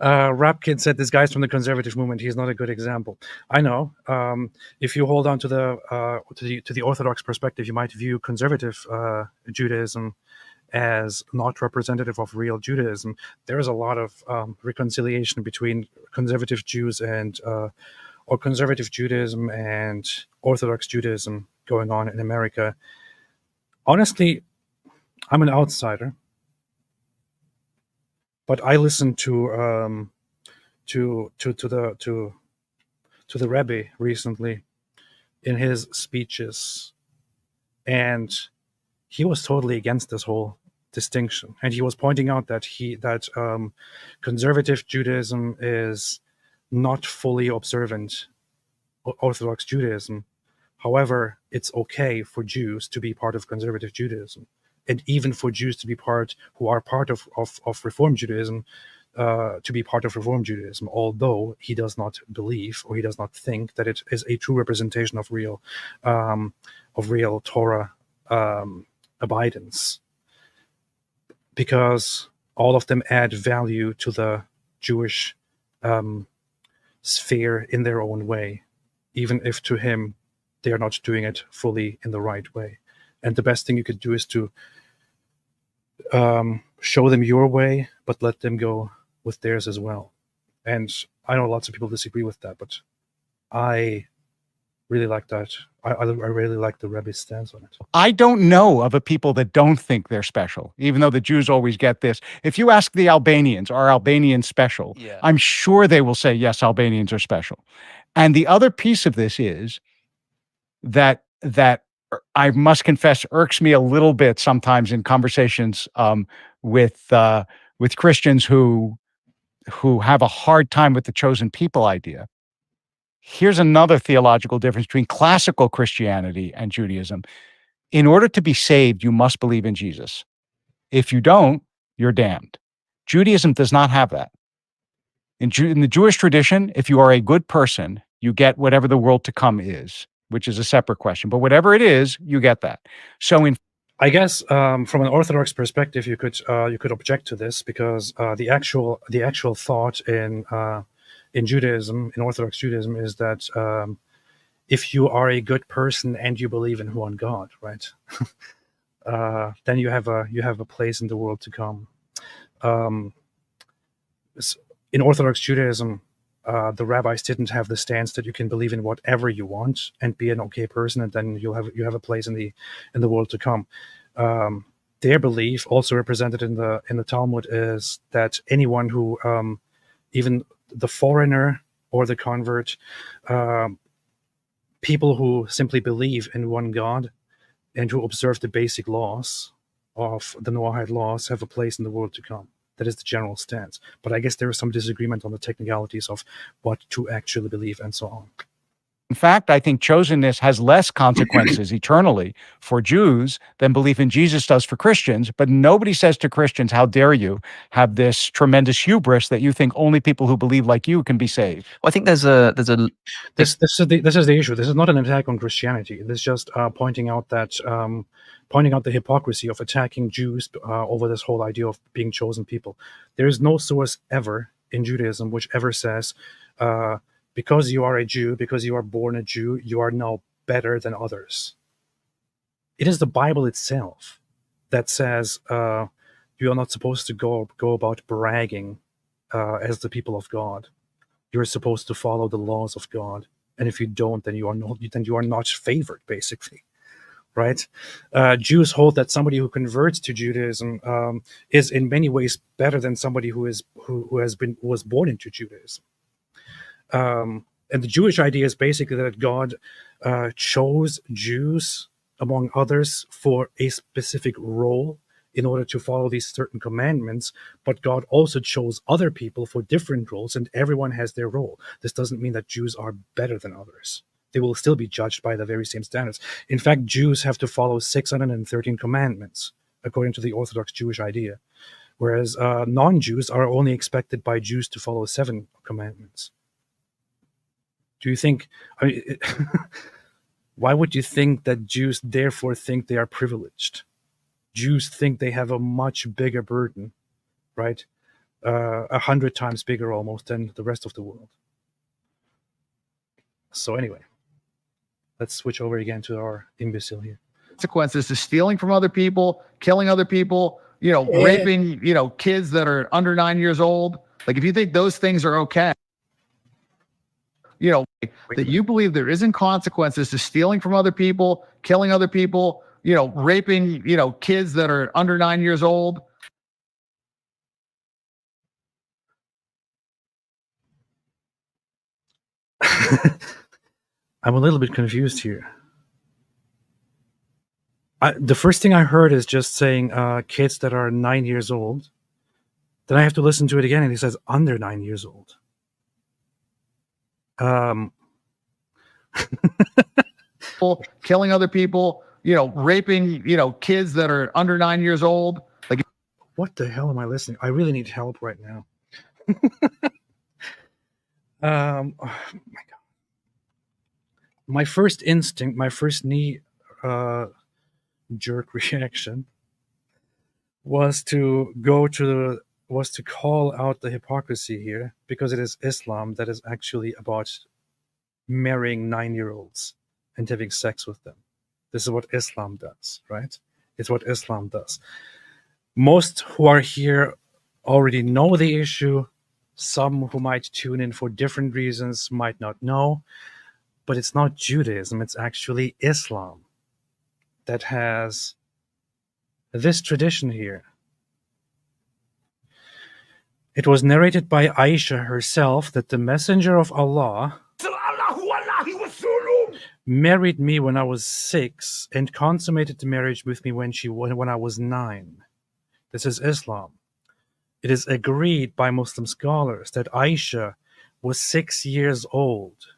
Rapkid said, "This guy's from the conservative movement. He's not a good example." I know. If you hold on to the Orthodox perspective, you might view conservative Judaism as not representative of real Judaism. There is a lot of reconciliation between conservative Jews and or conservative Judaism and Orthodox Judaism going on in America. Honestly, I'm an outsider, but I listened to the Rebbe recently in his speeches, and he was totally against this whole distinction, and he was pointing out that conservative Judaism is not fully observant Orthodox Judaism. However, it's okay for Jews to be part of conservative Judaism, and even for Jews to be who are part of Reform Judaism, to be part of Reform Judaism, although he does not believe or he does not think that it is a true representation of real Torah abidance, because all of them add value to the Jewish sphere in their own way, even if to him they are not doing it fully in the right way. And the best thing you could do is to show them your way, but let them go with theirs as well. And I know lots of people disagree with that, but I really like that. I really like the Rebbe's stance on it. I don't know of a people that don't think they're special, even though the Jews always get this. If you ask the Albanians, are Albanians special? Yeah. I'm sure they will say, yes, Albanians are special. And the other piece of this is that I must confess irks me a little bit sometimes in conversations with Christians who have a hard time with the chosen people idea. Here's another theological difference between classical Christianity and Judaism. In order to be saved, you must believe in Jesus. If you don't, you're damned. Judaism does not have that. In the Jewish tradition, if you are a good person, you get whatever the world to come is, which is a separate question. But whatever it is, you get that. So in I guess from an Orthodox perspective, you could object to this because the actual thought in Judaism, in Orthodox Judaism, is that if you are a good person and you believe in one God, right, then you have a place in the world to come. In Orthodox Judaism, the rabbis didn't have the stance that you can believe in whatever you want and be an okay person, and then you have a place in the world to come. Their belief, also represented in the Talmud, is that anyone who, even the foreigner or the convert, people who simply believe in one God and who observe the basic laws of the Noahide laws, have a place in the world to come. That is the general stance. But I guess there is some disagreement on the technicalities of what to actually believe and so on. In fact, I think chosenness has less consequences eternally for Jews than belief in Jesus does for Christians. But nobody says to Christians, how dare you have this tremendous hubris that you think only people who believe like you can be saved. Well, I think there's This is the issue. This is not an attack on Christianity. This is just pointing out the hypocrisy of attacking Jews over this whole idea of being chosen people. There is no source ever in Judaism which ever says, because you are a Jew, because you are born a Jew, you are now better than others. It is the Bible itself that says you are not supposed to go about bragging as the people of God. You're supposed to follow the laws of God, and if you don't, then you are not favored, basically, right? Jews hold that somebody who converts to Judaism is in many ways better than somebody who was born into Judaism. And the Jewish idea is basically that God chose Jews, among others, for a specific role in order to follow these certain commandments, but God also chose other people for different roles, and everyone has their role. This doesn't mean that Jews are better than others. They will still be judged by the very same standards. In fact, Jews have to follow 613 commandments, according to the Orthodox Jewish idea, whereas non-Jews are only expected by Jews to follow 7 commandments. Do you think, why would you think that Jews therefore think they are privileged? Jews think they have a much bigger burden, right? 100 times bigger almost than the rest of the world. So anyway, let's switch over again to our imbecile here. Consequences to stealing from other people, killing other people, raping, kids that are under 9 years old. Like, if you think those things are okay, that you believe there isn't consequences to stealing from other people, killing other people, raping, kids that are under 9 years old. I'm a little bit confused here. The first thing I heard is just saying kids that are 9 years old. Then I have to listen to it again, and he says under 9 years old. Killing other people, raping, kids that are under 9 years old. Like, what the hell am I listening? I really need help right now. Oh my God. My first instinct, my first knee jerk reaction was to call out the hypocrisy here, because it is Islam that is actually about marrying 9-year-olds and having sex with them. This is what Islam does, right? It's what Islam does. Most who are here already know the issue. Some who might tune in for different reasons might not know. But it's not Judaism, it's actually Islam that has this tradition here. It was narrated by Aisha herself that the Messenger of Allah married me when I was 6 and consummated the marriage with me when I was 9. This is Islam. It is agreed by Muslim scholars that Aisha was 6 years old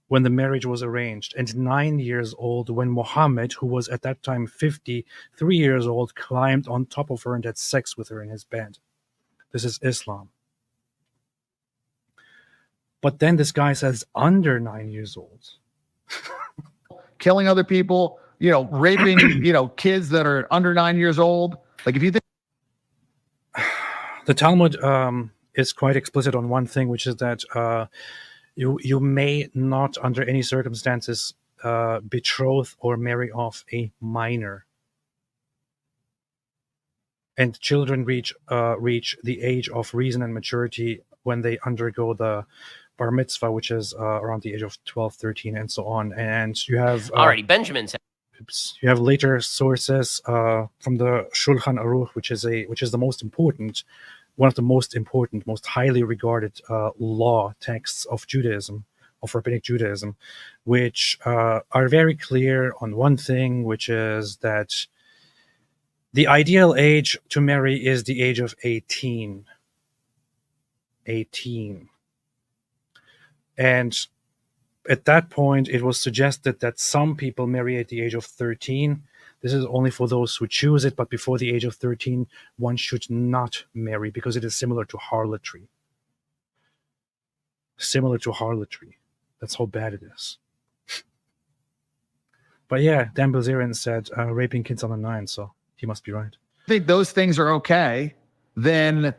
when the marriage was arranged, and 9 years old when Muhammad, who was at that time 53 years old, climbed on top of her and had sex with her in his bed. This is Islam. But then this guy says under 9 years old. killing other people, raping, kids that are under 9 years old. Like, if you think The Talmud is quite explicit on one thing, which is that you may not, under any circumstances, betroth or marry off a minor. And children reach the age of reason and maturity when they undergo the bar mitzvah, which is around the age of 12, 13, and so on. And you have Already, Benjamin said. you have later sources from the Shulchan Aruch, which is the most important, one of the most important, most highly regarded law texts of Judaism, of rabbinic Judaism, which are very clear on one thing, which is that the ideal age to marry is the age of 18. 18. And at that point, it was suggested that some people marry at the age of 13. This is only for those who choose it, but before the age of 13, one should not marry because it is similar to harlotry. Similar to harlotry. That's how bad it is. But yeah, Dan Bilzerian said raping kids under 9, so he must be right. I think those things are okay, then,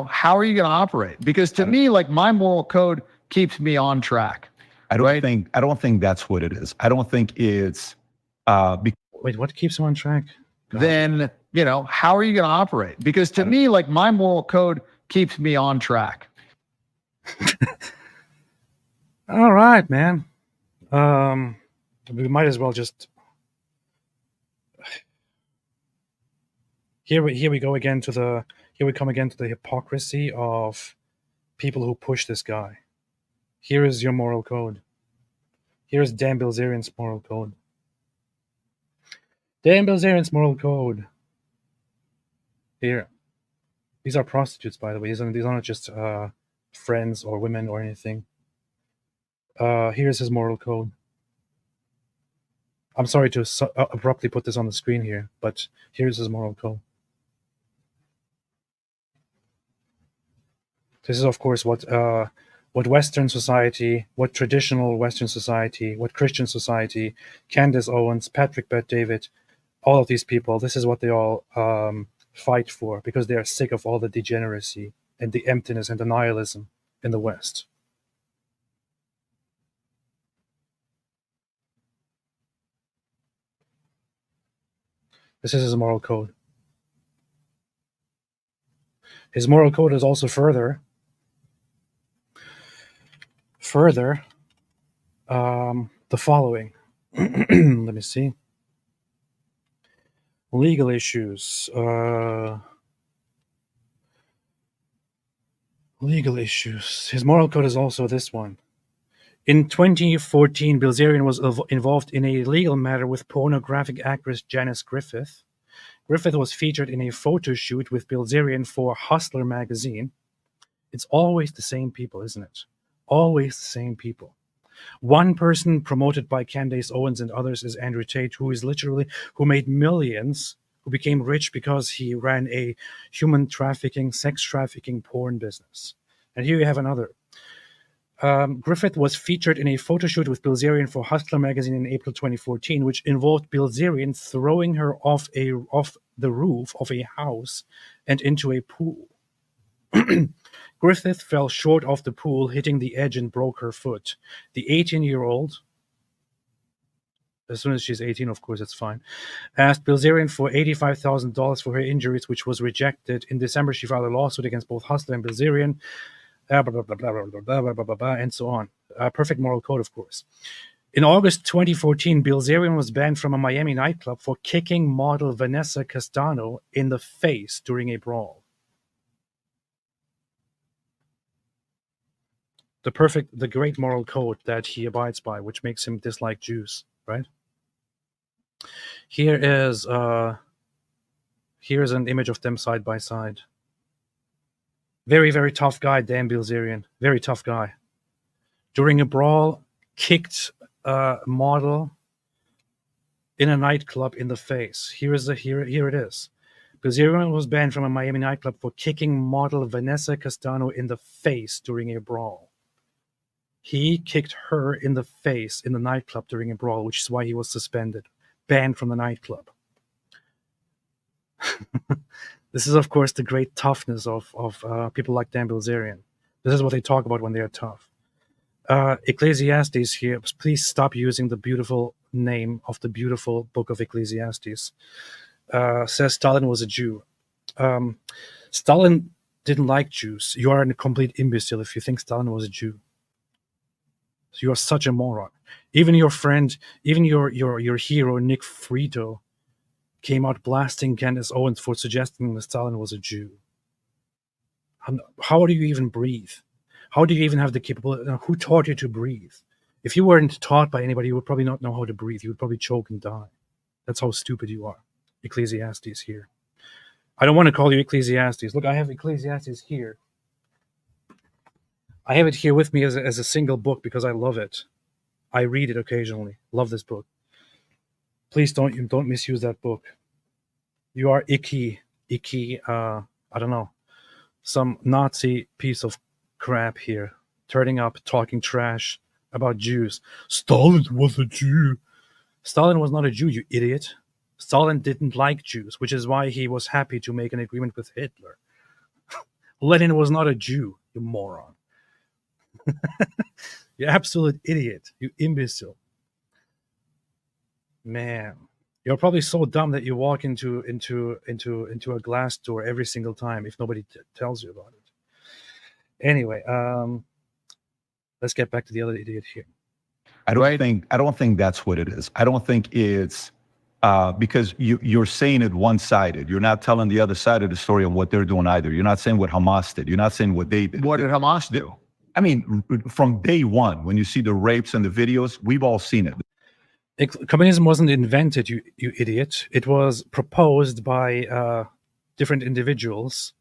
how are you going to operate? Because to me, like, my moral code keeps me on track. I don't think that's what it is. I don't think it's Wait, what keeps him on track? God. Then, how are you going to operate? Because to me, like, my moral code keeps me on track. All right, man. We might as well just here we go again to the hypocrisy of people who push this guy. Here is your moral code. Here is Dan Bilzerian's moral code. Dan Bilzerian's moral code. Here. These are prostitutes, by the way. These are not just friends or women or anything. Here's his moral code. I'm sorry to abruptly put this on the screen here, but here's his moral code. This is, of course, what Western society, what traditional Western society, what Christian society, Candace Owens, Patrick Bet-David, all of these people, this is what they all fight for, because they are sick of all the degeneracy and the emptiness and the nihilism in the West. This is his moral code. His moral code is also further the following. Let me see. Legal issues. Legal issues. His moral code is also this one. In 2014, Bilzerian was involved in a legal matter with pornographic actress Janice Griffith. Griffith was featured in a photo shoot with Bilzerian for Hustler magazine. It's always the same people, isn't it? Always the same people. One person promoted by Candace Owens and others is Andrew Tate, who made millions, who became rich because he ran a human trafficking, sex trafficking porn business. And here you have another. Griffith was featured in a photo shoot with Bilzerian for Hustler magazine in April 2014, which involved Bilzerian throwing her off the roof of a house and into a pool. Griffith fell short of the pool, hitting the edge and broke her foot. The 18-year-old, as soon as she's 18, of course, it's fine, asked Bilzerian for $85,000 for her injuries, which was rejected. In December, she filed a lawsuit against both Hustler and Bilzerian, blah, blah, blah, blah, blah, blah, blah, blah, blah, blah, and so on. Perfect moral code, of course. In August 2014, Bilzerian was banned from a Miami nightclub for kicking model Vanessa Castano in the face during a brawl. The great moral code that he abides by, which makes him dislike Jews, right? Here's an image of them side by side. Very, very tough guy, Dan Bilzerian. Very tough guy. During a brawl, kicked a model in a nightclub in the face. Here it is. Bilzerian was banned from a Miami nightclub for kicking model Vanessa Castano in the face during a brawl. He kicked her in the face in the nightclub during a brawl, which is why he was suspended, banned from the nightclub. This is, of course, the great toughness of people like Dan Bilzerian. This is what they talk about when they are tough. Ecclesiastes here, please stop using the beautiful name of the beautiful book of Ecclesiastes. Says Stalin was a Jew. Stalin didn't like Jews. You are a complete imbecile if you think Stalin was a Jew. So you are such a moron. Even your friend, even your hero, Nick Frito, came out blasting Candace Owens for suggesting that Stalin was a Jew. How do you even breathe? How do you even have the capability? Who taught you to breathe? If you weren't taught by anybody, you would probably not know how to breathe. You would probably choke and die. That's how stupid you are. Ecclesiastes here. I don't want to call you Ecclesiastes. Look, I have Ecclesiastes here. I have it here with me as a single book because I love it. I read it occasionally. Love this book. Please don't misuse that book. You are icky, I don't know, some Nazi piece of crap here, turning up, talking trash about Jews. Stalin was a Jew. Stalin was not a Jew, you idiot. Stalin didn't like Jews, which is why he was happy to make an agreement with Hitler. Lenin was not a Jew, you moron. You absolute idiot, you imbecile. Man, you're probably so dumb that you walk into a glass door every single time if nobody tells you about it. Anyway, let's get back to the other idiot here. I don't think that's what it is. I don't think it's because you're saying it one-sided. You're not telling the other side of the story of what they're doing either. You're not saying what Hamas did. You're not saying what they did. What did Hamas do? I mean, from day one, when you see the rapes and the videos, we've all seen it. Communism wasn't invented, you idiot. It was proposed by different individuals.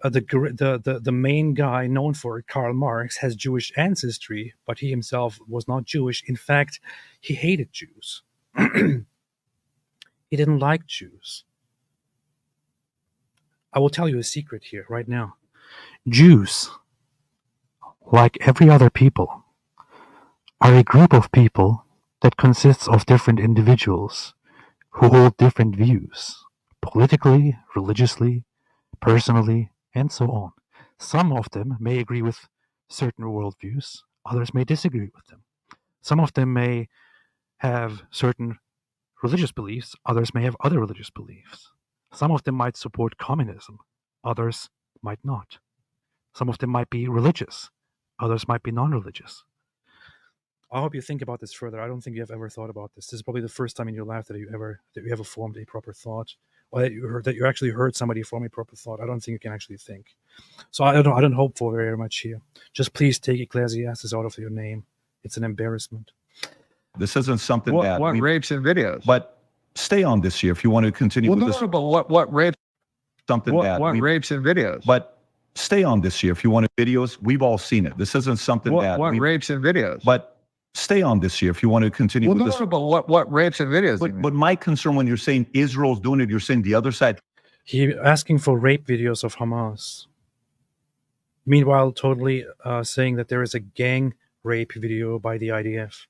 The main guy known for it, Karl Marx, has Jewish ancestry, but he himself was not Jewish. In fact, he hated Jews. He didn't like Jews. I will tell you a secret here right now. Jews, like every other people, are a group of people that consists of different individuals who hold different views, politically, religiously, personally, and so on. Some of them may agree with certain worldviews, others may disagree with them. Some of them may have certain religious beliefs, others may have other religious beliefs. Some of them might support communism, others might not. Some of them might be religious, others might be non-religious. I hope you think about this further. I don't think you have ever thought about this. This is probably the first time in your life that you ever formed a proper thought, or that you actually heard somebody form a proper thought. I don't think you can actually think. So I don't hope for very much here. Just please take Ecclesiastes out of your name. It's an embarrassment. This isn't something What rapes and videos? But stay on this year if you want to continue with this. But what rapes? Something what rapes and videos? But stay on this year if you want to videos. We've all seen it. This isn't something what rapes and videos? But stay on this year if you want to continue with this. But what rapes and videos? But my concern when you're saying Israel's doing it, you're saying the other side. He asking for rape videos of Hamas. Meanwhile, totally saying that there is a gang rape video by the IDF.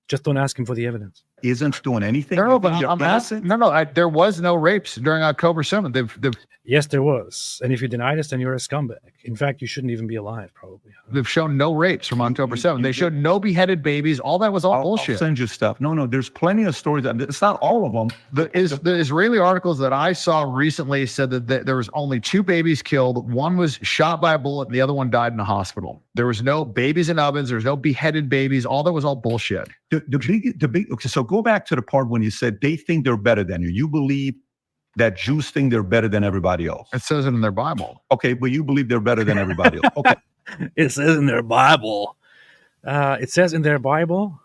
Just don't ask him for the evidence. Isn't doing anything. No, but I'm asking. No. There was no rapes during October 7th. Yes, there was. And if you deny this, then you're a scumbag. In fact, you shouldn't even be alive, probably. They've shown no rapes from October 7th. They showed no beheaded babies. All that was all bullshit. I'll send you stuff. No, there's plenty of stories. It's not all of them. The Israeli articles that I saw recently said that there was only 2 babies killed. One was shot by a bullet, and the other one died in a hospital. There was no babies in ovens. There was no beheaded babies. All that was all bullshit. Okay, so go back to the part when you said they think they're better than you. You believe that Jews think they're better than everybody else. It says it in their Bible. Okay, but you believe they're better than everybody else. Okay. It says in their Bible. It says in their Bible.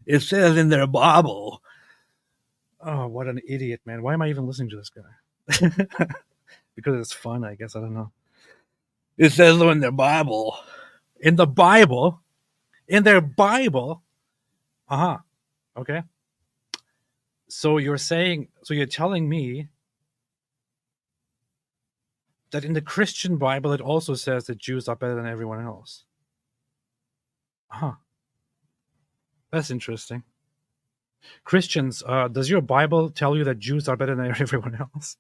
It says in their Bible. Oh, what an idiot, man. Why am I even listening to this guy? Because it's fun, I guess. I don't know. It says in their Bible. In the Bible? In their Bible? Uh-huh. Okay. So you're telling me that in the Christian Bible it also says that Jews are better than everyone else. Huh. That's interesting. Christians, does your Bible tell you that Jews are better than everyone else?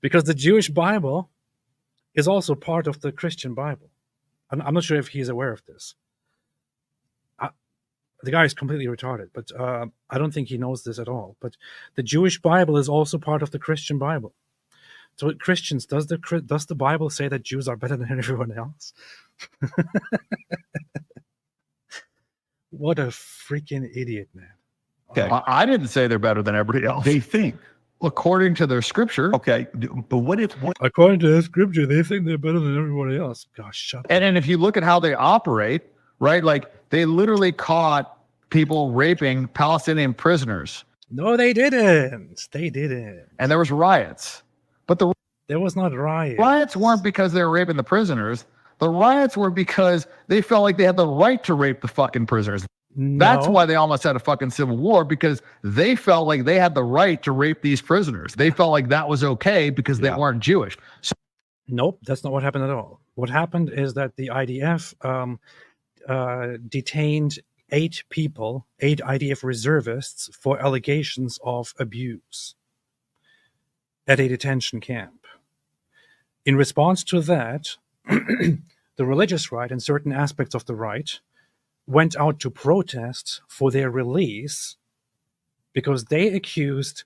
Because the Jewish Bible is also part of the Christian Bible. I'm not sure if he's aware of this. The guy is completely retarded, but I don't think he knows this at all. But the Jewish Bible is also part of the Christian Bible. So Christians, does the Bible say that Jews are better than everyone else? What a freaking idiot, man. Okay. I didn't say they're better than everybody else. They think. According to their scripture. Okay, but what if... According to the scripture, they think they're better than everybody else. Gosh, shut up. And if you look at how they operate, right? Like they literally caught people raping Palestinian prisoners. No, they didn't. They didn't. And there was riots. But there was not riots. Riots weren't because they were raping the prisoners. The riots were because they felt like they had the right to rape the fucking prisoners. No. That's why they almost had a fucking civil war, because they felt like they had the right to rape these prisoners. They felt like that was okay because they weren't Jewish. So nope, that's not what happened at all. What happened is that the IDF detained 8 IDF reservists for allegations of abuse at a detention camp. In response to that, the religious right and certain aspects of the right went out to protest for their release because they accused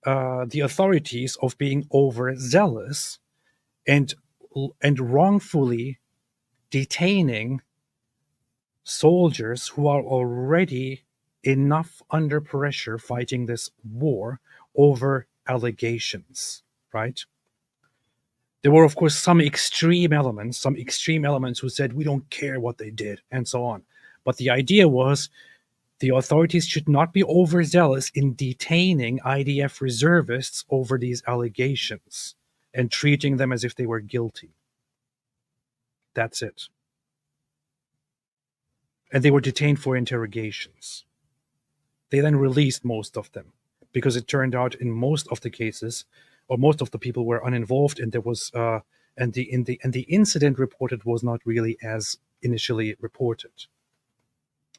the authorities of being overzealous and wrongfully detaining soldiers who are already enough under pressure fighting this war over allegations, right? There were, of course, some extreme elements who said, we don't care what they did, and so on. But the idea was the authorities should not be overzealous in detaining IDF reservists over these allegations and treating them as if they were guilty. That's it. And they were detained for interrogations. They then released most of them because it turned out in most of the cases, or most of the people were uninvolved, and there was and the incident reported was not really as initially reported.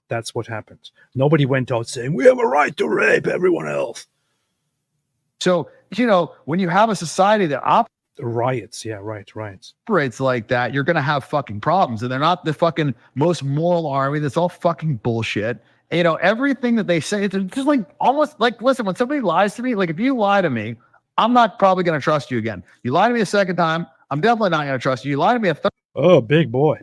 That's what happened. Nobody went out saying, we have a right to rape everyone else. So, when you have a society that riots, yeah, right. operates like that, you're going to have fucking problems. And they're not the fucking most moral army. That's all fucking bullshit. And, everything that they say, it's just like almost like, listen, when somebody lies to me, like if you lie to me, I'm not probably going to trust you again. You lie to me a second time, I'm definitely not going to trust you. You lie to me a third. Oh, big boy.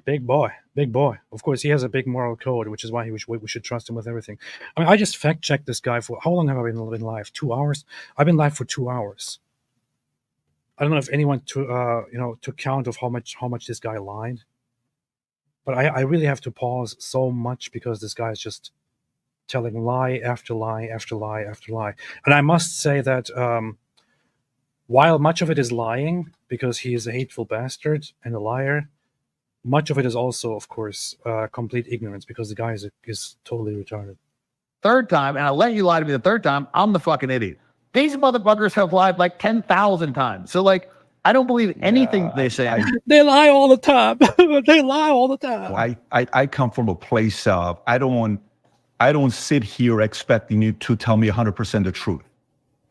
Of course, he has a big moral code, which is why we should trust him with everything. I mean, I just fact-checked this guy for, how long have I been live? 2 hours? I've been live for 2 hours. I don't know if anyone took count of how much this guy lied. But I really have to pause so much because this guy is just telling lie after lie after lie after lie. And I must say that while much of it is lying, because he is a hateful bastard and a liar, much of it is also, of course, complete ignorance, because the guy is totally retarded. Third time, and I let you lie to me the third time, I'm the fucking idiot. These motherfuckers have lied like 10,000 times. So, like, I don't believe anything they say. They lie all the time. They lie all the time. Well, I come from a place of, I don't sit here expecting you to tell me 100% the truth.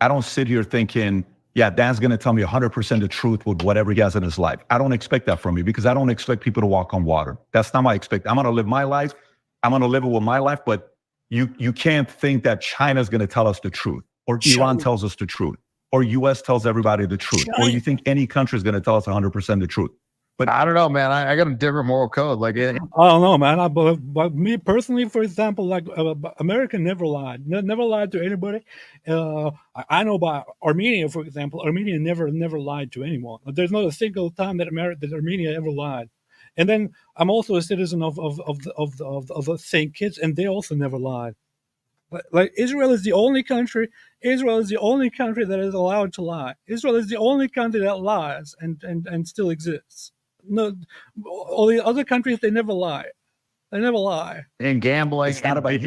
I don't sit here thinking, yeah, Dan's going to tell me 100% the truth with whatever he has in his life. I don't expect that from you, because I don't expect people to walk on water. That's not my expect. I'm going to live my life. I'm going to live it with my life. But you can't think that China's going to tell us the truth, or Iran tells us the truth, or US tells everybody the truth, or you think any country is going to tell us 100% the truth. But I don't know, man. I got a different moral code. Like, I don't know, man. But me personally, for example, like America never lied. Never lied to anybody. I know about Armenia, for example. Armenia never lied to anyone. There's not a single time that Armenia ever lied. And then I'm also a citizen of the St. Kitts, and they also never lied. Like Israel is the only country. Israel is the only country that is allowed to lie. Israel is the only country that lies and still exists. No, all the other countries, they never lie. They never lie. In gambling, It's not about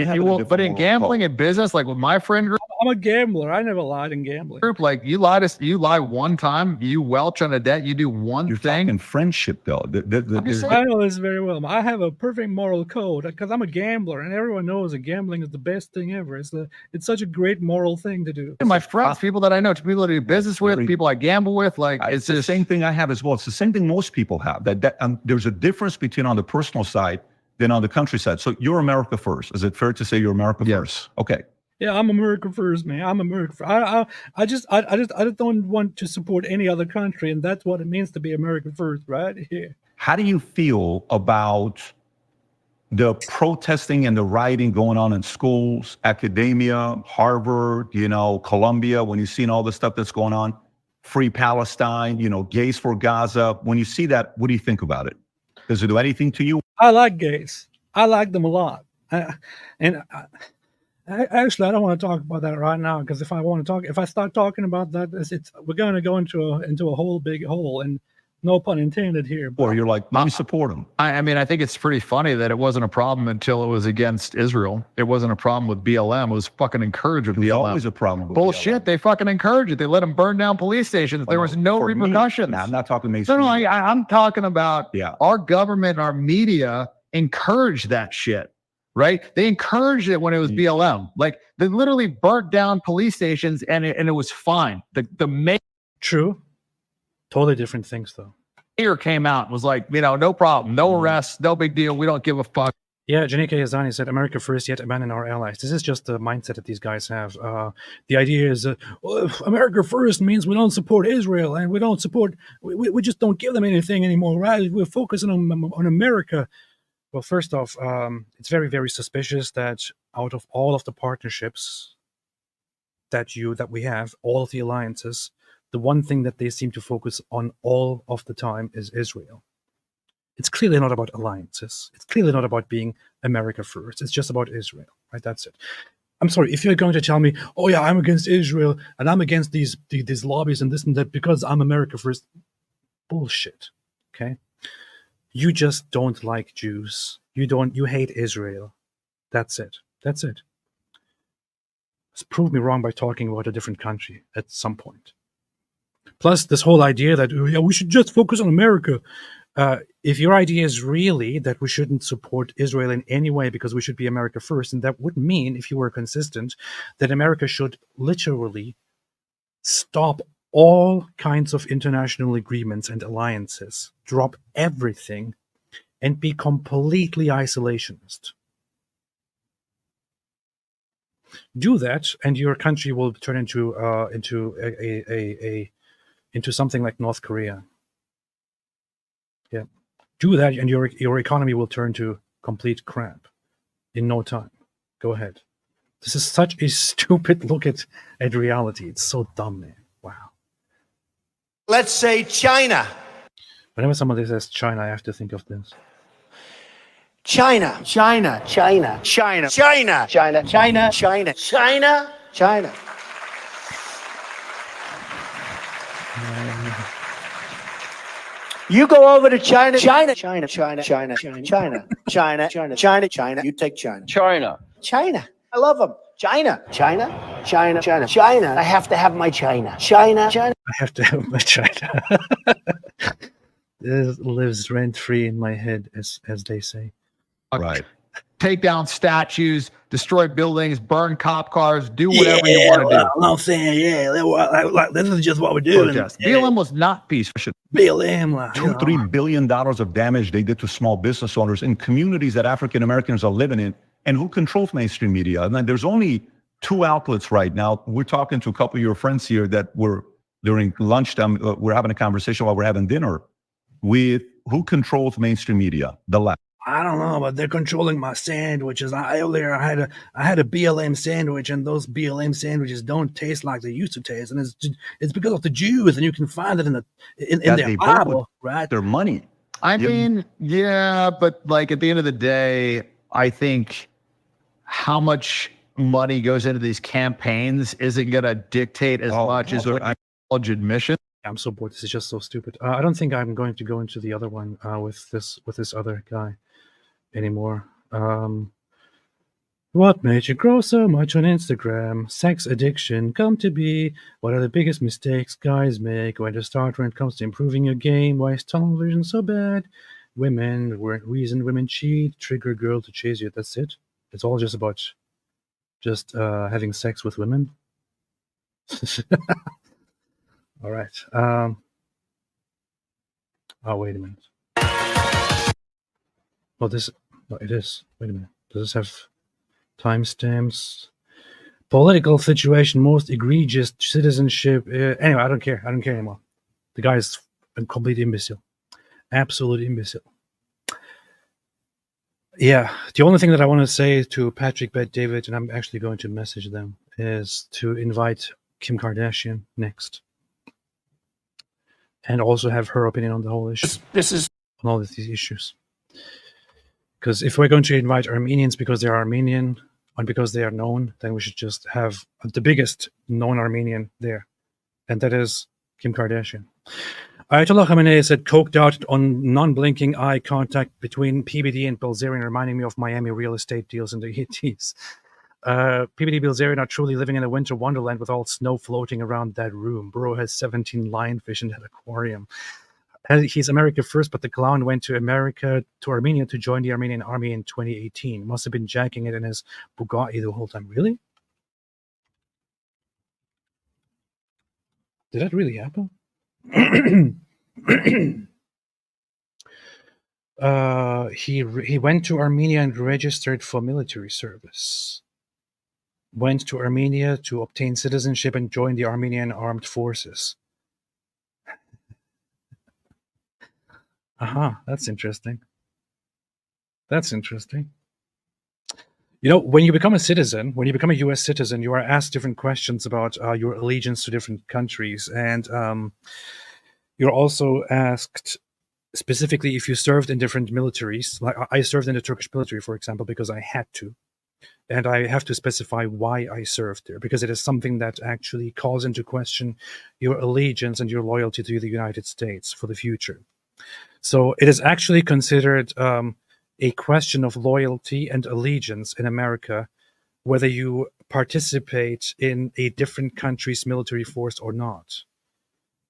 but in gambling and business, like with my friend group, I'm a gambler. I never lied in gambling. group, like you lie one time, you welch on a debt, you do one You're thing. talking friendship, though. I know this very well. I have a perfect moral code because I'm a gambler, and everyone knows that gambling is the best thing ever. It's such a great moral thing to do. My friends, people that I know, people that I do business with, people I gamble with, like It's the same thing I have as well. It's the same thing most people have. There's a difference between on the personal side than on the countryside. So you're America first. Is it fair to say you're America first? Okay. Yeah, I'm America first, man. I'm America first. I just don't want to support any other country, and that's what it means to be America first, right? Yeah. How do you feel about the protesting and the rioting going on in schools, academia, Harvard, Columbia, when you've seen all the stuff that's going on, Free Palestine, gays for Gaza? When you see that, what do you think about it? Does it do anything to you? I like gays. I like them a lot. Actually, I don't want to talk about that right now, because if I start talking about that, we're going to go into a whole big hole, and no pun intended here. Or you're like, let me support them. I mean, I think it's pretty funny that it wasn't a problem until it was against Israel. It wasn't a problem with BLM. It was fucking encouraged with There's BLM. always a problem with Bullshit. BLM. They fucking encouraged it. They let them burn down police stations. There was no For me, repercussions. I'm not talking mainstream. No, I'm talking about our government, our media encouraged that shit, right? They encouraged it when it was BLM. Like, they literally burnt down police stations, and it was fine. The mayor True. Totally different things, though. came out and was like, no problem, no arrests, no big deal. We don't give a fuck. Yeah, Janika Yazani said, America first, yet abandon our allies. This is just the mindset that these guys have. The idea is, America first means we don't support Israel, and we don't support, we just don't give them anything anymore, right? We're focusing on America. Well, first off, it's very, very suspicious that out of all of the partnerships that we have, all of the alliances, the one thing that they seem to focus on all of the time is Israel. It's clearly not about alliances. It's clearly not about being America first. It's just about Israel, right? That's it. I'm sorry, if you're going to tell me, oh yeah, I'm against Israel and I'm against these lobbies and this and that because I'm America first, bullshit, okay? You just don't like Jews. You hate Israel. That's it. That's it. Just prove me wrong by talking about a different country at some point. Plus, this whole idea that we should just focus on America. If your idea is really that we shouldn't support Israel in any way because we should be America first, and that would mean, if you were consistent, that America should literally stop all kinds of international agreements and alliances, drop everything, and be completely isolationist. Do that, and your country will turn into something like North Korea. Yeah, do that, and your economy will turn to complete crap in no time. Go ahead. This is such a stupid look at reality. It's so dumb, man. Wow. Let's say China. Whenever somebody says China, I have to think of this. China. China. China. China. China. China. China. China. China. China. You go over to China. China. China. China. China. China. China. China. China. China. China. You take China. China. China. I love them. China. China. China. China. China. I have to have my China. China. China. I have to have my China. This lives rent-free in my head, as they say. Right. Take down statues, destroy buildings, burn cop cars, do whatever you want to do. I'm saying, this is just what we're doing. BLM was not peaceful. BLM. $2-3 billion of damage they did to small business owners in communities that African Americans are living in. And who controls mainstream media? And there's only 2 outlets right now. We're talking to a couple of your friends here that were during lunchtime. We're having a conversation while we're having dinner with who controls mainstream media, the left. I don't know, but they're controlling my sandwiches. Earlier I had a BLM sandwich, and those BLM sandwiches don't taste like they used to taste, and it's because of the Jews, and you can find it in their Bible, right? Their money. I mean, yeah, but like at the end of the day, I think how much money goes into these campaigns isn't going to dictate as much as college admission. I'm so bored. This is just so stupid. I don't think I'm going to go into the other one with this other guy anymore. What made you grow so much on Instagram? Sex addiction come to be. What are the biggest mistakes guys make? When to start when it comes to improving your game? Why is tunnel vision so bad? Women, reason women cheat, trigger a girl to chase you. That's it. It's all just about just having sex with women. All right. Oh, wait a minute. Oh, this. No, it is. Wait a minute. Does this have timestamps? Political situation, most egregious citizenship. Anyway, I don't care. I don't care anymore. The guy is a complete imbecile. Absolute imbecile. Yeah. The only thing that I want to say to Patrick, Bet, David, and I'm actually going to message them, is to invite Kim Kardashian next. And also have her opinion on the whole issue. This is on all of these issues. Because if we're going to invite Armenians because they're Armenian and because they are known, then we should just have the biggest known Armenian there. And that is Kim Kardashian. Ayatollah Khamenei said, coked out on non-blinking eye contact between PBD and Bilzerian, reminding me of Miami real estate deals in the 80s. PBD Bilzerian are truly living in a winter wonderland with all snow floating around that room. Bro has 17 lionfish in that aquarium. He's America first, but the clown went to Armenia to join the Armenian army in 2018. Must have been jacking it in his Bugatti the whole time. Really? Did that really happen? He went to Armenia and registered for military service. Went to Armenia to obtain citizenship and join the Armenian armed forces. That's interesting. That's interesting. You know, when you become a citizen, when you become a U.S. citizen, you are asked different questions about your allegiance to different countries. And you're also asked specifically if you served in different militaries. Like I served in the Turkish military, for example, because I had to. And I have to specify why I served there, because it is something that actually calls into question your allegiance and your loyalty to the United States for the future. So it is actually considered a question of loyalty and allegiance in America, whether you participate in a different country's military force or not.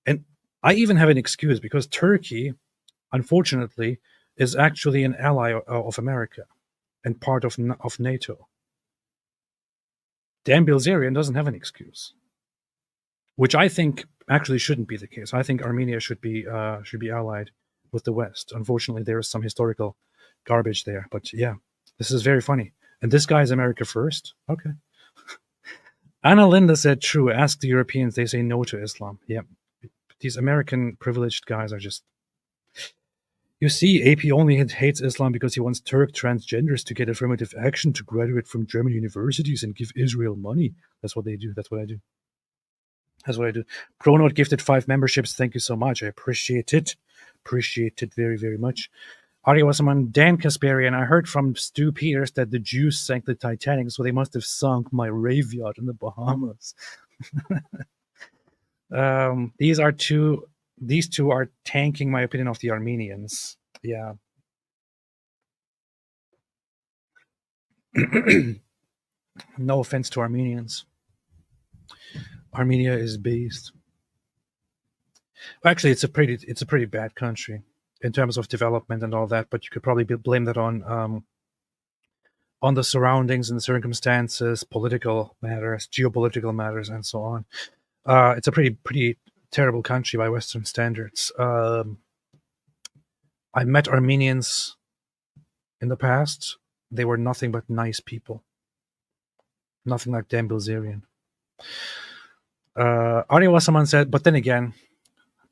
And I even have an excuse, because Turkey, unfortunately, is actually an ally of America and part of NATO. Dan Bilzerian doesn't have an excuse, which I think actually shouldn't be the case. I think Armenia should be allied with the West. Unfortunately, there is some historical garbage there. But yeah, this is very funny. And this guy is America first? Okay. Anna Linda said, true. Ask the Europeans. They say no to Islam. Yeah. These American privileged guys are just... You see, AP only hates Islam because he wants Turk transgenders to get affirmative action to graduate from German universities and give Israel money. That's what they do. That's what I do. That's what I do. Pronote gifted 5 memberships. Thank you so much. I appreciate it. Appreciate it very, very much. Arya Wasserman, Dan Kasparian. I heard from Stu Peters that the Jews sank the Titanic, so they must have sunk my rave yacht in the Bahamas. These two are tanking my opinion of the Armenians. Yeah. No offense to Armenians. Armenia is based. Actually, it's a pretty bad country in terms of development and all that, but you could probably blame that on the surroundings and the circumstances, political matters, geopolitical matters, and so on. It's a pretty terrible country by Western standards. I met Armenians in the past. They were nothing but nice people. Nothing like Dan Bilzerian. Arya Wasserman said, but then again,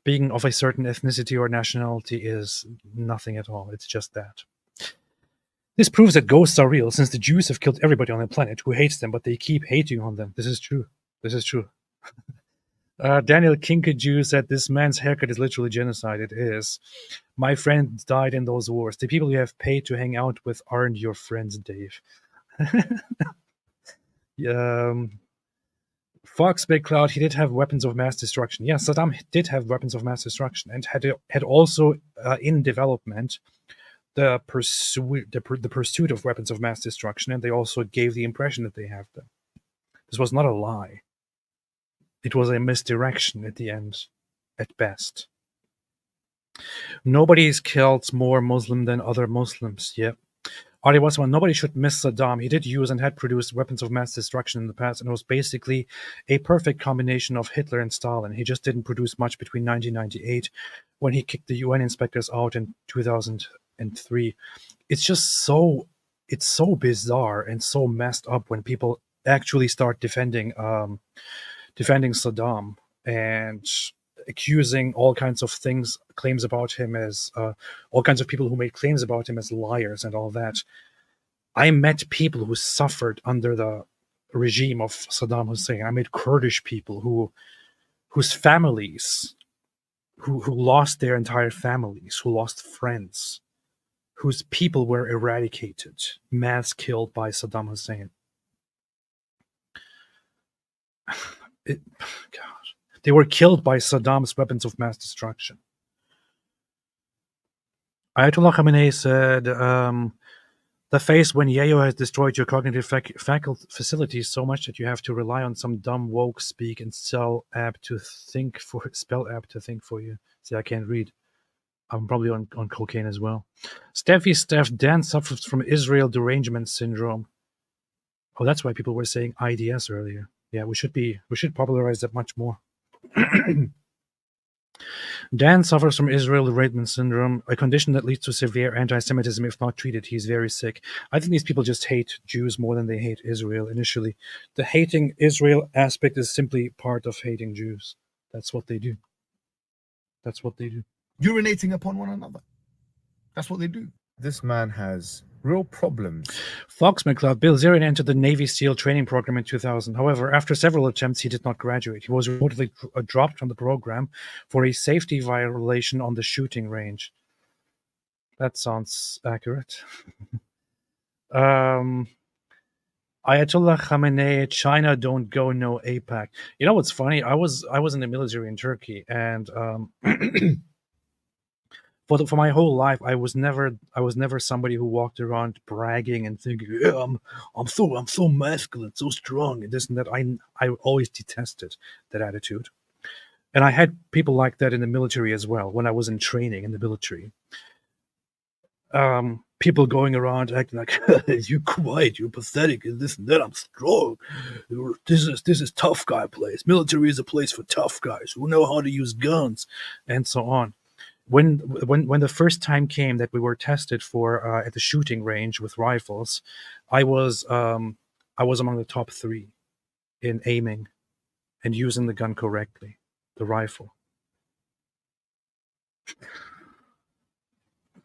being of a certain ethnicity or nationality is nothing at all. It's just that. This proves that ghosts are real, since the Jews have killed everybody on the planet who hates them, but they keep hating on them. This is true. This is true. Daniel Kinkajou said, this man's haircut is literally genocide. It is. My friend died in those wars. The people you have paid to hang out with aren't your friends, Dave. Fox Big Cloud, he did have weapons of mass destruction. Yeah, Saddam did have weapons of mass destruction and had also in development the pursuit of weapons of mass destruction, and they also gave the impression that they have them. This was not a lie. It was a misdirection at the end, at best. Nobody's killed more Muslim than other Muslims. Yep. Ari Wasserman, nobody should miss Saddam. He did use and had produced weapons of mass destruction in the past, and it was basically a perfect combination of Hitler and Stalin. He just didn't produce much between 1998, when he kicked the UN inspectors out in 2003. It's just so bizarre and so messed up when people actually start defending Saddam and accusing all kinds of claims about him as all kinds of people who made claims about him as liars and all that. I met people who suffered under the regime of Saddam Hussein. I met Kurdish people whose families, who lost their entire families, who lost friends, whose people were eradicated, mass killed by Saddam Hussein. God. They were killed by Saddam's weapons of mass destruction. Ayatollah Khamenei said, the phase when Yayo has destroyed your cognitive facilities so much that you have to rely on some dumb woke speak and spell app to think for you. See, I can't read. I'm probably on cocaine as well. Steph, Dan suffers from Israel derangement syndrome. Oh, that's why people were saying IDS earlier. Yeah, we should popularize that much more. Dan suffers from Israel derangement syndrome, a condition that leads to severe anti-Semitism if not treated. He's very sick. I think these people just hate Jews more than they hate Israel initially. The hating Israel aspect is simply part of hating Jews. That's what they do. Urinating upon one another. That's what they do. This man has real problems. Fox McCloud, Bilzerian entered the Navy SEAL training program in 2000. However, after several attempts, he did not graduate. He was reportedly dropped from the program for a safety violation on the shooting range. That sounds accurate. Ayatollah Khamenei, China don't go, no AIPAC. You know what's funny? I was in the military in Turkey, and for my whole life, I was never somebody who walked around bragging and thinking, yeah, I'm so masculine, so strong, and this and that. I always detested that attitude, and I had people like that in the military as well. When I was in training in the military, people going around acting like, you're quiet, you're pathetic, and this and that. I'm strong. This is tough guy place. Military is a place for tough guys who know how to use guns, and so on. When the first time came that we were tested for at the shooting range with rifles, I was among the top 3 in aiming and using the gun correctly, the rifle.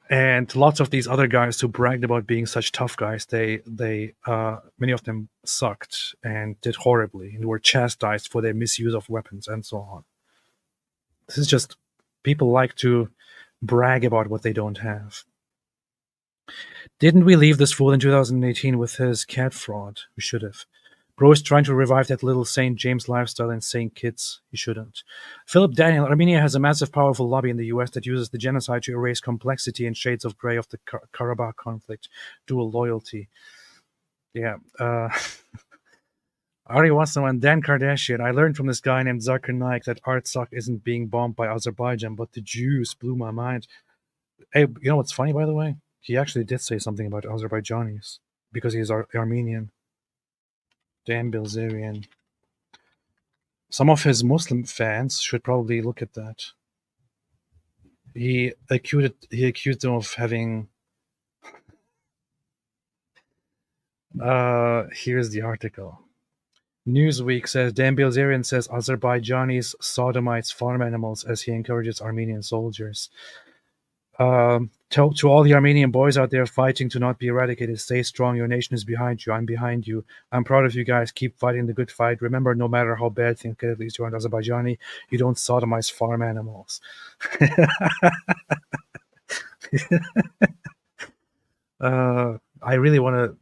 And lots of these other guys who bragged about being such tough guys, they many of them sucked and did horribly and were chastised for their misuse of weapons and so on. This is just, people like to brag about what they don't have. Didn't we leave this fool in 2018 with his cat fraud? We should have. Bro is trying to revive that little St. James lifestyle and St. Kitts. He shouldn't. Philip Daniel, Armenia has a massive, powerful lobby in the US that uses the genocide to erase complexity and shades of gray of the Karabakh conflict. Dual loyalty. Yeah. Ari Wasserman, Dan Kardashian. I learned from this guy named Zakir Naik that Artsakh isn't being bombed by Azerbaijan, but the Jews blew my mind. Hey, you know what's funny, by the way? He actually did say something about Azerbaijanis because he's Armenian. Dan Bilzerian. Some of his Muslim fans should probably look at that. He accused them of having... here's the article. Newsweek says, Dan Bilzerian says Azerbaijanis sodomites farm animals as he encourages Armenian soldiers. To all the Armenian boys out there fighting to not be eradicated, stay strong. Your nation is behind you. I'm behind you. I'm proud of you guys. Keep fighting the good fight. Remember, no matter how bad things get, at least you're an Azerbaijani. You don't sodomize farm animals. I really want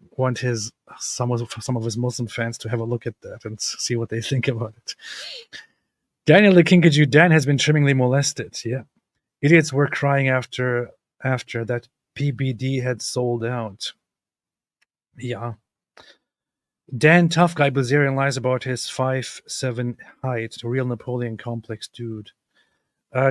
some of his Muslim fans to have a look at that and see what they think about it. Daniel the Kinkaju, Dan has been trimmingly molested. Yeah. Idiots were crying after that PBD had sold out. Yeah. Dan Tough Guy Bilzerian lies about his 5'7" height. A real Napoleon complex dude.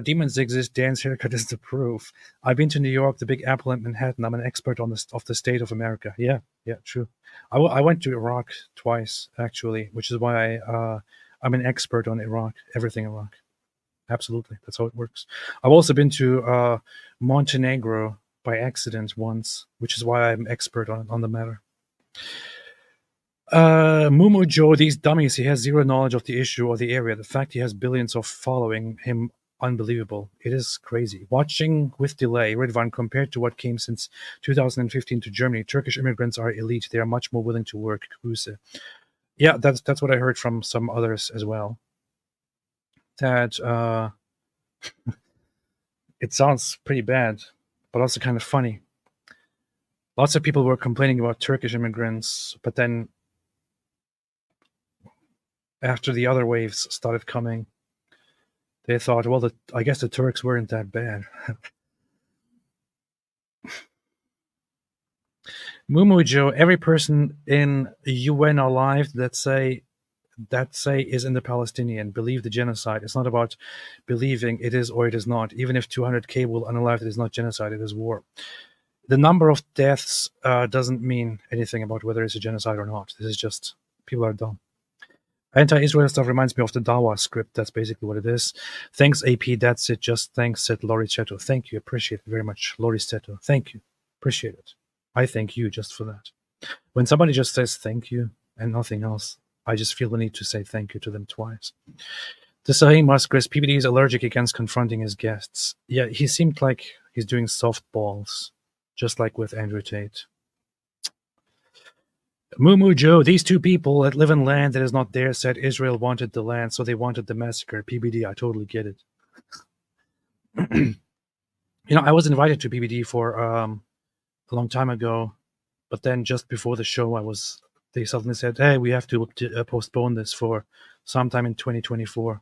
Demons exist. Dan's haircut is the proof. I've been to New York, the Big Apple, and Manhattan. I'm an expert on the state of America. Yeah, true. I went to Iraq twice, actually, which is why I'm an expert on Iraq, everything Iraq. Absolutely, that's how it works. I've also been to Montenegro by accident once, which is why I'm expert on the matter. Mumu Joe, these dummies, he has zero knowledge of the issue or the area. The fact he has billions of following him, unbelievable. It is crazy. Watching with delay, Ridvan, compared to what came since 2015 to Germany, Turkish immigrants are elite. They are much more willing to work. Kruse. Yeah, that's what I heard from some others as well. That it sounds pretty bad, but also kind of funny. Lots of people were complaining about Turkish immigrants, but then after the other waves started coming, they thought, well, I guess the Turks weren't that bad. Mumujo, every person in UN alive that say is in the Palestinian, believe the genocide. It's not about believing it is or it is not. Even if 200K will unalive, it is not genocide, it is war. The number of deaths doesn't mean anything about whether it's a genocide or not. This is just, people are dumb. Anti-Israel stuff reminds me of the Dawa script. That's basically what it is. Thanks, AP. That's it. Just thanks, said Lori Cheto. Thank you. Appreciate it very much. Lori Cheto. Thank you. Appreciate it. I thank you just for that. When somebody just says thank you and nothing else, I just feel the need to say thank you to them twice. The Sahih Muskris, PBD is allergic against confronting his guests. Yeah, he seemed like he's doing softballs, just like with Andrew Tate. Mumu Joe, these two people that live in land that is not theirs said Israel wanted the land, so they wanted the massacre. PBD, I totally get it. I was invited to PBD for a long time ago, but then just before the show, they suddenly said, hey, we have to postpone this for sometime in 2024.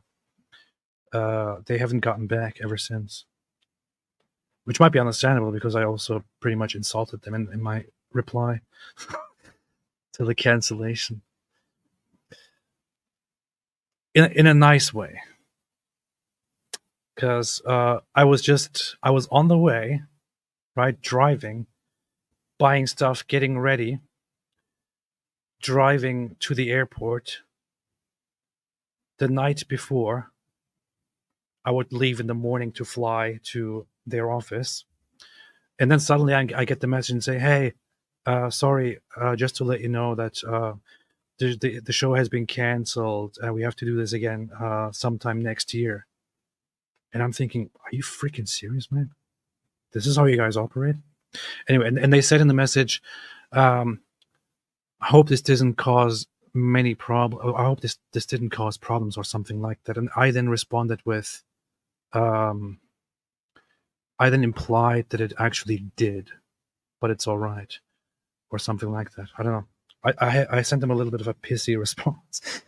They haven't gotten back ever since, which might be understandable because I also pretty much insulted them in my reply to the cancellation in a nice way, because I was on the way, right, driving, buying stuff, getting ready, driving to the airport. The night before, I would leave in the morning to fly to their office, and then suddenly I get the message and say, hey, sorry, just to let you know that the show has been canceled. We have to do this again sometime next year. And I'm thinking, are you freaking serious, man? This is how you guys operate? Anyway, and they said in the message, I hope this doesn't cause many problems. I hope this didn't cause problems or something like that. And I then responded with, I then implied that it actually did, but it's all right. Or something like that. I don't know. I sent them a little bit of a pissy response.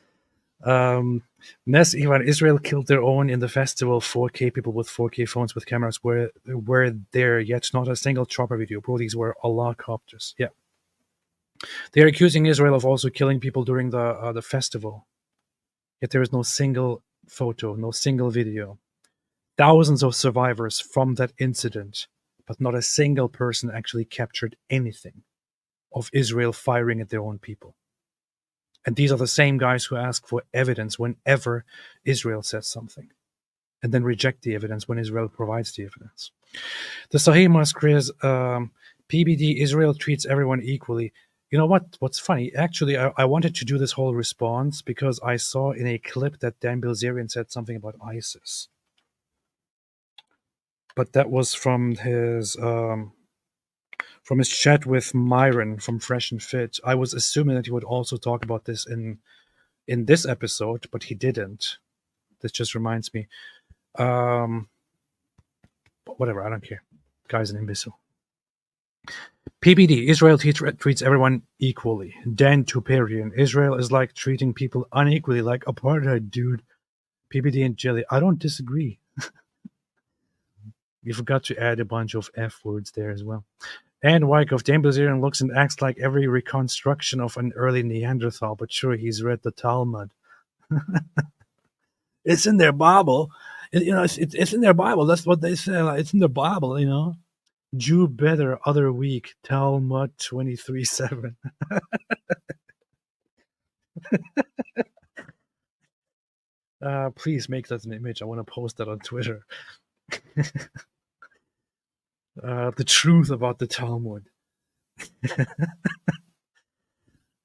Ness Ivan, Israel killed their own in the festival. 4K people with 4K phones with cameras were there, yet not a single chopper video. Bro, these were Allah copters. Yeah. They are accusing Israel of also killing people during the festival. Yet there is no single photo, no single video. Thousands of survivors from that incident, but not a single person actually captured anything of Israel firing at their own people. And these are the same guys who ask for evidence whenever Israel says something, and then reject the evidence when Israel provides the evidence. The Sahih Muskris, PBD, Israel treats everyone equally. You know what's funny? Actually, I wanted to do this whole response because I saw in a clip that Dan Bilzerian said something about ISIS. But that was from his chat with Myron from Fresh and Fit. I was assuming that he would also talk about this in this episode, but he didn't. This just reminds me. But whatever, I don't care. Guy's an imbecile. PBD, Israel treats everyone equally. Dan Tuperian, Israel is like treating people unequally, like apartheid, dude. PBD and Jelly, I don't disagree. You forgot to add a bunch of F words there as well. And Wyckoff, Dan Bilzerian looks and acts like every reconstruction of an early Neanderthal, but sure, he's read the Talmud. It's in their Bible. It's in their Bible. That's what they say. Like, it's in their Bible, Jew better, other week. Talmud 23:7. Please make that an image. I want to post that on Twitter. The truth about the Talmud.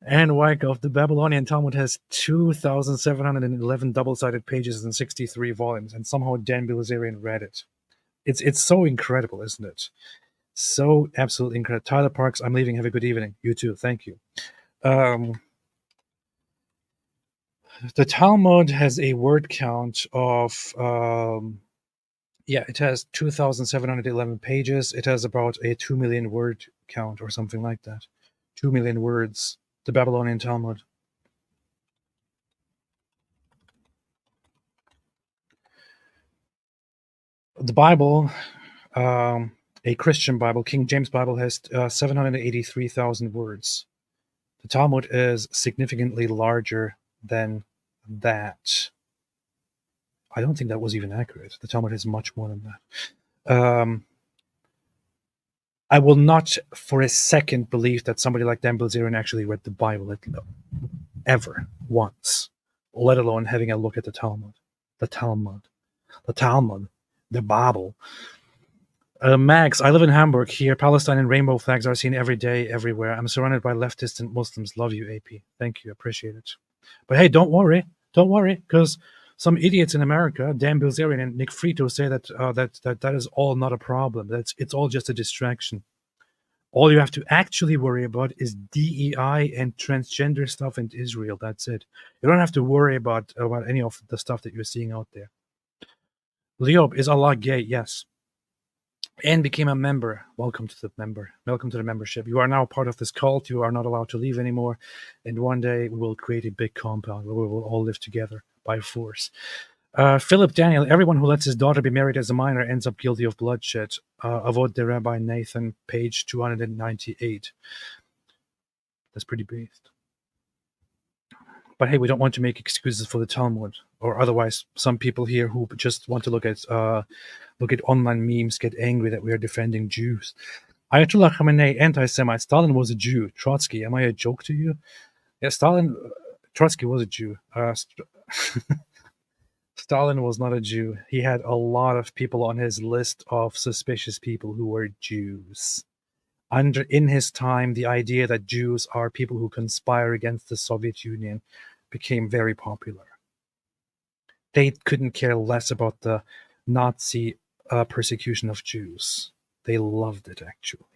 And Wyckoff, the Babylonian Talmud has 2,711 double-sided pages and 63 volumes, and somehow Dan Bilzerian read it. It's so incredible, isn't it? So absolutely incredible. Tyler Parks, I'm leaving. Have a good evening. You too. Thank you. The Talmud has a word count of, it has 2,711 pages. It has about a 2 million word count or something like that. 2 million words. The Babylonian Talmud. The Bible, a Christian Bible, King James Bible, has 783,000 words. The Talmud is significantly larger than that. I don't think that was even accurate. The Talmud is much more than that. I will not for a second believe that somebody like Dan Bilzerian actually read the Bible ever once, let alone having a look at the Talmud. The Talmud. The Bible. Max, I live in Hamburg. Here, Palestine and rainbow flags are seen every day, everywhere. I'm surrounded by leftist and Muslims. Love you, AP. Thank you. Appreciate it. But hey, don't worry, because some idiots in America, Dan Bilzerian and Nick Frito, say that is all not a problem. It's all just a distraction. All you have to actually worry about is DEI and transgender stuff in Israel. That's it. You don't have to worry about any of the stuff that you're seeing out there. Leob, is Allah gay? Yes. And became a member. Welcome to the membership. You are now part of this cult. You are not allowed to leave anymore. And one day we will create a big compound where we will all live together by force. Philip Daniel, everyone who lets his daughter be married as a minor ends up guilty of bloodshed. Avod the Rabbi Nathan, page 298. That's pretty based. But hey, we don't want to make excuses for the Talmud, or otherwise some people here who just want to look at online memes get angry that we are defending Jews. Ayatollah Khamenei, anti-Semite. Stalin was a Jew. Trotsky, am I a joke to you? Yeah, Trotsky was a Jew. Stalin was not a Jew. He had a lot of people on his list of suspicious people who were Jews. In his time, the idea that Jews are people who conspire against the Soviet Union became very popular. They couldn't care less about the Nazi persecution of Jews. They loved it, actually.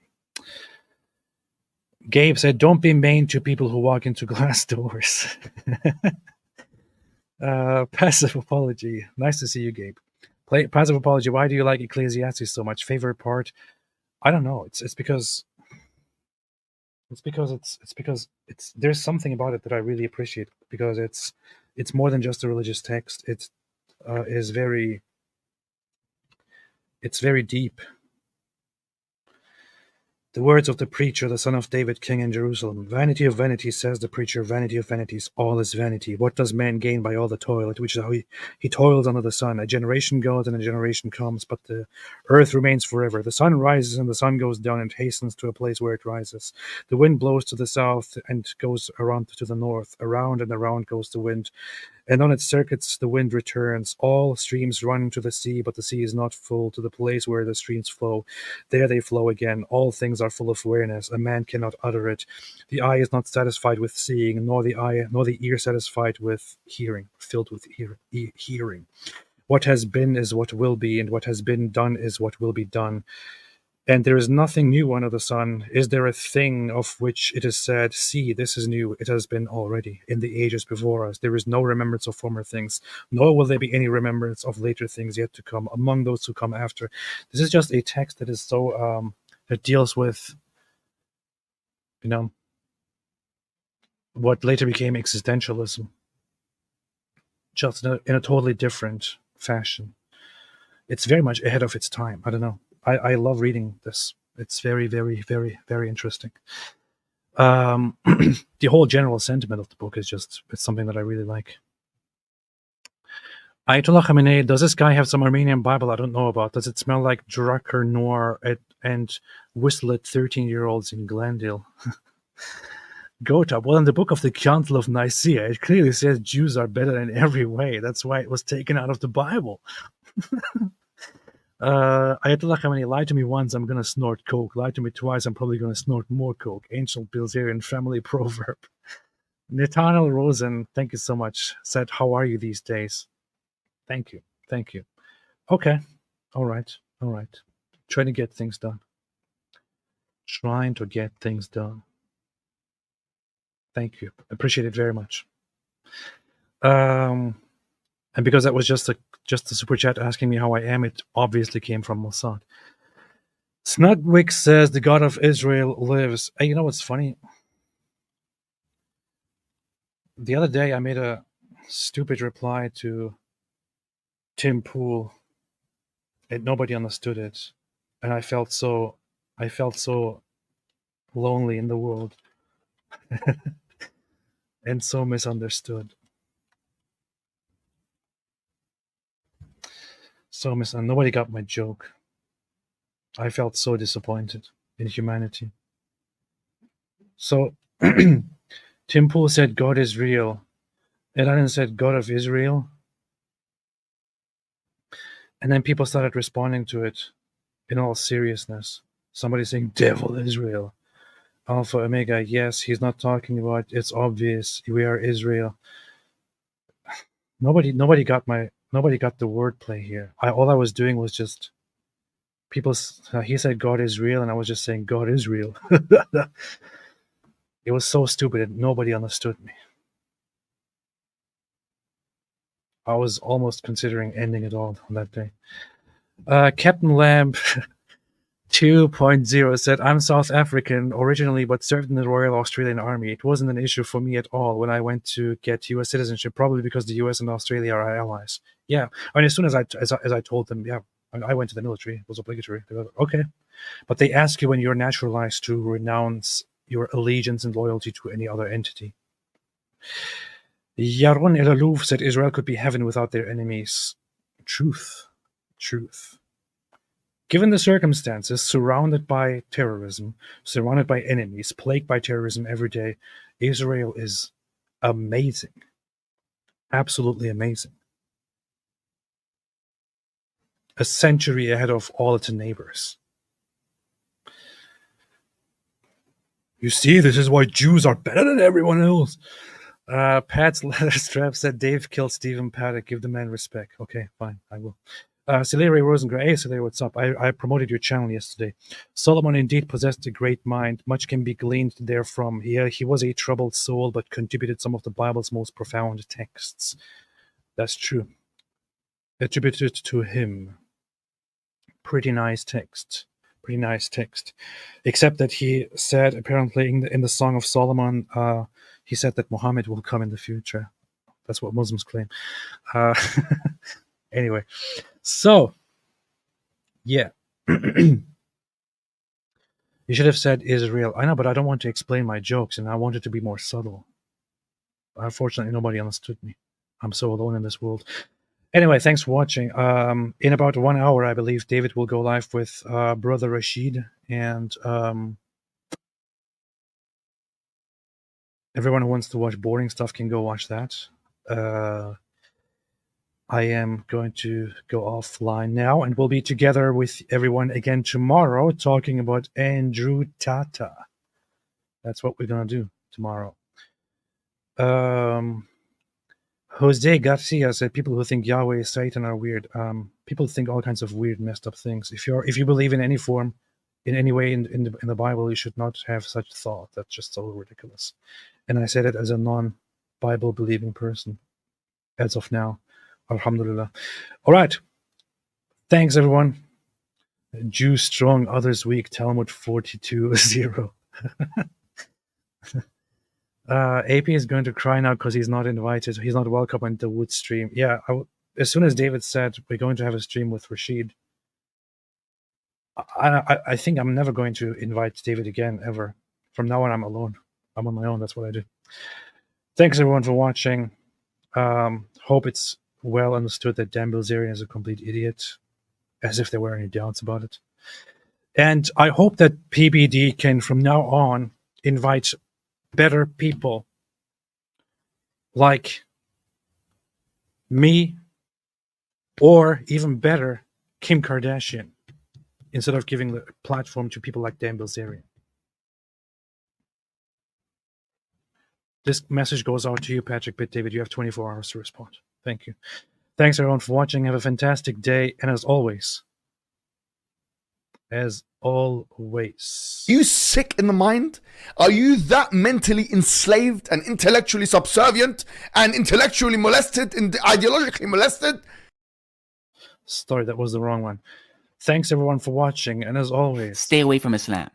Gabe said, don't be mean to people who walk into glass doors. Passive apology. Nice to see you, Gabe. Passive apology. Why do you like Ecclesiastes so much? Favorite part? I don't know. It's because there's something about it that I really appreciate, because it's more than just a religious text. It's very deep. The words of the preacher, the son of David, king in Jerusalem. Vanity of vanities, says the preacher, vanity of vanities, all is vanity. What does man gain by all the toil, which is how he toils under the sun? A generation goes and a generation comes, but the earth remains forever. The sun rises and the sun goes down and hastens to a place where it rises. The wind blows to the south and goes around to the north. Around and around goes the wind, and on its circuits the wind returns. All streams run to the sea, but the sea is not full. To the place where the streams flow, there they flow again. All things are full of awareness. A man cannot utter it. The eye is not satisfied with seeing, nor the ear satisfied with hearing, filled with hearing. What has been is what will be, and what has been done is what will be done. And there is nothing new under the sun. Is there a thing of which it is said, see, this is new, it has been already in the ages before us? There is no remembrance of former things, nor will there be any remembrance of later things yet to come among those who come after. This is just a text that is so that deals with, what later became existentialism, just in a totally different fashion. it's very much ahead of its time. I don't know. I love reading this. It's very, very, very, very interesting. The whole general sentiment of the book is just, it's something that I really like. Ayatollah Khamenei, does this guy have some Armenian Bible I don't know about? Does it smell like Drucker Noir and whistle at 13-year-olds in Glendale? Gotha, well, in the book of the Council of Nicaea, it clearly says Jews are better in every way. That's why it was taken out of the Bible. Ayatollah Khamenei, lied to me once, I'm going to snort coke. Lied to me twice, I'm probably going to snort more coke. Ancient Bilzerian family proverb. Nathaniel Rosen, thank you so much, said, how are you these days? Thank you. Thank you. Okay. All right. All right. Trying to get things done. Trying to get things done. Thank you. Appreciate it very much. And because that was just a super chat asking me how I am, it obviously came from Mossad. Snugwick says the God of Israel lives. Hey, you know what's funny? The other day I made a stupid reply to Tim Pool, and nobody understood it, and I felt so lonely in the world and so misunderstood. Nobody got my joke. I felt so disappointed in humanity. So Tim Pool said God is real, and I didn't said God of Israel. And then people started responding to it in all seriousness. Somebody saying, Devil Israel. Alpha Omega, yes, he's not talking about, it's obvious, we are Israel. Nobody got the wordplay here. All I was doing was just, he said God is real, and I was just saying God is real. It was so stupid that nobody understood me. I was almost considering ending it all on that day. Captain Lamb 2.0 said, I'm South African originally, but served in the Royal Australian Army. It wasn't an issue for me at all when I went to get U.S. citizenship, probably because the U.S. and Australia are our allies. Yeah, I mean, as soon as I told them, yeah, I went to the military. It was obligatory. They were like, okay. But they ask you when you're naturalized to renounce your allegiance and loyalty to any other entity. Yaron Elalouf said Israel could be heaven without their enemies. Truth. Given the circumstances, surrounded by terrorism, surrounded by enemies, plagued by terrorism every day, Israel is amazing. Absolutely amazing. A century ahead of all its neighbors. You see, this is why Jews are better than everyone else. Pat's leather strap said Dave killed Stephen Paddock. Give the man respect. Okay, fine, I will. Celeri Rosengren, hey Celeri, what's up? I promoted your channel yesterday. Solomon indeed possessed a great mind. Much can be gleaned therefrom. He was a troubled soul, but contributed some of the Bible's most profound texts. That's true. Attributed to him. Pretty nice text. Except that he said, apparently in the Song of Solomon, he said that Muhammad will come in the future. That's what Muslims claim. Anyway, so, yeah. You should have said Israel. I know, but I don't want to explain my jokes, and I want it to be more subtle. Unfortunately, nobody understood me. I'm so alone in this world. Anyway, thanks for watching. In about 1 hour, I believe, David will go live with Brother Rashid, and everyone who wants to watch boring stuff can go watch that. I am going to go offline now, and we'll be together with everyone again tomorrow talking about Andrew Tata. That's what we're going to do tomorrow. Jose Garcia said people who think Yahweh is Satan are weird. People think all kinds of weird, messed up things. If you believe in any form, in any way in the Bible, you should not have such thought. That's just so ridiculous. And I said it as a non-Bible believing person as of now. Alhamdulillah. All right. Thanks, everyone. Jews strong, others weak. Talmud 42:0. AP is going to cry now because he's not invited. He's not welcome on the Wood stream. Yeah, as soon as David said we're going to have a stream with Rashid, I think I'm never going to invite David again, ever. From now on, I'm alone. I'm on my own. That's what I do. Thanks, everyone, for watching. Hope it's well understood that Dan Bilzerian is a complete idiot, as if there were any doubts about it. And I hope that PBD can, from now on, invite better people like me, or even better, Kim Kardashian, instead of giving the platform to people like Dan Bilzerian. This message goes out to you, Patrick Pitt David. You have 24 hours to respond. Thank you. Thanks, everyone, for watching. Have a fantastic day. And as always, Are you sick in the mind? Are you that mentally enslaved and intellectually subservient and intellectually molested and ideologically molested? Sorry, that was the wrong one. Thanks, everyone, for watching. And as always, stay away from Islam.